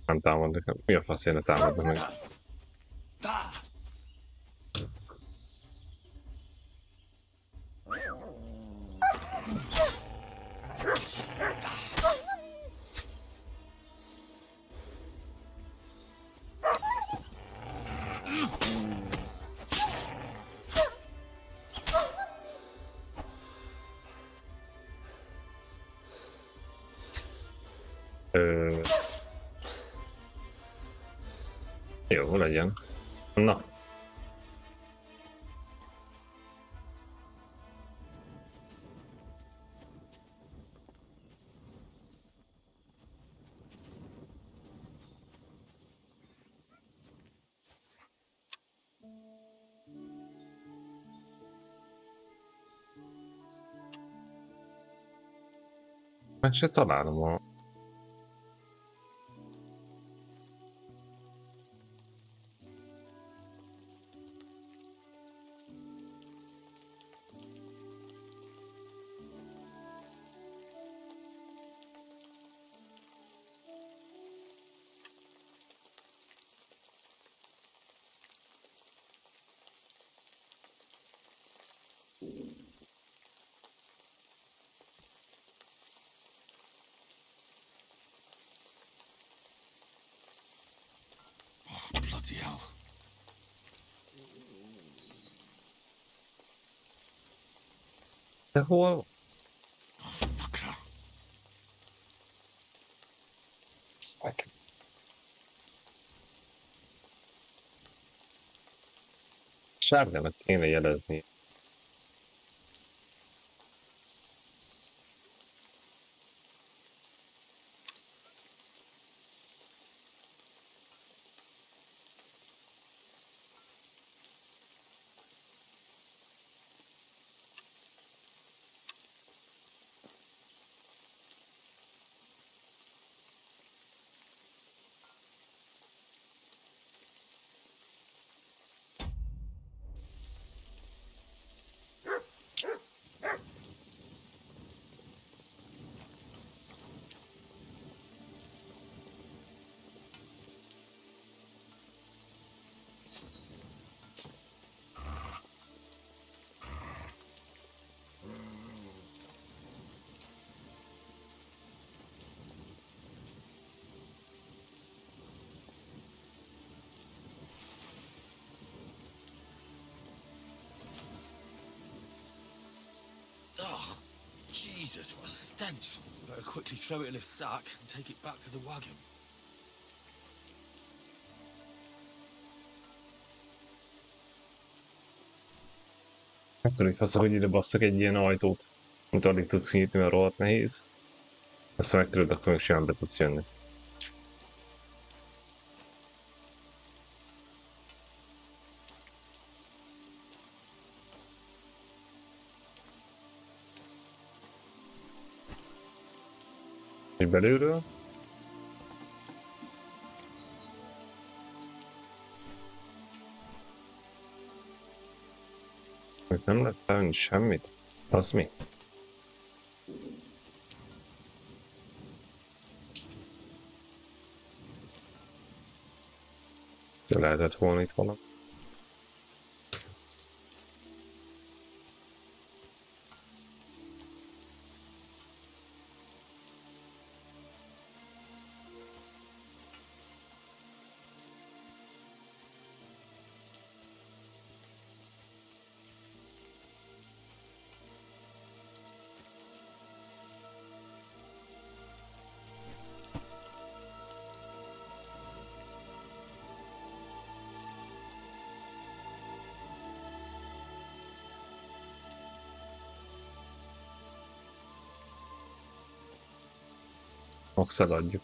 Nem támadnak. Mi a faszért ne támadnak meg? Jó, legyen. Na. Meg se találom a... Bloody hell. De hol? Szakra. Szak. Sárgának kéne jelezni. Oh, Jesus, what a stench. Better quickly throw it in a sack and take it back to the wagon. Nem tudom, hogy faszok, hogy ide basszak egy ilyen ajtót, amit alig tudsz kinyitni, mert rohadt nehéz. Aztán megkerüled, akkor még simán be tudsz jönni. És belülről? Még nem lehet felvenni semmit? Az mi? De lehetett volna itt valami. Max eladjuk.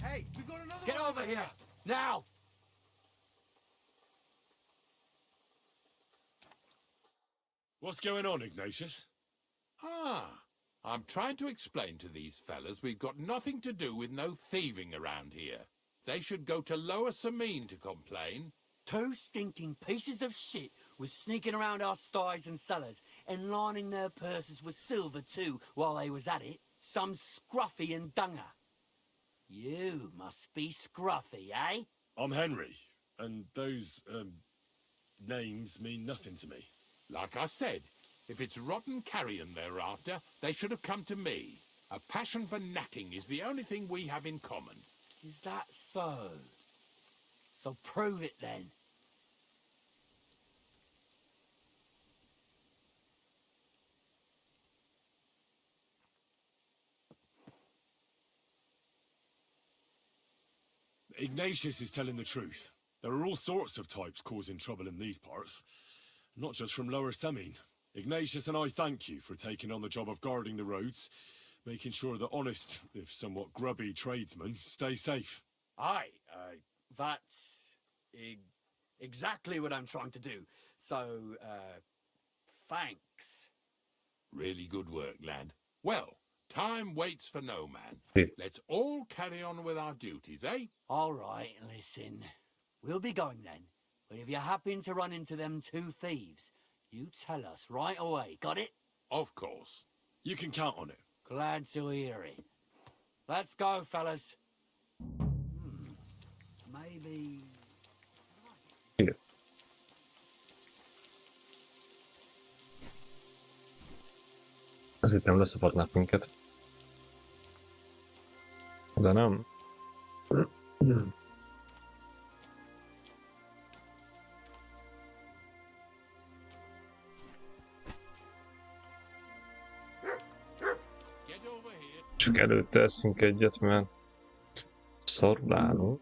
Hey, we got another Get over here! Now! What's going on, Ignatius? I'm trying to explain to these fellas we've got nothing to do with no thieving around here. They should go to Lower Sameen to complain. 2 stinking pieces of shit was sneaking around our sties and cellars and lining their purses with silver too while they was at it. Some scruffy and dunger. You must be scruffy, eh? I'm Henry, and those, names mean nothing to me. Like I said, if it's rotten carrion they're after, they should have come to me. A passion for knacking is the only thing we have in common. Is that so? So prove it then. Ignatius is telling the truth. There are all sorts of types causing trouble in these parts. Not just from Lower Sameen. Ignatius and I thank you for taking on the job of guarding the roads, making sure that honest, if somewhat grubby tradesmen stay safe. Aye, that's exactly what I'm trying to do. So, thanks. Really good work, lad. Well, time waits for no man. Let's all carry on with our duties, eh? All right, listen. We'll be going then. But if you happen to run into them 2 thieves, you tell us right away, got it? Of course. You can count on it. Glad to hear it. Let's go, fellas. Maybe... Igen. Azért nem leszabadnak minket. De nem. Csak előtte eszünk egyet, mert szarul állunk.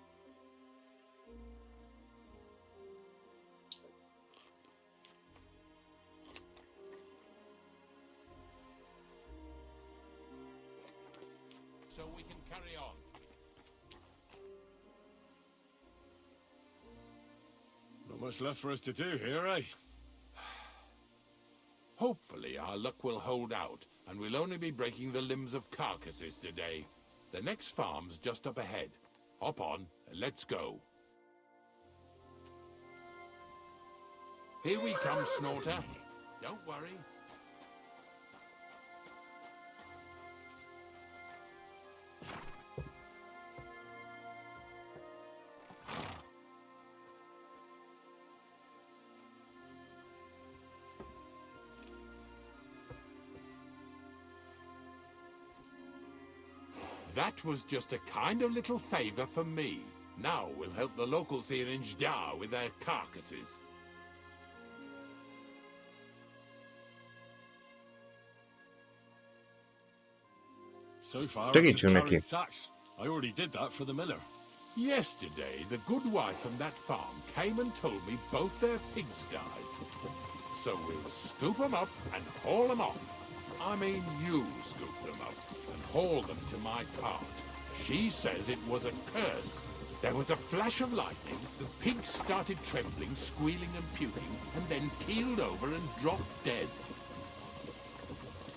So we can carry on. Not much left for us to do here, eh? Hopefully our luck will hold out, and we'll only be breaking the limbs of carcasses today. The next farm's just up ahead. Hop on, and let's go. Here we come, Snorter. Don't worry. That was just a kind of little favor for me. Now we'll help the locals here in Jdar with their carcasses. So far, Segítsünk neki. sacks. I already did that for the miller. Yesterday, the good wife from that farm came and told me both their pigs died. So we'll scoop them up and haul them off. I mean, you scoop them up and haul them to my cart. She says it was a curse. There was a flash of lightning, the pigs started trembling, squealing and puking, and then keeled over and dropped dead.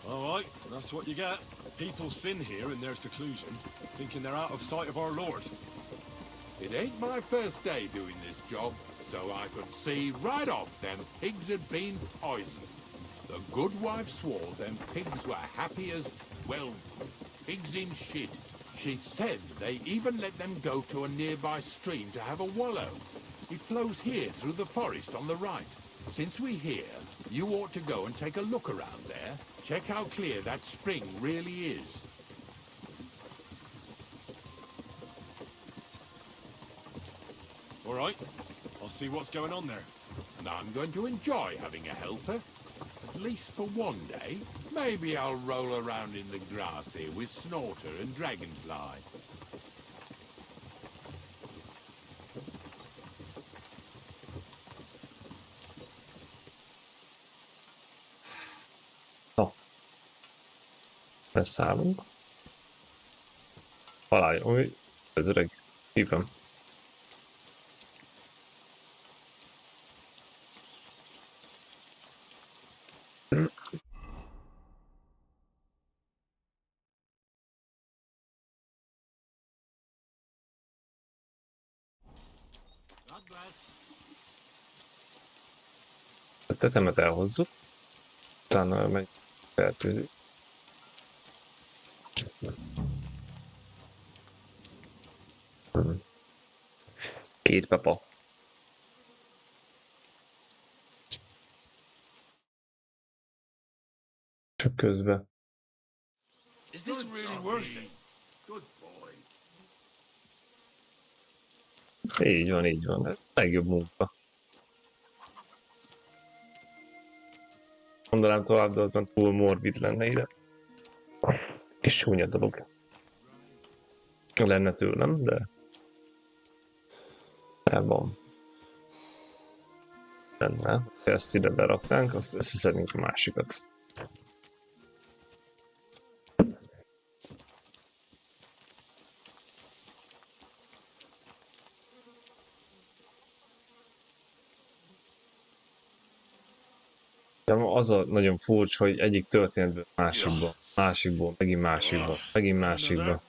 All right, that's what you get. People sin here in their seclusion, thinking they're out of sight of our Lord. It ain't my first day doing this job, so I could see right off them pigs had been poisoned. The good wife swore them pigs were happy as, well, pigs in shit. She said they even let them go to a nearby stream to have a wallow. It flows here through the forest on the right. Since we're here, you ought to go and take a look around there. Check how clear that spring really is. All right. I'll see what's going on there. And I'm going to enjoy having a helper. At least for one day. Maybe I'll roll around in the grass here with Snorter and Dragonfly. Leszállunk. Találjon, hogy ez öreg. Így van. A tetemet elhozzuk. Utána megy fertőzik. Két pepa. Csak közben. Is this really worth it? Good boy. Így van, így van. Ez legjobb munka. Mondanám tovább, de az már túl morbid lenne ide. És csúnya dolog. Lenne tőlem, de... Nem van. Lenne. Ha ezt ide beraknánk, azt összeszednénk a másikat. De az a nagyon furcsa, hogy egyik történetből másikból, megint másikba.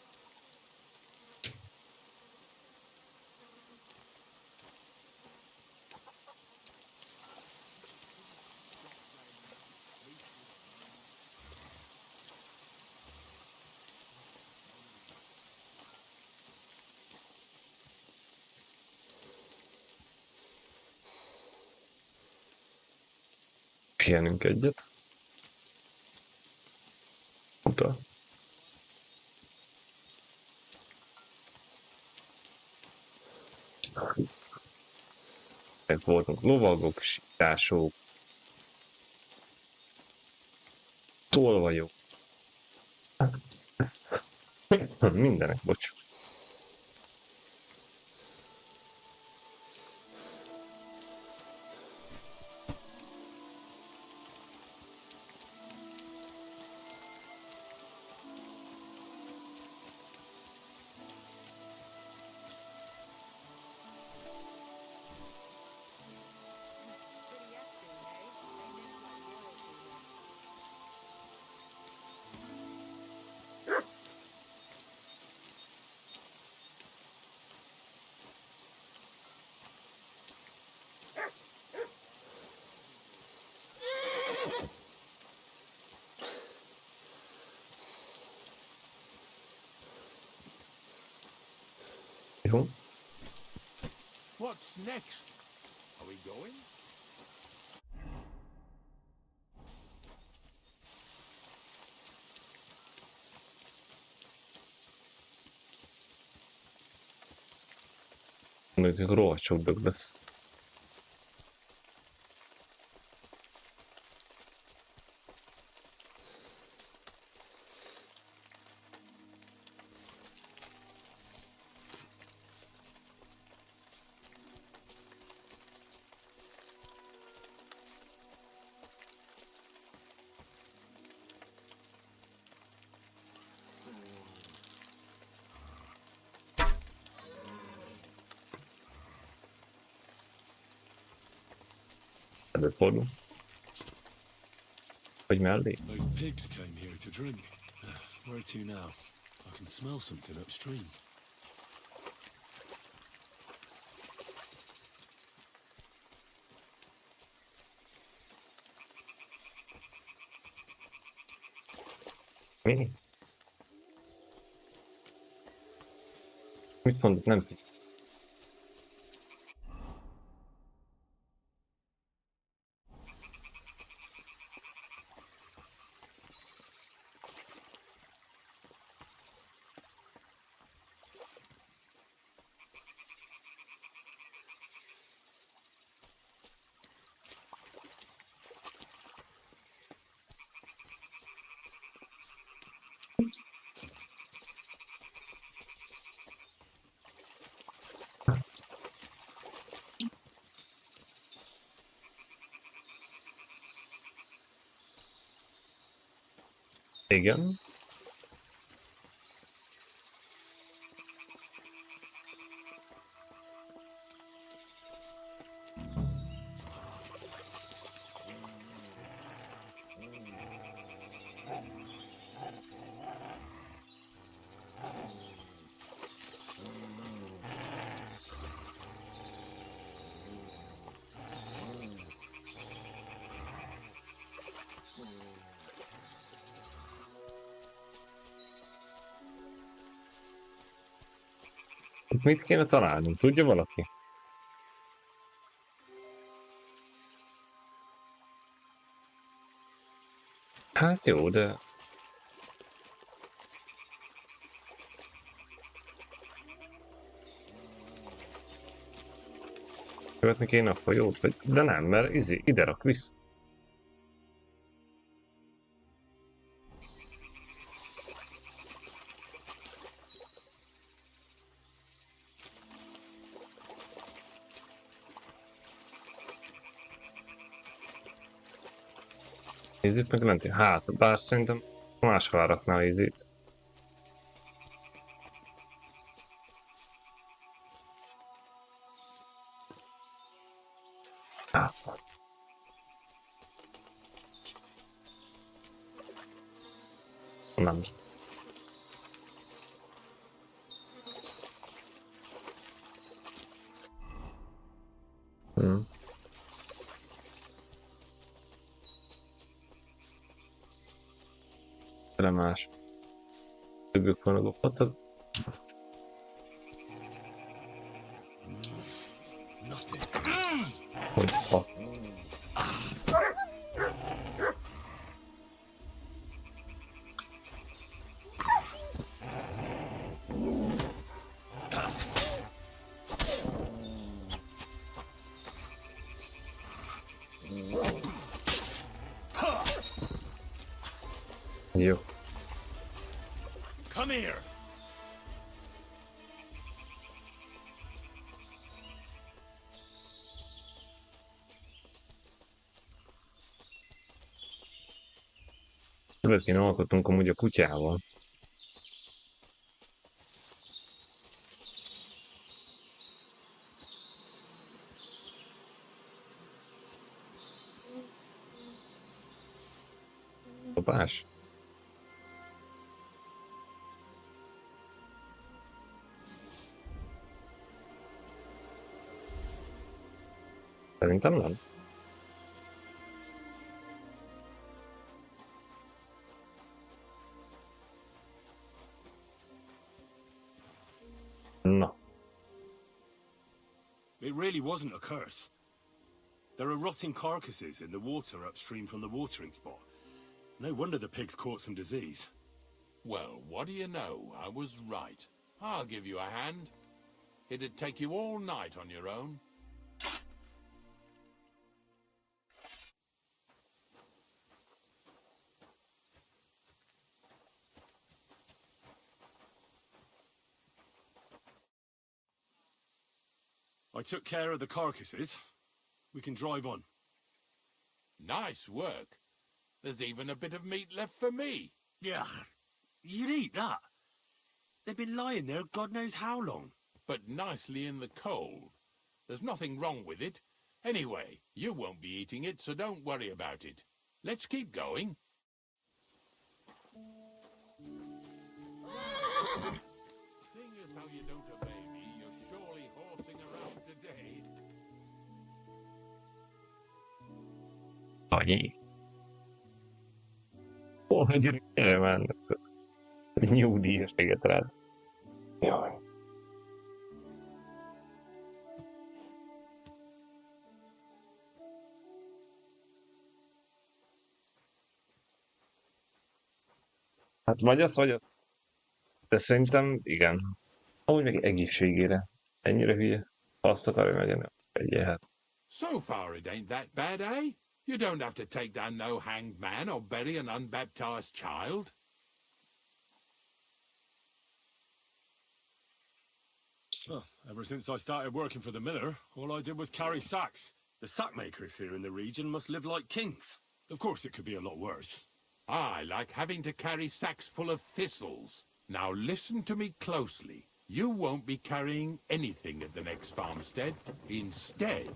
Pihenünk egyet. Utal. Meg voltunk lovagok, sítások, tolvajok. Mindenek, bocs. Jó. What's next? Are we going? Mondjuk rohadt sok dög lesz. Előfordul. Vagy mellé? Those pigs came here to drink. Where to now? I can smell something upstream. Mi? Mit mondott? Nem tudom. Igen. Itt mit kéne találnunk? Tudja valaki? Hát jó, de... Követni kéne a folyót, vagy... De nem, mert ide rak vissza. Nézzük meg lenti. Hát, bár szerintem máshol rakná a ízét. Nem. Bele más. Függők vannak ott. Hogy fa. Jó. Come here. Többet kéne alkotnunk amúgy a kutyával. Dobás? Szerintem nem. No. It really wasn't a curse. There are rotting carcasses in the water upstream from the watering spot. No wonder the pigs caught some disease. Well, what do you know? I was right. I'll give you a hand. It'd take you all night on your own. I took care of the carcasses. We can drive on. Nice work. There's even a bit of meat left for me. Yeah, you'd eat that. They've been lying there God knows how long. But nicely in the cold. There's nothing wrong with it. Anyway, you won't be eating it, so don't worry about it. Let's keep going. Seeing as how you don't obey me, you're surely horsing around today. Annyi. Hogy mennek. Nyugdíjas éget rád. Jaj. Hát vagy az, vagy az. De szerintem igen. Amúgy meg egészségére. Ennyire hülye. Ha azt akarja megenni, egyél hát. So far it ain't that bad, eh? You don't have to take down no hanged man or bury an unbaptized child. Well, ever since I started working for the miller, all I did was carry sacks. The sack makers here in the region must live like kings. Of course, it could be a lot worse. I like having to carry sacks full of thistles. Now listen to me closely. You won't be carrying anything at the next farmstead. Instead,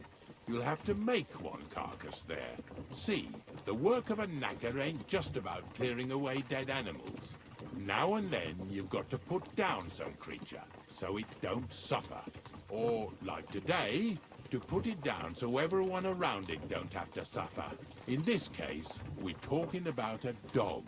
you'll have to make one carcass there. See, the work of a knacker ain't just about clearing away dead animals. Now and then, you've got to put down some creature, so it don't suffer. Or, like today, to put it down so everyone around it don't have to suffer. In this case, we're talking about a dog.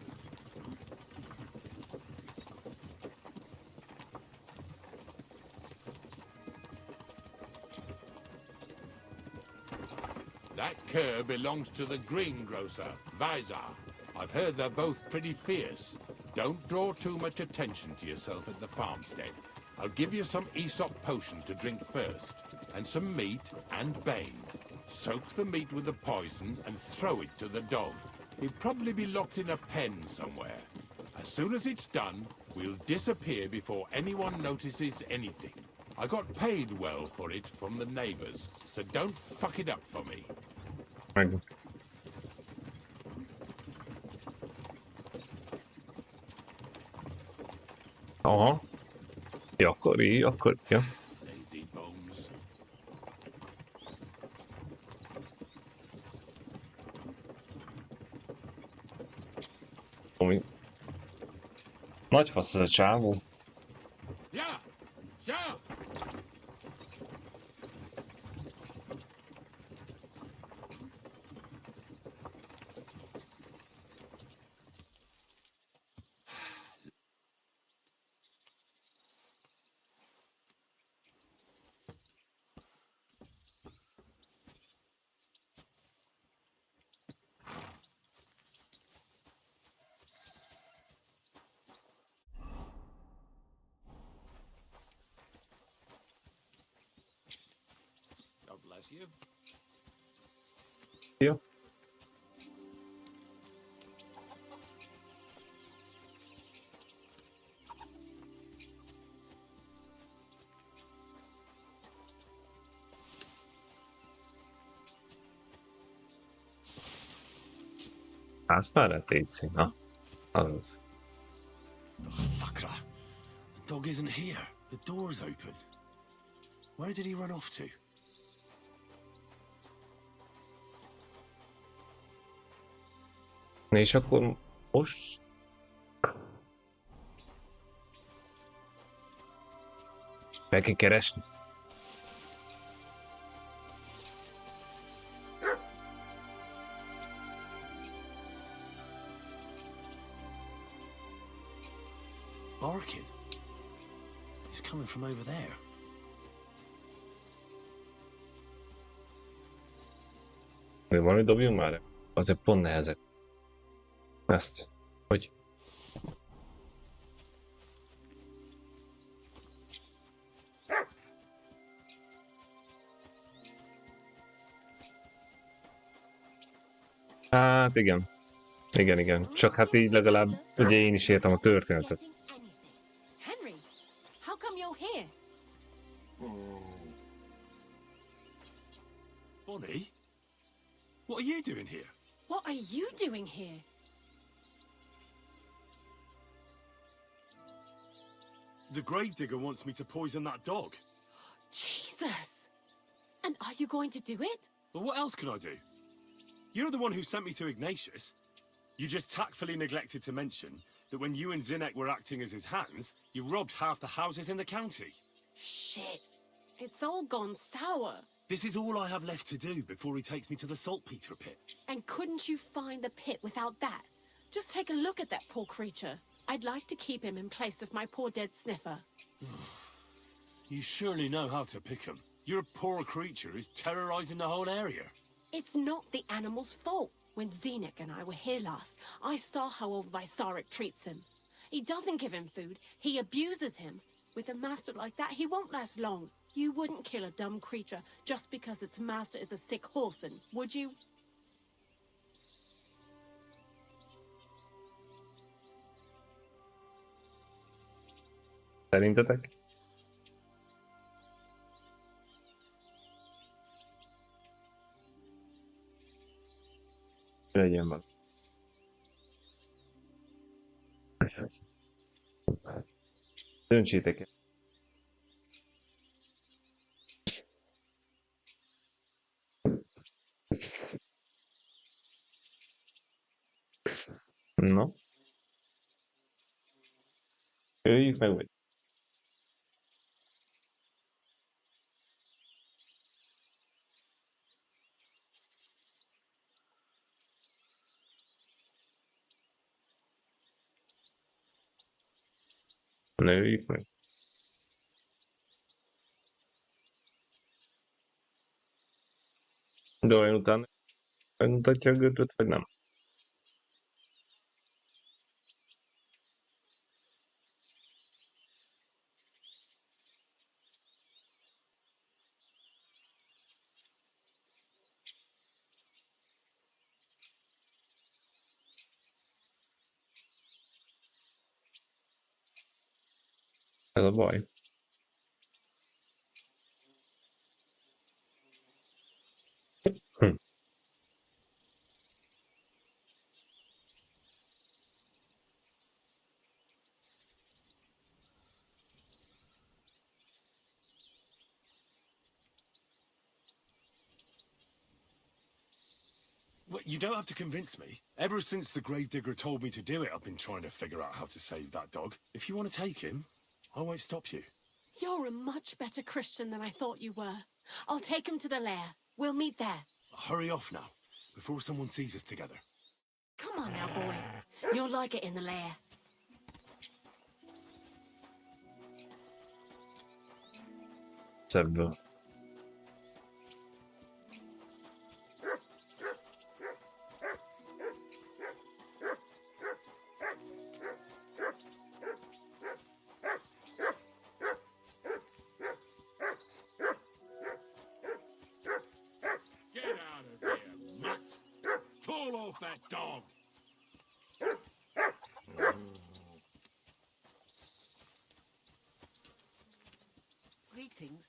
That cur belongs to the greengrocer, Vizar. I've heard they're both pretty fierce. Don't draw too much attention to yourself at the farmstead. I'll give you some Aesop potion to drink first, and some meat and bane. Soak the meat with the poison and throw it to the dog. He'll probably be locked in a pen somewhere. As soon as it's done, we'll disappear before anyone notices anything. I got paid well for it from the neighbors, so don't fuck it up for me. Meg. Aha. Ja, akkor, ja. Lazy bones. Ami... Nagy fasz ez a csávó. Yeah! Yeah! God bless you. Jó. Házpárat létszik? Na, az. Oh, Sakra. The dog isn't here. The door's open. Where did he run off to? És akkor most... Meg kell keresni. Barking. He's coming from over there. Még valami dobjunk már? Azért pont nehezek. Ezt. Hogy? Hát igen. Igen. Csak hát így legalább ugye én is értem a történetet. Henry, how come you're here? Bonnie? What are you doing here? What are you doing here? The gravedigger wants me to poison that dog. Jesus! And are you going to do it? Well, what else can I do? You're the one who sent me to Ignatius. You just tactfully neglected to mention that when you and Zinnek were acting as his hands, you robbed half the houses in the county. Shit. It's all gone sour. This is all I have left to do before he takes me to the saltpeter pit. And couldn't you find the pit without that? Just take a look at that poor creature. I'd like to keep him in place of my poor dead sniffer. You surely know how to pick him. Your poor creature is terrorizing the whole area. It's not the animal's fault. When Zinnek and I were here last, I saw how old Visaric treats him. He doesn't give him food. He abuses him. With a master like that, he won't last long. You wouldn't kill a dumb creature just because its master is a sick horseman, would you? Szerintetek? Legyen van. Döntsétek el. No. Öljük meg, vagy? Öljük meg. De olyan után megmutatja a gödröt, vagy nem? Ez a baj. Hm. Well, you don't have to convince me. Ever since the gravedigger told me to do it, I've been trying to figure out how to save that dog. If you want to take him, I won't stop you. You're a much better Christian than I thought you were. I'll take him to the lair. We'll meet there. Hurry off now, before someone sees us together. Come on now, boy. You'll like it in the lair. Szebből. Get out of here, mutt! Call off that dog! Greetings.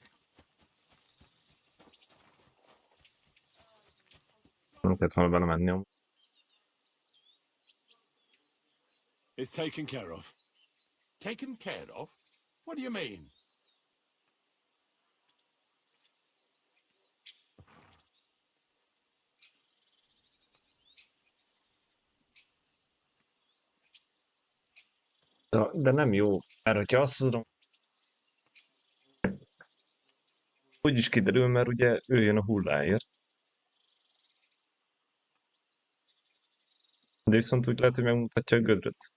Nem kellett volna belemenni. It's taken care of. Taken care of? What do you mean? De nem jó, mert hogyha azt tudom, úgy is kiderül, mert ugye ő jön a hulláért. De viszont úgy lehet, hogy megmutatja a gödröt.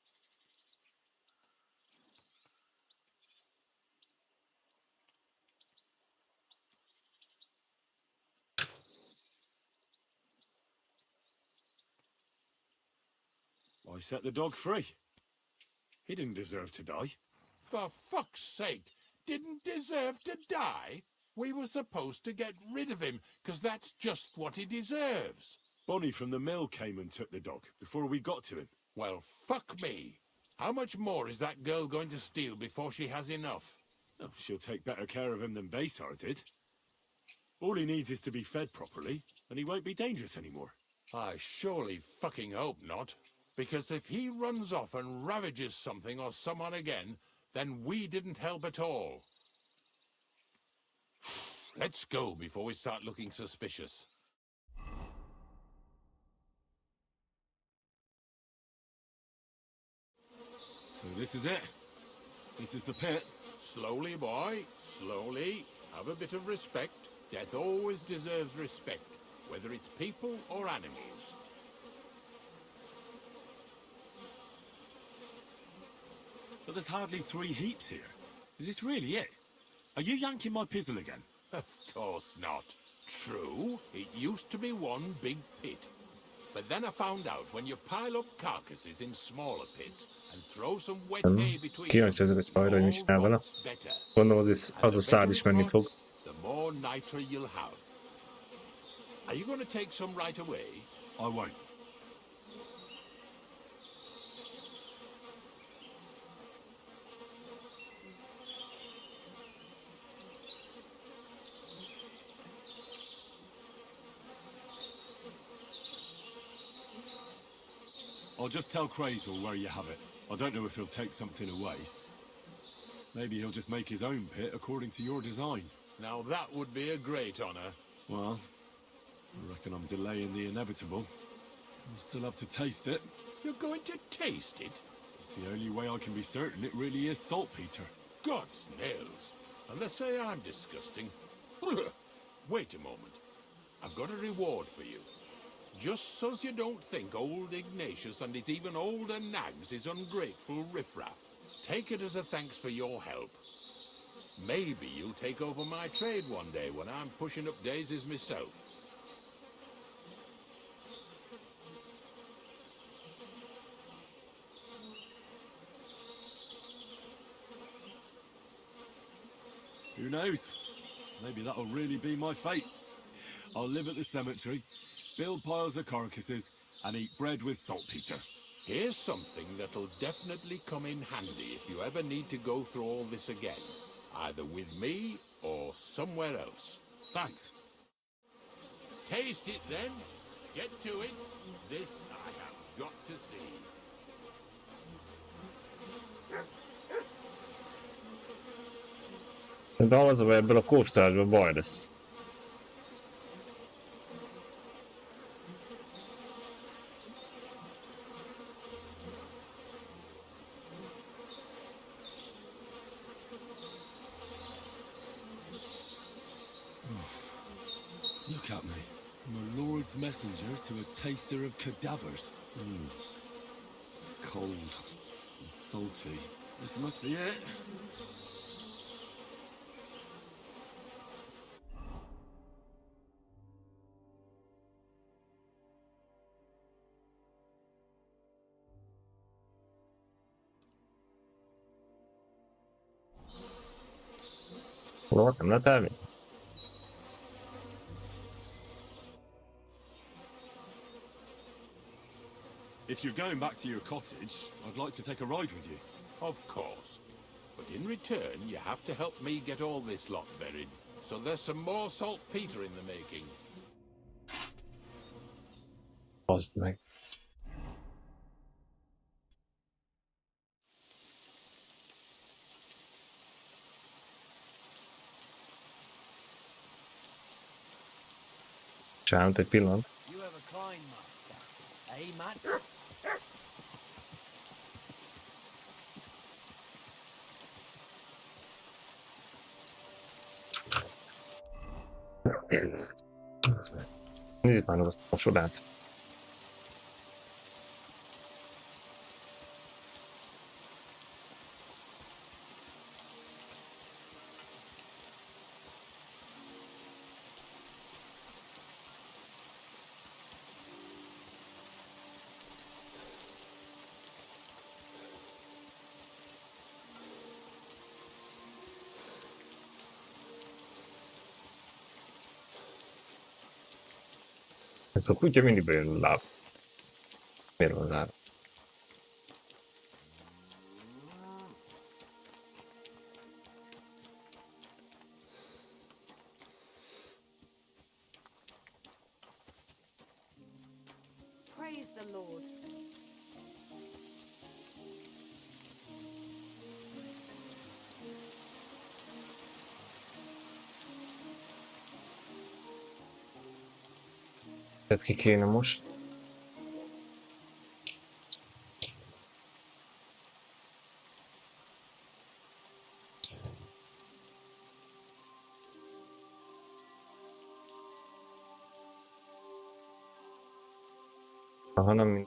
I set the dog free. He didn't deserve to die. For fuck's sake, didn't deserve to die? We were supposed to get rid of him, because that's just what he deserves. Bonnie from the mill came and took the dog before we got to him. Well, fuck me. How much more is that girl going to steal before she has enough? Oh, she'll take better care of him than Baysar did. All he needs is to be fed properly, and he won't be dangerous anymore. I surely fucking hope not. Because if he runs off and ravages something or someone again, then we didn't help at all. Let's go before we start looking suspicious. So this is it. This is the pit. Slowly, boy. Slowly. Have a bit of respect. Death always deserves respect, whether it's people or animals. But there's hardly 3 heaps here. Is this really it? Are you yanking my pizzle again? Of course not. True, it used to be one big pit. But then I found out when you pile up carcasses in smaller pits, and throw some wet hay between them. Kíváncsi ezek a csajra, hogy mit csinál vele. All better. Gondolom az a And the szád better is it menni fog. rots, the more nitra you'll have. Are you going to take some right away? I won't. I'll just tell Crazel where you have it. I don't know if he'll take something away. Maybe he'll just make his own pit according to your design. Now that would be a great honor. Well, I reckon I'm delaying the inevitable. I'll still have to taste it. You're going to taste it? It's the only way I can be certain it really is saltpeter. God's nails. And they say I'm disgusting. Wait a moment. I've got a reward for you. Just so's you don't think old Ignatius and his even older nags is ungrateful riffraff. Take it as a thanks for your help. Maybe you'll take over my trade one day when I'm pushing up daisies myself. Who knows? Maybe that'll really be my fate. I'll live at the cemetery, build piles of carcasses, and eat bread with saltpeter. Here's something that'll definitely come in handy if you ever need to go through all this again. Either with me or somewhere else. Thanks. Taste it then. Get to it. This I have got to see. De az, hogy ebből a kóstolásban baj lesz. Look at me. I'm a Lord's messenger to a taster of cadavers. Cold and salty. This must be it. Lord, nem lehet elvinni? If you're going back to your cottage, I'd like to take a ride with you. Of course. But in return, you have to help me get all this lot buried. So there's some more saltpeter in the making. Baszd meg. Csinált egy pillanat. You have a kind master, eh, Matt? Nézzük már azt a sodát. Ez a kutya mindig bejön a láb. Miért van láb? Praise the Lord. Tehát ki kéne most? Aha, nem mind.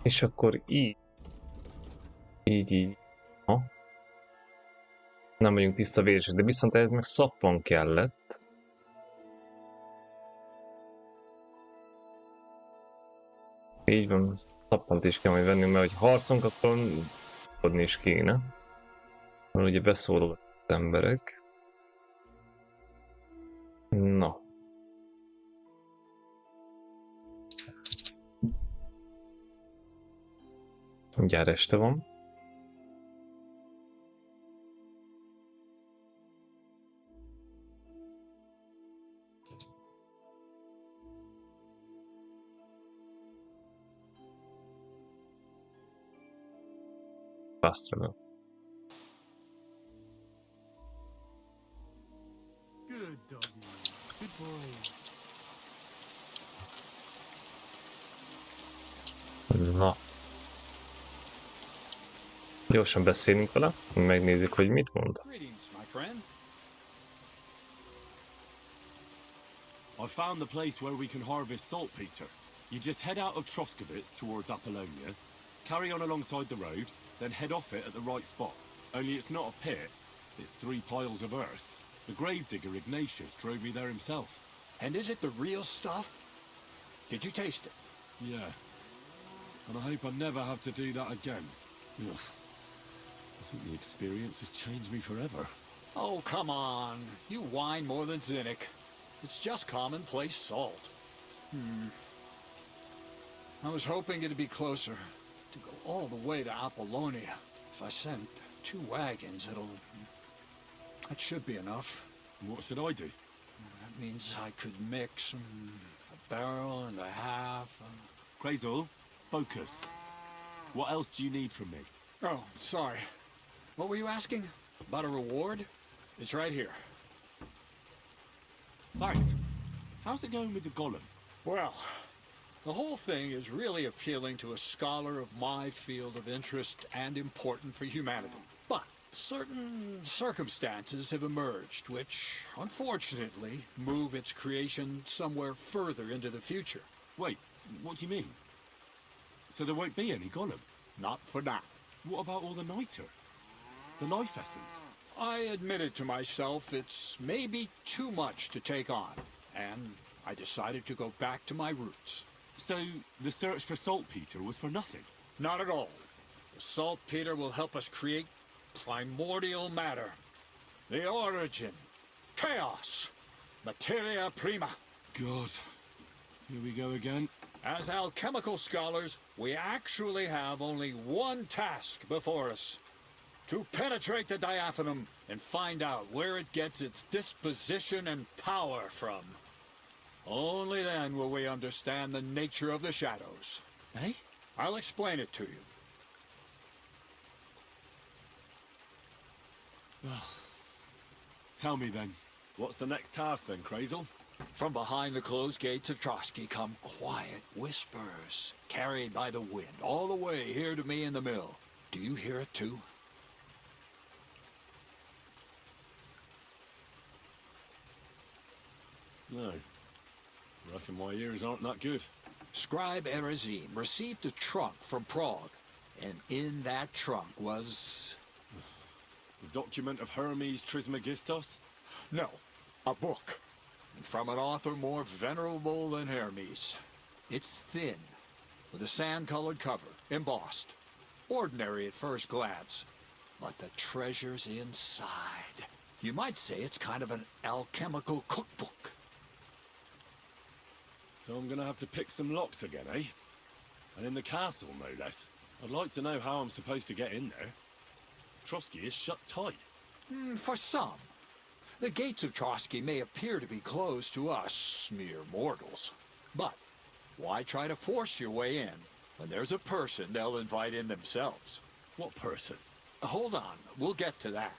És akkor így. Így. Ha. Nem vagyunk tiszta véresek, de viszont ez meg szappan kellett. Így van, szappant is kell majd vennünk, mert hogy harcunk, akkor adni is kéne. Mert ugye beszóló az emberek. Na. Mindjárt este van. Fast travel. Good doggy. Good boy. Na. Gyorsan beszélünk vele, megnézzük, hogy mit mond. Greetings, my friend. I found the place where we can harvest saltpeter. You just head out of Troskowitz towards Apollonia, carry on alongside the road, then head off it at the right spot. Only it's not a pit, it's 3 piles of earth. The gravedigger Ignatius drove me there himself. And is it the real stuff? Did you taste it? Yeah. And I hope I never have to do that again. Ugh. I think the experience has changed me forever. Oh, come on. You whine more than Zinnik. It's just commonplace salt. I was hoping it'd be closer. To go all the way to Apollonia. If I send 2 wagons, that should be enough. What should I do? That means I could mix a barrel and a half. Crazel, focus. What else do you need from me? Oh, sorry. What were you asking? About a reward? It's right here. Thanks. How's it going with the golem? Well, the whole thing is really appealing to a scholar of my field of interest and important for humanity. But certain circumstances have emerged which, unfortunately, move its creation somewhere further into the future. Wait, what do you mean? So there won't be any golem? Not for now. What about all the niter? The life essence? I admitted to myself it's maybe too much to take on, and I decided to go back to my roots. So the search for saltpeter was for nothing? Not at all. The saltpeter will help us create primordial matter. The origin. Chaos. Materia prima. God. Here we go again. As alchemical scholars, we actually have only one task before us. To penetrate the diaphanum and find out where it gets its disposition and power from. Only then will we understand the nature of the shadows. Eh? I'll explain it to you. Well, tell me then, what's the next task then, Crazel? From behind the closed gates of Trotsky come quiet whispers, carried by the wind, all the way here to me in the mill. Do you hear it too? No. Reckon my ears aren't that good. Scribe Erezim received a trunk from Prague, and in that trunk was... The document of Hermes Trismegistos? No, a book. And from an author more venerable than Hermes. It's thin, with a sand-colored cover, embossed. Ordinary at first glance, but the treasure's inside. You might say it's kind of an alchemical cookbook. So I'm gonna have to pick some locks again, eh? And in the castle, no less. I'd like to know how I'm supposed to get in there. Trotsky is shut tight. For some. The gates of Trotsky may appear to be closed to us, mere mortals. But why try to force your way in when there's a person they'll invite in themselves? What person? Hold on, we'll get to that.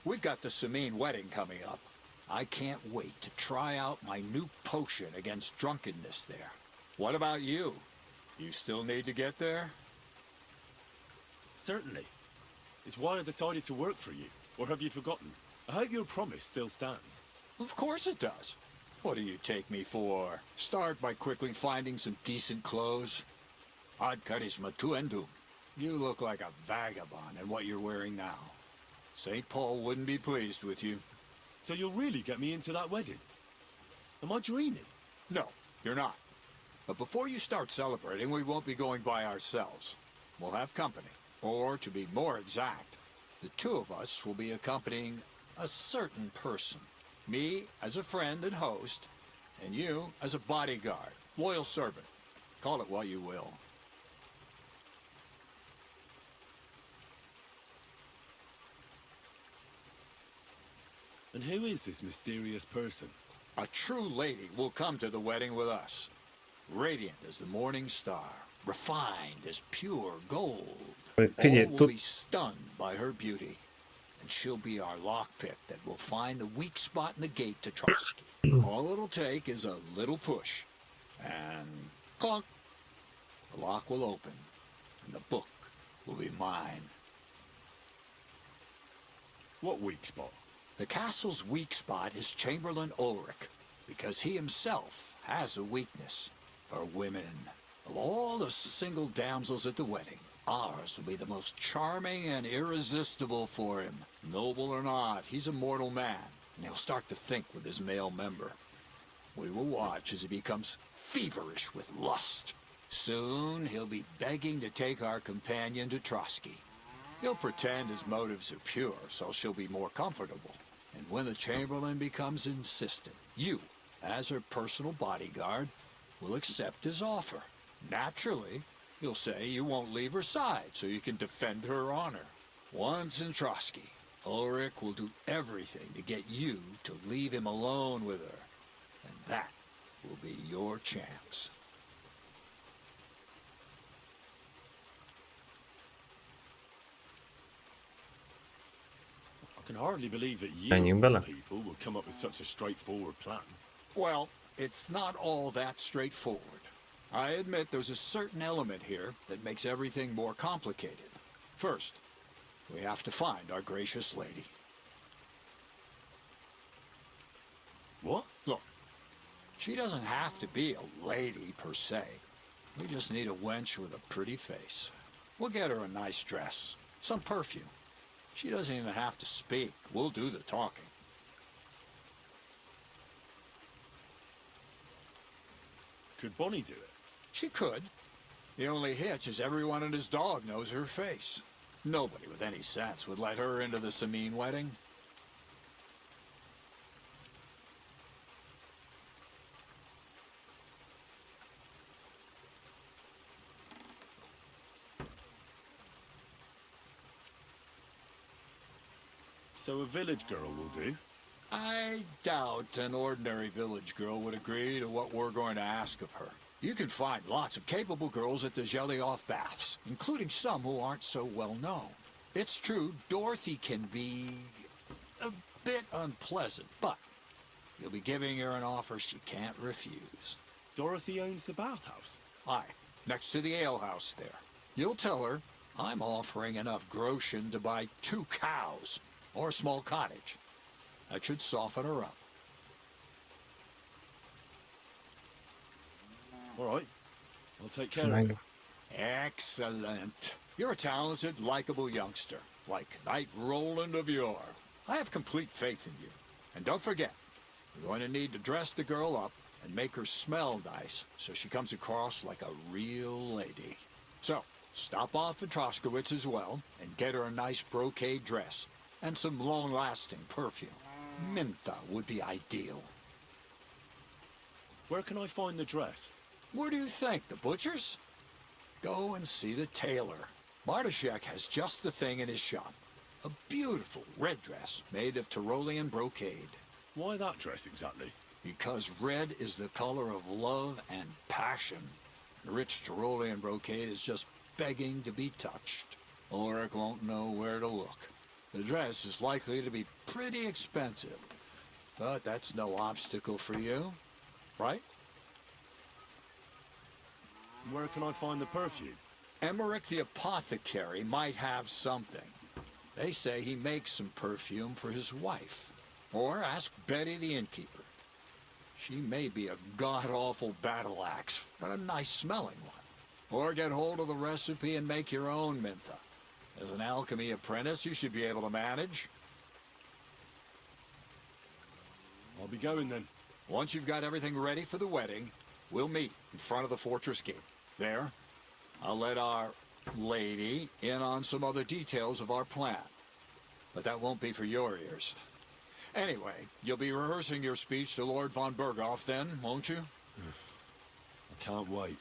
We've got the Samine wedding coming up. I can't wait to try out my new potion against drunkenness there. What about you? You still need to get there? Certainly. It's why I decided to work for you. Or have you forgotten? I hope your promise still stands. Of course it does. What do you take me for? Start by quickly finding some decent clothes? I'd cut his matuendum. You look like a vagabond in what you're wearing now. St. Paul wouldn't be pleased with you. So you'll really get me into that wedding? Am I dreaming? No, you're not. But before you start celebrating, we won't be going by ourselves. We'll have company. Or, to be more exact, the two of us will be accompanying a certain person. Me as a friend and host, and you as a bodyguard, loyal servant. Call it what you will. And who is this mysterious person? A true lady will come to the wedding with us. Radiant as the morning star, refined as pure gold. All will be stunned by her beauty. And she'll be our lockpick that will find the weak spot in the gate to Trotsky. All it'll take is a little push. And clunk. The lock will open. And the book will be mine. What weak spot? The castle's weak spot is Chamberlain Ulrich, because he himself has a weakness for women. Of all the single damsels at the wedding, ours will be the most charming and irresistible for him. Noble or not, he's a mortal man, and he'll start to think with his male member. We will watch as he becomes feverish with lust. Soon he'll be begging to take our companion to Trotsky. He'll pretend his motives are pure, so she'll be more comfortable. And when the Chamberlain becomes insistent, you, as her personal bodyguard, will accept his offer. Naturally, you'll say you won't leave her side so you can defend her honor. Once in Trotsky, Ulrich will do everything to get you to leave him alone with her. And that will be your chance. I can hardly believe that Menjünk you bele. people would come up with such a straightforward plan. Well, it's not all that straightforward. I admit there's a certain element here that makes everything more complicated. First, we have to find our gracious lady. What? Look, she doesn't have to be a lady per se. We just need a wench with a pretty face. We'll get her a nice dress, some perfume. She doesn't even have to speak. We'll do the talking. Could Bonnie do it? She could. The only hitch is everyone and his dog knows her face. Nobody with any sense would let her into the Sameen wedding. So a village girl will do? I doubt an ordinary village girl would agree to what we're going to ask of her. You can find lots of capable girls at the Zhelyaoff baths, including some who aren't so well known. It's true, Dorothy can be a bit unpleasant, but you'll be giving her an offer she can't refuse. Dorothy owns the bathhouse? Aye, next to the alehouse there. You'll tell her I'm offering enough groschen to buy 2 cows or a small cottage. That should soften her up. All right. I'll take care of it. Excellent. You're a talented, likable youngster, like Knight Roland of yore. I have complete faith in you. And don't forget, we're going to need to dress the girl up and make her smell nice so she comes across like a real lady. So, stop off at Troskowitz as well and get her a nice brocade dress and some long-lasting perfume. Mintha would be ideal. Where can I find the dress? Where do you think? The butcher's? Go and see the tailor. Bartoszek has just the thing in his shop. A beautiful red dress made of Tyrolean brocade. Why that dress exactly? Because red is the color of love and passion. Rich Tyrolean brocade is just begging to be touched. Ulrich won't know where to look. The dress is likely to be pretty expensive, but that's no obstacle for you, right? Where can I find the perfume? Emmerich the apothecary might have something. They say he makes some perfume for his wife. Or ask Betty the innkeeper. She may be a god-awful battle axe, but a nice-smelling one. Or get hold of the recipe and make your own mintha. As an alchemy apprentice, you should be able to manage. I'll be going then. Once you've got everything ready for the wedding, we'll meet in front of the fortress gate. There, I'll let our lady in on some other details of our plan. But that won't be for your ears. Anyway, you'll be rehearsing your speech to Lord von Berghoff then, won't you? I can't wait.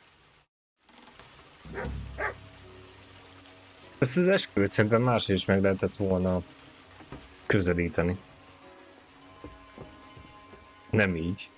Ezt az esküvőt szerintem más is meg lehetett volna közelíteni. Nem így.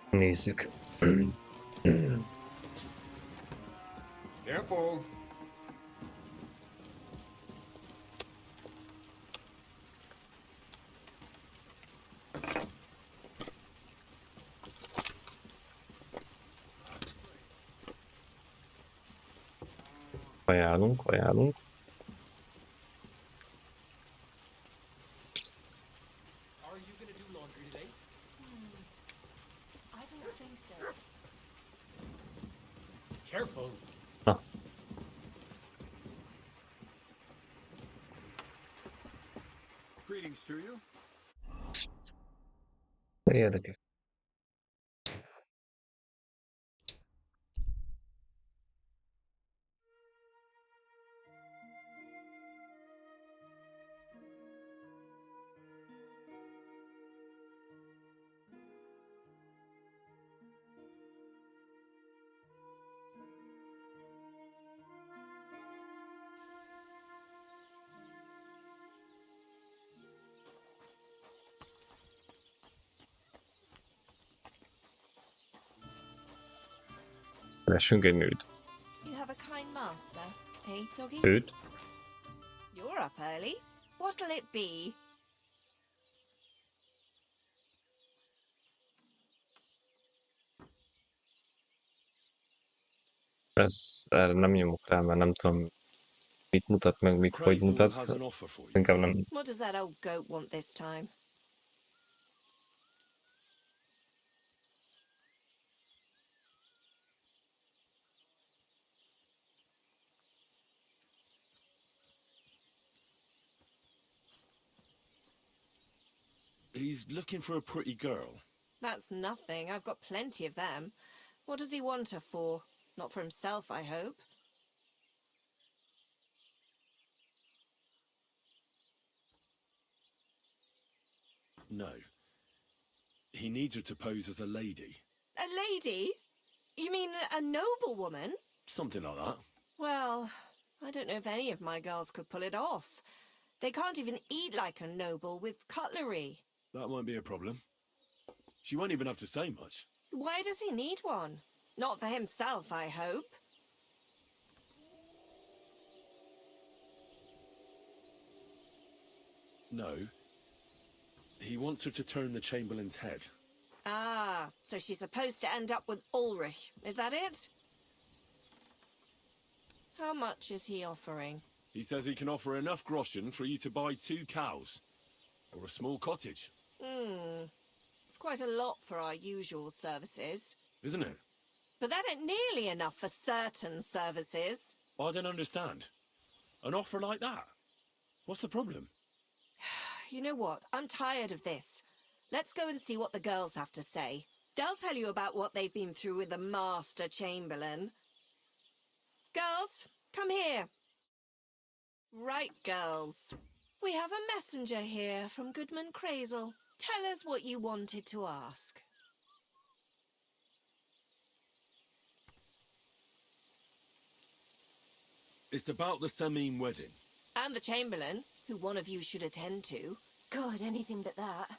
Nézzük. Careful. Ajánlunk, ajánlunk. Are you gonna do laundry today? I don't think so. Careful. Na. Greetings to you. Érdekes. Lessünk egy nőt. You have a kind master, eh, doggy? Őt. You're up early. What'll it be? Ez, erre nem nyomok rá, mert nem tudom, mit mutat meg, mit hogy mutat. Inkább nem. What does that old goat want this time? He's looking for a pretty girl. That's nothing. I've got plenty of them. What does he want her for? Not for himself, I hope. No. He needs her to pose as a lady. A lady? You mean a noblewoman? Something like that. Well, I don't know if any of my girls could pull it off. They can't even eat like a noble with cutlery. That won't be a problem. She won't even have to say much. Why does he need one? Not for himself, I hope. No. He wants her to turn the Chamberlain's head. Ah, so she's supposed to end up with Ulrich. Is that it? How much is he offering? He says he can offer enough groschen for you to buy 2 cows. Or a small cottage. It's quite a lot for our usual services. Isn't it? But that ain't nearly enough for certain services. I don't understand. An offer like that? What's the problem? You know what? I'm tired of this. Let's go and see what the girls have to say. They'll tell you about what they've been through with the Master Chamberlain. Girls, come here. Right, girls. We have a messenger here from Goodman Crazel. Tell us what you wanted to ask. It's about the Samine wedding. And the Chamberlain, who one of you should attend to. God, anything but that.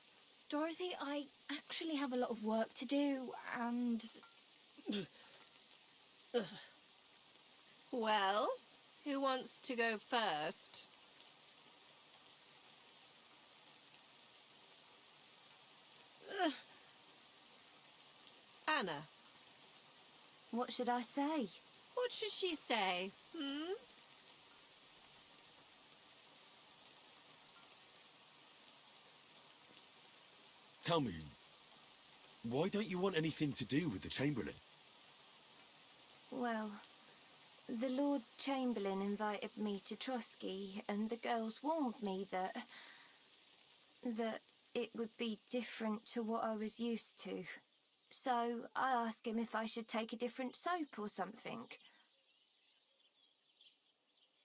Dorothy, I actually have a lot of work to do, and... Well, who wants to go first? Anna. What should I say? What should she say? Tell me, why don't you want anything to do with the Chamberlain? Well, the Lord Chamberlain invited me to Trotsky, and the girls warned me that it would be different to what I was used to. So I asked him if I should take a different soap or something.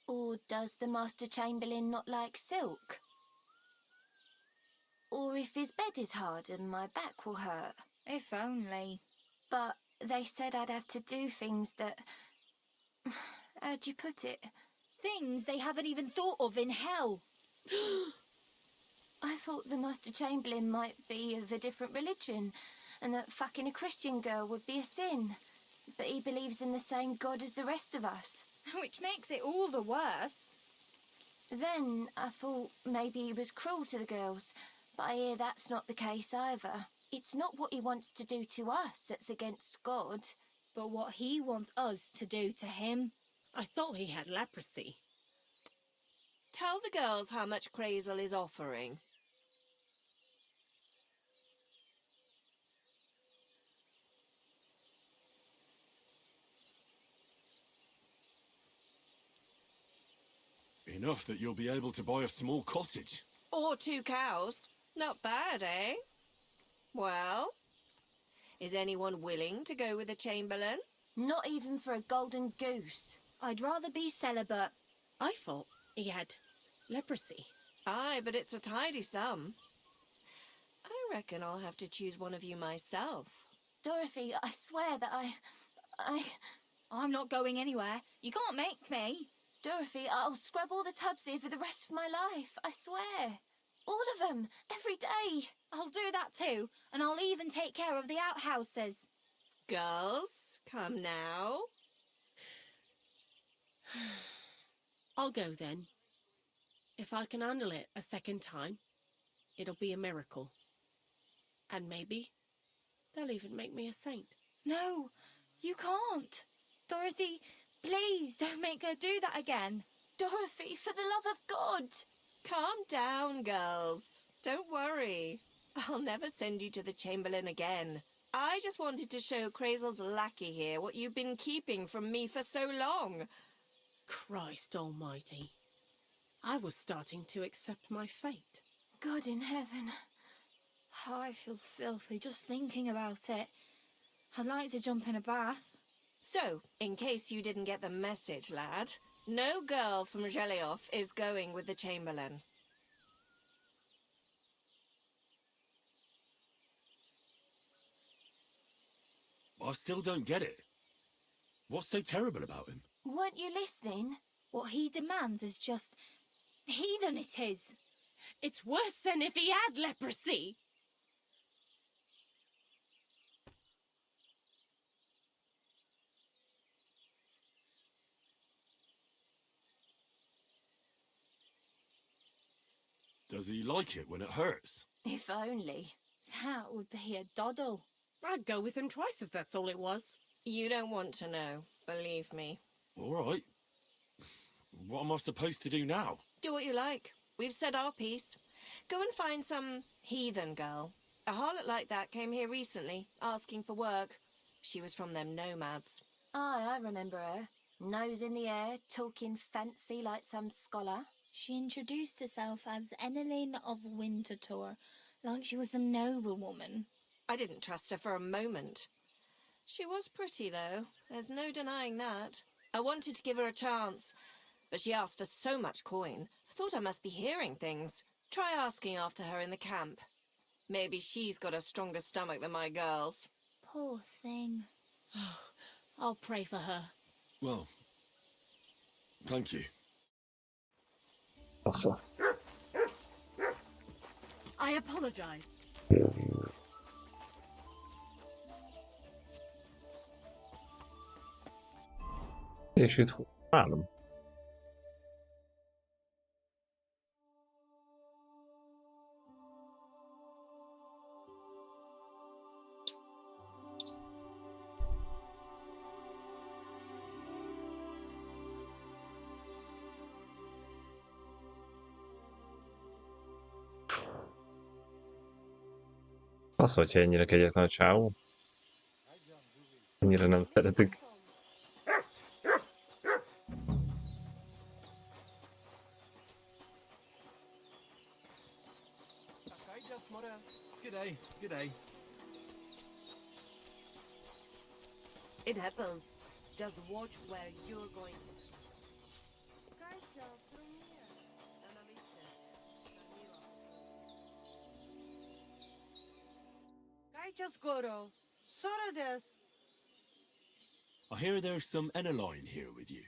Or does the Master Chamberlain not like silk? Or if his bed is hard and my back will hurt. If only. But they said I'd have to do things that... How'd you put it? Things they haven't even thought of in hell. I thought the Master Chamberlain might be of a different religion, and that fucking a Christian girl would be a sin. But he believes in the same God as the rest of us. Which makes it all the worse. Then I thought maybe he was cruel to the girls, but I hear that's not the case either. It's not what he wants to do to us that's against God. But what he wants us to do to him. I thought he had leprosy. Tell the girls how much Crazel is offering. Enough that you'll be able to buy a small cottage. Or 2 cows. Not bad, eh? Well, is anyone willing to go with the Chamberlain? Not even for a golden goose. I'd rather be celibate. I thought he had leprosy. Aye, but it's a tidy sum. I reckon I'll have to choose one of you myself. Dorothy, I swear that I'm not going anywhere. You can't make me. Dorothy, I'll scrub all the tubs here for the rest of my life. I swear. All of them. Every day. I'll do that too. And I'll even take care of the outhouses. Girls, come now. I'll go then. If I can handle it a second time, it'll be a miracle. And maybe they'll even make me a saint. No, you can't. Dorothy, please don't make her do that again. Dorothy, for the love of God. Calm down, girls. Don't worry. I'll never send you to the Chamberlain again. I just wanted to show Crazel's lackey here what you've been keeping from me for so long. Christ almighty. I was starting to accept my fate. God in heaven. Oh, I feel filthy just thinking about it. I'd like to jump in a bath. So, in case you didn't get the message, lad, no girl from Zheleov is going with the Chamberlain. I still don't get it. What's so terrible about him? Weren't you listening? What he demands is just... heathen it is. It's worse than if he had leprosy. Does he like it when it hurts? If only. That would be a doddle. I'd go with him twice if that's all it was. You don't want to know, believe me. All right. What am I supposed to do now? Do what you like. We've said our piece. Go and find some heathen girl. A harlot like that came here recently, asking for work. She was from them nomads. Aye, I remember her. Nose in the air, talking fancy like some scholar. She introduced herself as Enelin of Winterthur, like she was some noblewoman. I didn't trust her for a moment. She was pretty, though. There's no denying that. I wanted to give her a chance, but she asked for so much coin. I thought I must be hearing things. Try asking after her in the camp. Maybe she's got a stronger stomach than my girls. Poor thing. I'll pray for her. Well, thank you. Assza. I apologize. És itt állom. Az, hogyha ennyire kegyetlen a csávó. Ennyire nem szeretik. G'day, g'day. It happens. Just watch where you're going. I hear there's some Eneline here with you.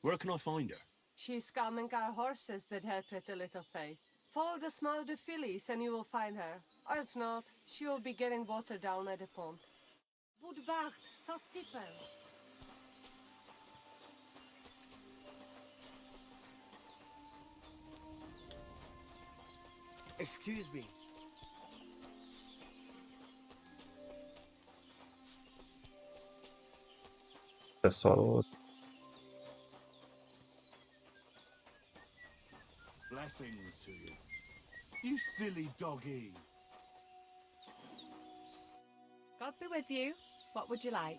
Where can I find her? She's coming our horses that her pretty little face. Follow the smell of the fillies and you will find her. Or if not, she will be getting water down at the pond. Budbart, sastipen. Excuse me. Ez való. Blessings to you. You silly doggy. God be with you. What would you like?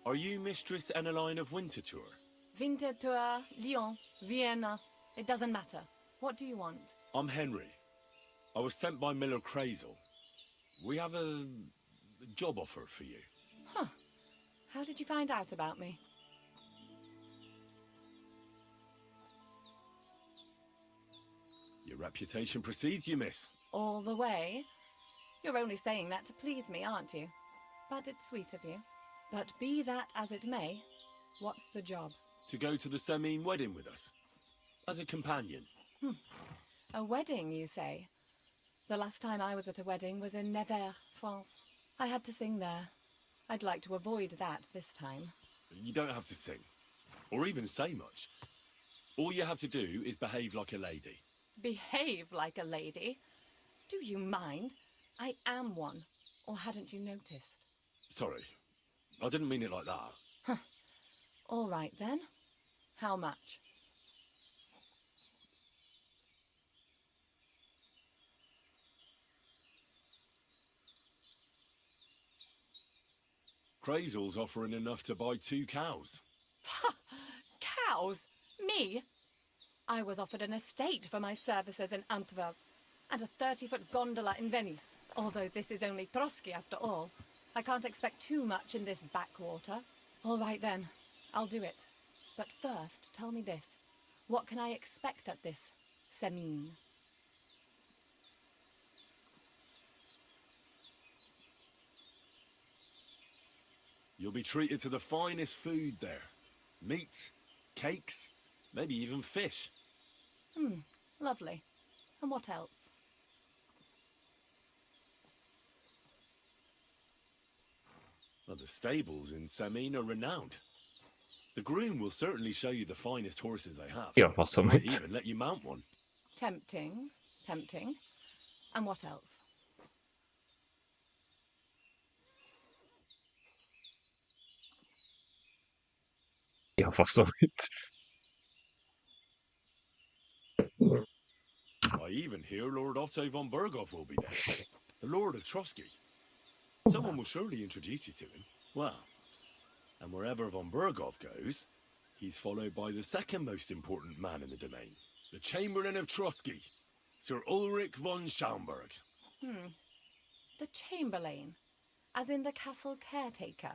Are you Mistress Eneline of Winterthur? Winterthur, Lyon, Vienna. It doesn't matter. What do you want? I'm Henry. I was sent by Miller Crazel. We have a job offer for you. Huh. How did you find out about me? Your reputation precedes you, miss. All the way? You're only saying that to please me, aren't you? But it's sweet of you. But be that as it may, what's the job? To go to the Semine wedding with us. As a companion. A wedding, you say? The last time I was at a wedding was in Nevers, France. I had to sing there. I'd like to avoid that this time. You don't have to sing. Or even say much. All you have to do is behave like a lady. Behave like a lady? Do you mind? I am one. Or hadn't you noticed? Sorry. I didn't mean it like that. All right then. How much? Crazel's offering enough to buy 2 cows. Cows? Me? I was offered an estate for my services in Antwerp, and a 30-foot gondola in Venice. Although this is only Trotsky after all, I can't expect too much in this backwater. All right then, I'll do it. But first, tell me this. What can I expect at this Semine? You'll be treated to the finest food there. Meat, cakes, maybe even fish. Lovely. And what else? Well, the stables in Semine are renowned. The groom will certainly show you the finest horses they have. Ja, faszom Might itt. even let you mount one. Tempting, tempting. And what else? Ja, faszom itt. I even hear Lord Otto von Berghoff will be there. The Lord of Trotsky. Someone will surely introduce you to him. Well, and wherever von Berghoff goes, he's followed by the second most important man in the domain. The Chamberlain of Trotsky, Sir Ulrich von Schaumburg. The Chamberlain, as in the castle caretaker.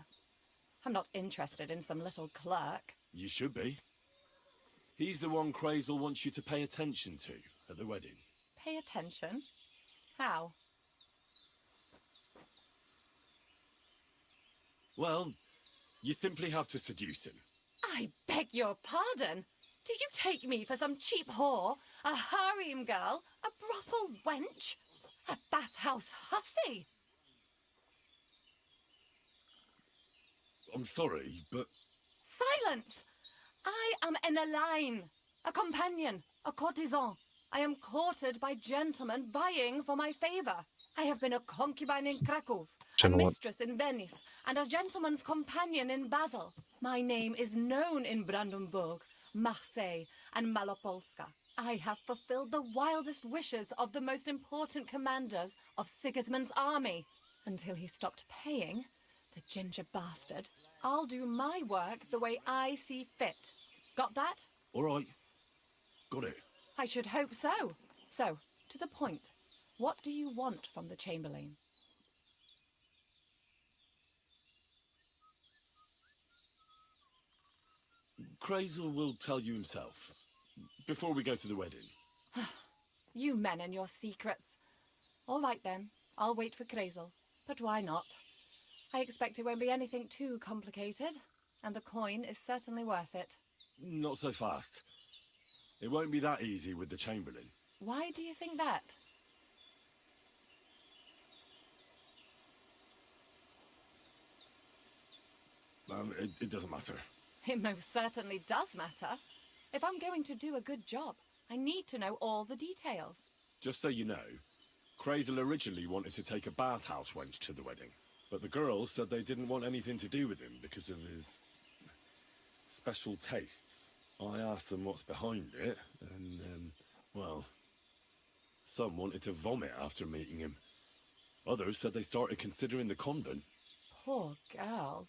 I'm not interested in some little clerk. You should be. He's the one Crazel wants you to pay attention to at the wedding. Pay attention? How? Well, you simply have to seduce him. I beg your pardon. Do you take me for some cheap whore, a harem girl, a brothel wench, a bathhouse hussy? I'm sorry, but Silence! I am an Elaine, a companion, a courtesan. I am courted by gentlemen vying for my favour. I have been a concubine in Krakow, a mistress in Venice, and a gentleman's companion in Basel. My name is known in Brandenburg, Marseille, and Malopolska. I have fulfilled the wildest wishes of the most important commanders of Sigismund's army. Until he stopped paying, the ginger bastard, I'll do my work the way I see fit. Got that? all right. Got it. I should hope so. So, to the point. What do you want from the Chamberlain? Crazel will tell you himself. Before we go to the wedding. You men and your secrets. All right then, I'll wait for Crazel. But why not? I expect it won't be anything too complicated, and the coin is certainly worth it. Not so fast. It won't be that easy with the Chamberlain. Why do you think that? It doesn't matter. It most certainly does matter. If I'm going to do a good job, I need to know all the details. Just so you know, Crazel originally wanted to take a bathhouse wench to the wedding, but the girls said they didn't want anything to do with him because of his special tastes. I asked them what's behind it, and, well, some wanted to vomit after meeting him. Others said they started considering the convent. Poor girls.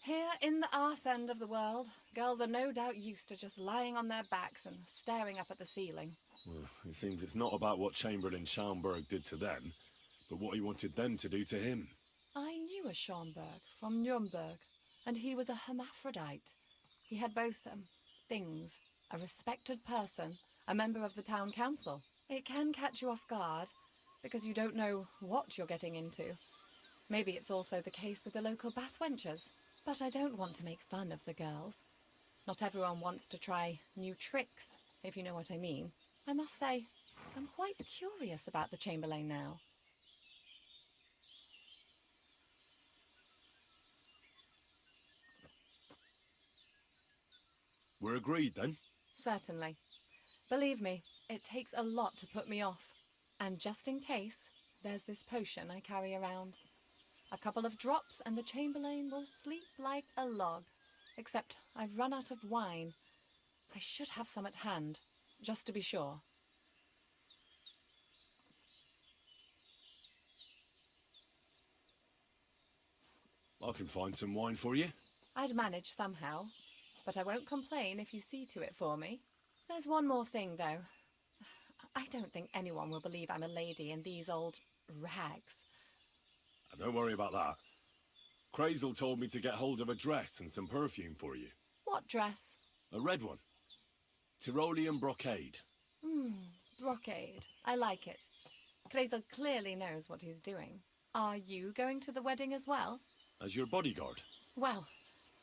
Here in the arse end of the world, girls are no doubt used to just lying on their backs and staring up at the ceiling. Well, it seems it's not about what Chamberlain Schaumburg did to them, but what he wanted them to do to him. I knew a Schaumburg from Nuremberg, and he was a hermaphrodite. He had both things, a respected person, a member of the town council. It can catch you off guard, because you don't know what you're getting into. Maybe it's also the case with the local bath wenches. But I don't want to make fun of the girls. Not everyone wants to try new tricks, if you know what I mean. I must say, I'm quite curious about the Chamberlain now. We're agreed then? Certainly. Believe me, it takes a lot to put me off. And just in case, there's this potion I carry around. A couple of drops and the Chamberlain will sleep like a log. Except I've run out of wine. I should have some at hand, just to be sure. I can find some wine for you. I'd manage somehow, but I won't complain if you see to it for me. There's one more thing, though. I don't think anyone will believe I'm a lady in these old rags. Don't worry about that. Crazel told me to get hold of a dress and some perfume for you. What dress? A red one. Tyrolean brocade. Brocade. I like it. Crazel clearly knows what he's doing. Are you going to the wedding as well? As your bodyguard. Well,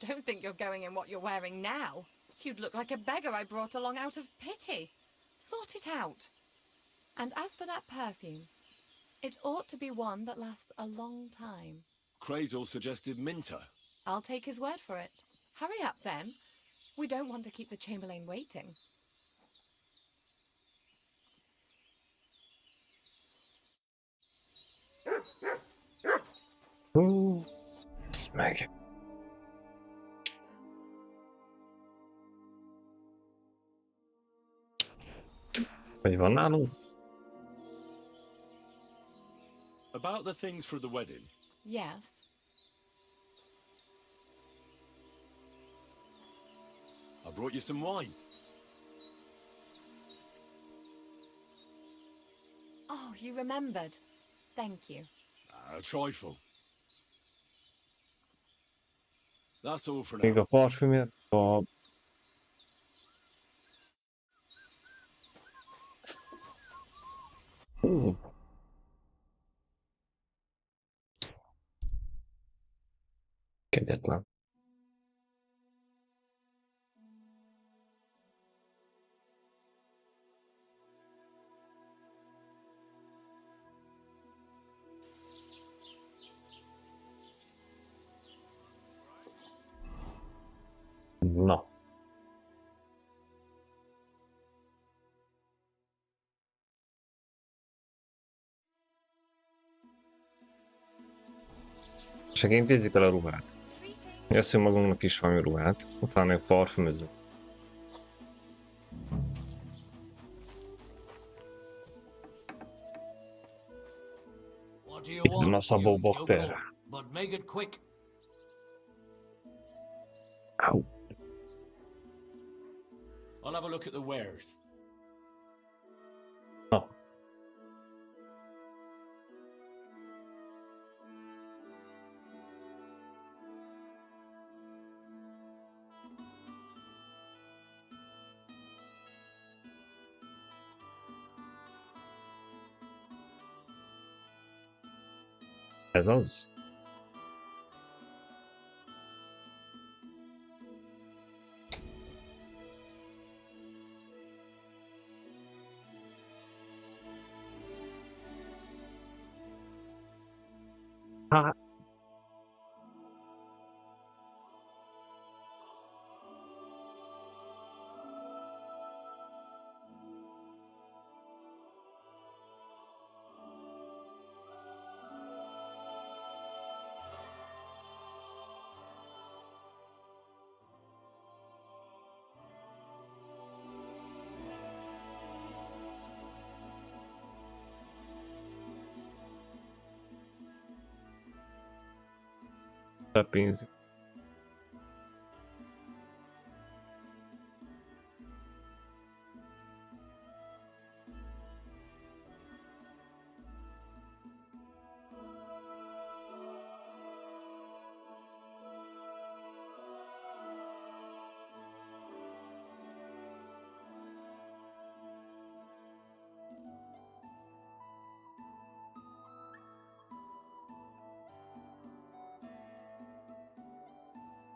don't think you're going in what you're wearing now. You'd look like a beggar I brought along out of pity. Sort it out. And as for that perfume, it ought to be one that lasts a long time. Crazel suggested Minter. I'll take his word for it. Hurry up then. We don't want to keep the Chamberlain waiting. Ezt meg. Vagy van nálunk? About the things for the wedding. Yes. I brought you some wine. Oh, you remembered. Thank you. A trifle. That's all for Még now. a parfümért, Kegyetlen. Na. Segény nézzük el a ruhát. Veszünk magunknak is valami ruhát, utána még parfümözünk. What do you Itt want, van a szabó you bakter. yokel? But make it quick. Au. I'll have a look at the wares. Na. Ez az? Hát. A pénz.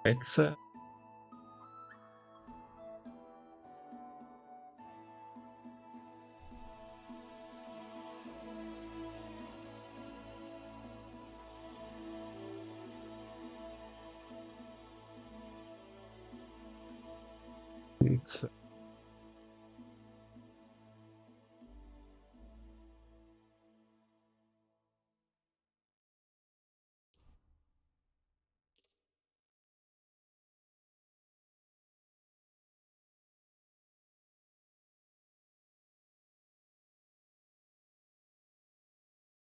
Egyszer. Egyszer.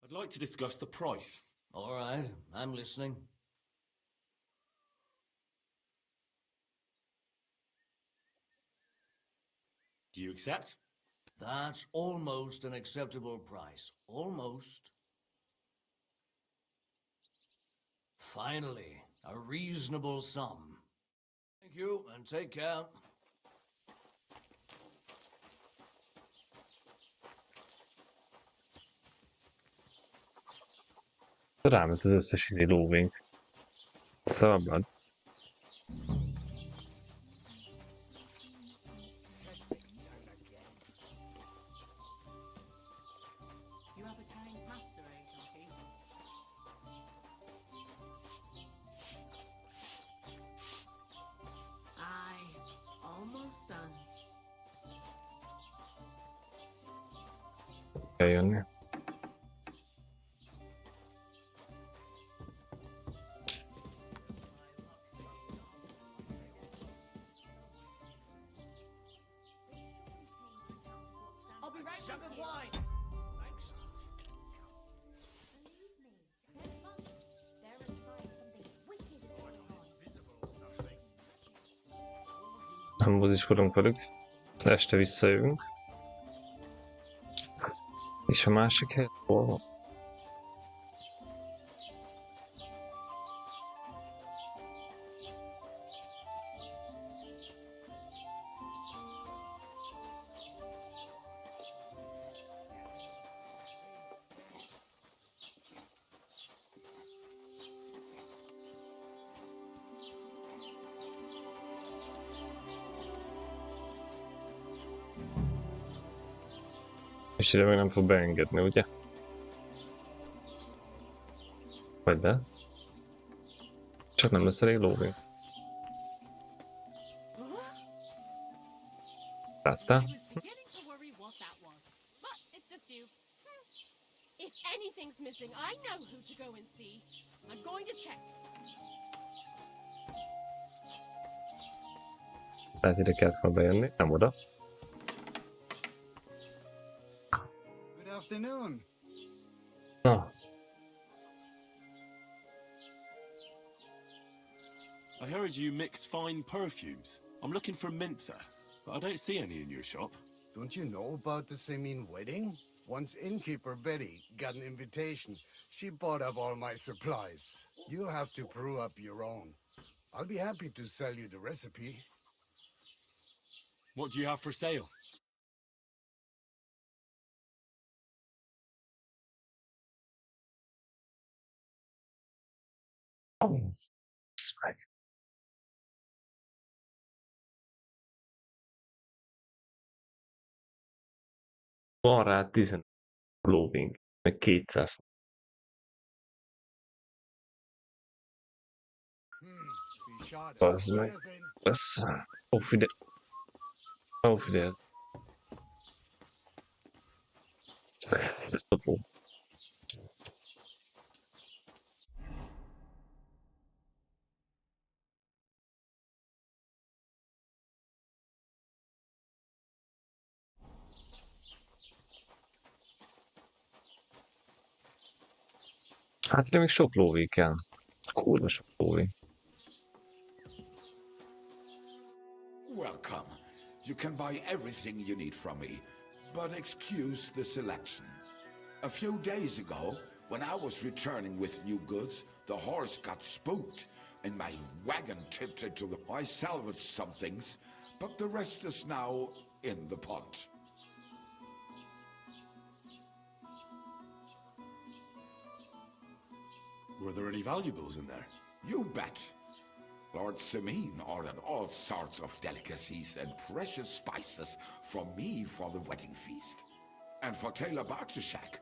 I'd like to discuss the price. All right, I'm listening. Do you accept? That's almost an acceptable price. Almost. Finally, a reasonable sum. Thank you, and take care. Ráment az összes lóvénk. Szabad. You have a kind master, eh, Donkey? Aye, kell jönni. I'll be right back with wine. Thanks. Nem buziskodunk velük. Este visszajövünk. És a másik hely hol van? És ide meg nem fog beengedni, ugye? Vagy de? Csak nem lesz elég lóvé. Láttál? Beginning to worry what that was. But it's just you. If anything's missing, I know who to go and see. I'm going to check. Tehát ide kellett volna bejönni, nem oda. Good afternoon. Na, I heard you mix fine perfumes. I'm looking for mentha, but I don't see any in your shop. Don't you know about the Semin wedding? Once innkeeper Betty got an invitation, she bought up all my supplies. You'll have to brew up your own. I'll be happy to sell you the recipe. What do you have for sale? van rá 15 lóving, meg 200. Az meg. Ez. Ó, figyelj. Ó, figyelj. Ez topó. Hát ide még sok lóvé kell. Kurva sok lóvé. Welcome. You can buy everything you need from me, but excuse the selection. A few days ago, when I was returning with new goods, the horse got spooked, and my wagon tipped into the... I salvaged some things, but the rest is now in the pond. Were there any valuables in there? You bet. Lord Semin ordered all sorts of delicacies and precious spices from me for the wedding feast. And for Taylor Bartishak,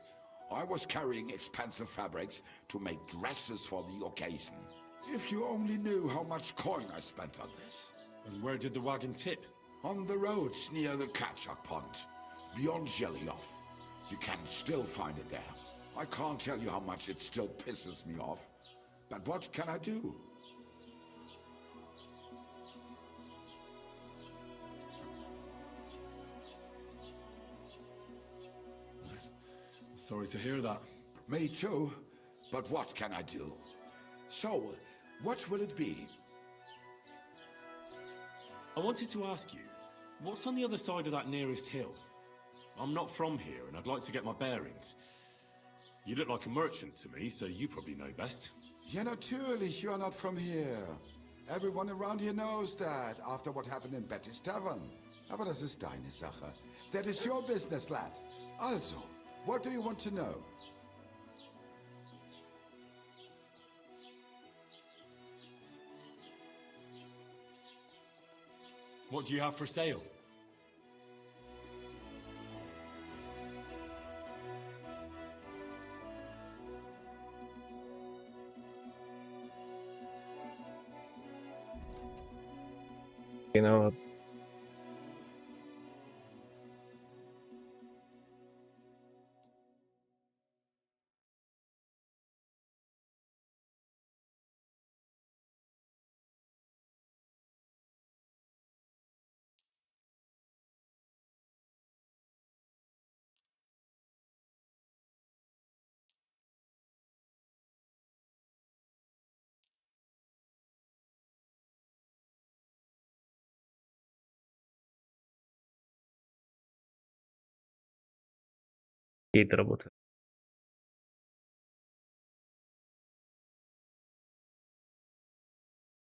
I was carrying expensive fabrics to make dresses for the occasion. If you only knew how much coin I spent on this. And where did the wagon tip? On the roads near the Katchak Pond, beyond Jelioff. You can still find it there. I can't tell you how much it still pisses me off. But what can I do? Sorry to hear that. Me too. But what can I do? So, what will it be? I wanted to ask you, what's on the other side of that nearest hill? I'm not from here, and I'd like to get my bearings. You look like a merchant to me, so you probably know best. Ja, natürlich, you're not from here. Everyone around here knows that, after what happened in Betty's Tavern. Aber das ist deine Sache. That is your business, lad. Also, what do you want to know? What do you have for sale? You know, 2 darabot.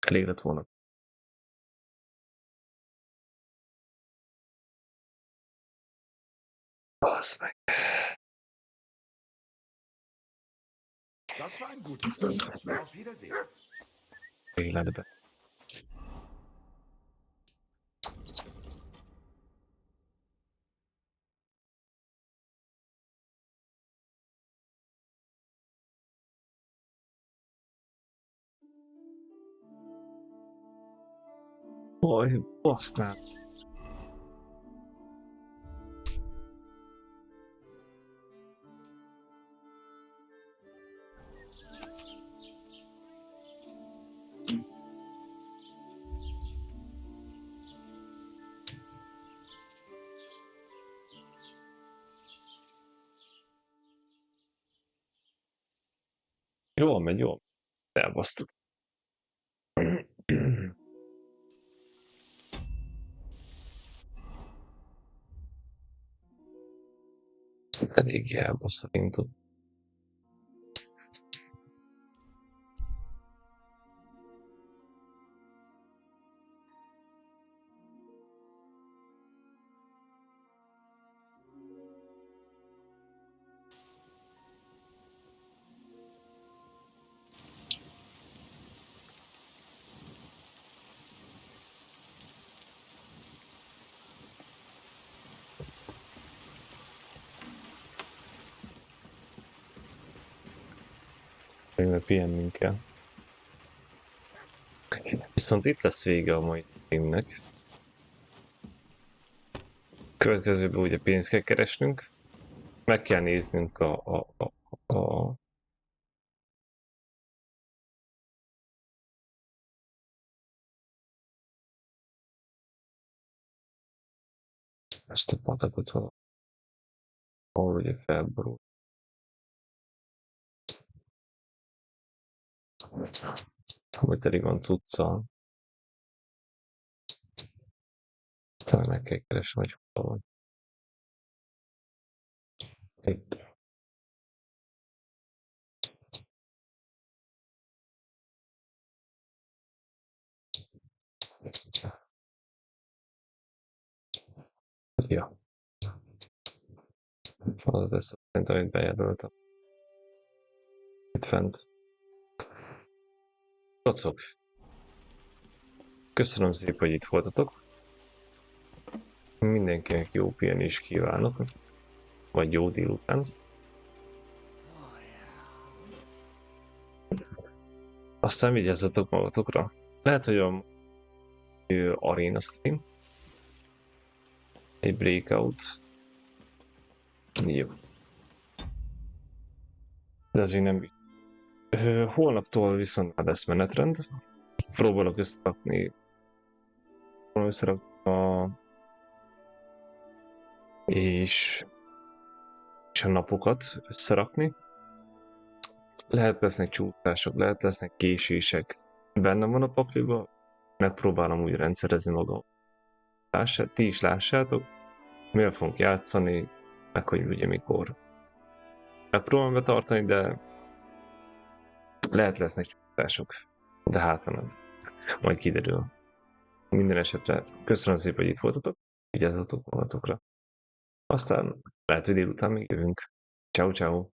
Elég lett volna. Basz meg. Das war ein gutes Geschäft. Auf Wiedersehen. Életbe. Oj, baszná. Jól megy, jól. Elbasztuk. Eléggé elbasztuk, én tudom. Mert pihennünk kell. Viszont itt lesz vége a mai streamnek. Következőben ugye pénzt kell keresnünk. Meg kell néznünk ezt a patakot, ahol ugye felborul. Hogy teli van cuccal. Talán meg kell keresni, hogy hol van. Itt. Ja. Az lesz szerintem, amit bejelöltem. Itt fent. Kocok. Köszönöm szépen, hogy itt voltatok. Mindenkinek jó pihenést kívánok. Vagy jó délután. Aztán vigyázzatok magatokra. Lehet, hogy a arena stream. Egy breakout. Jó. De azért nem biztos. Holnaptól viszont már lesz menetrend. Próbálok összerakni és a napokat összerakni. Lehet lesznek csúszások, lehet lesznek késések. Bennem van a pakliba, megpróbálom úgy rendszerezni magam. Ti is lássátok, mivel fogunk játszani, meg hogy ugye mikor. Megpróbálom betartani, de lehet lesznek csúszások. De hát nem. Majd kiderül. Minden esetre köszönöm szépen, hogy itt voltatok. Vigyázzatok magatokra. Aztán lehet, hogy délután még jövünk. Ciao, ciao.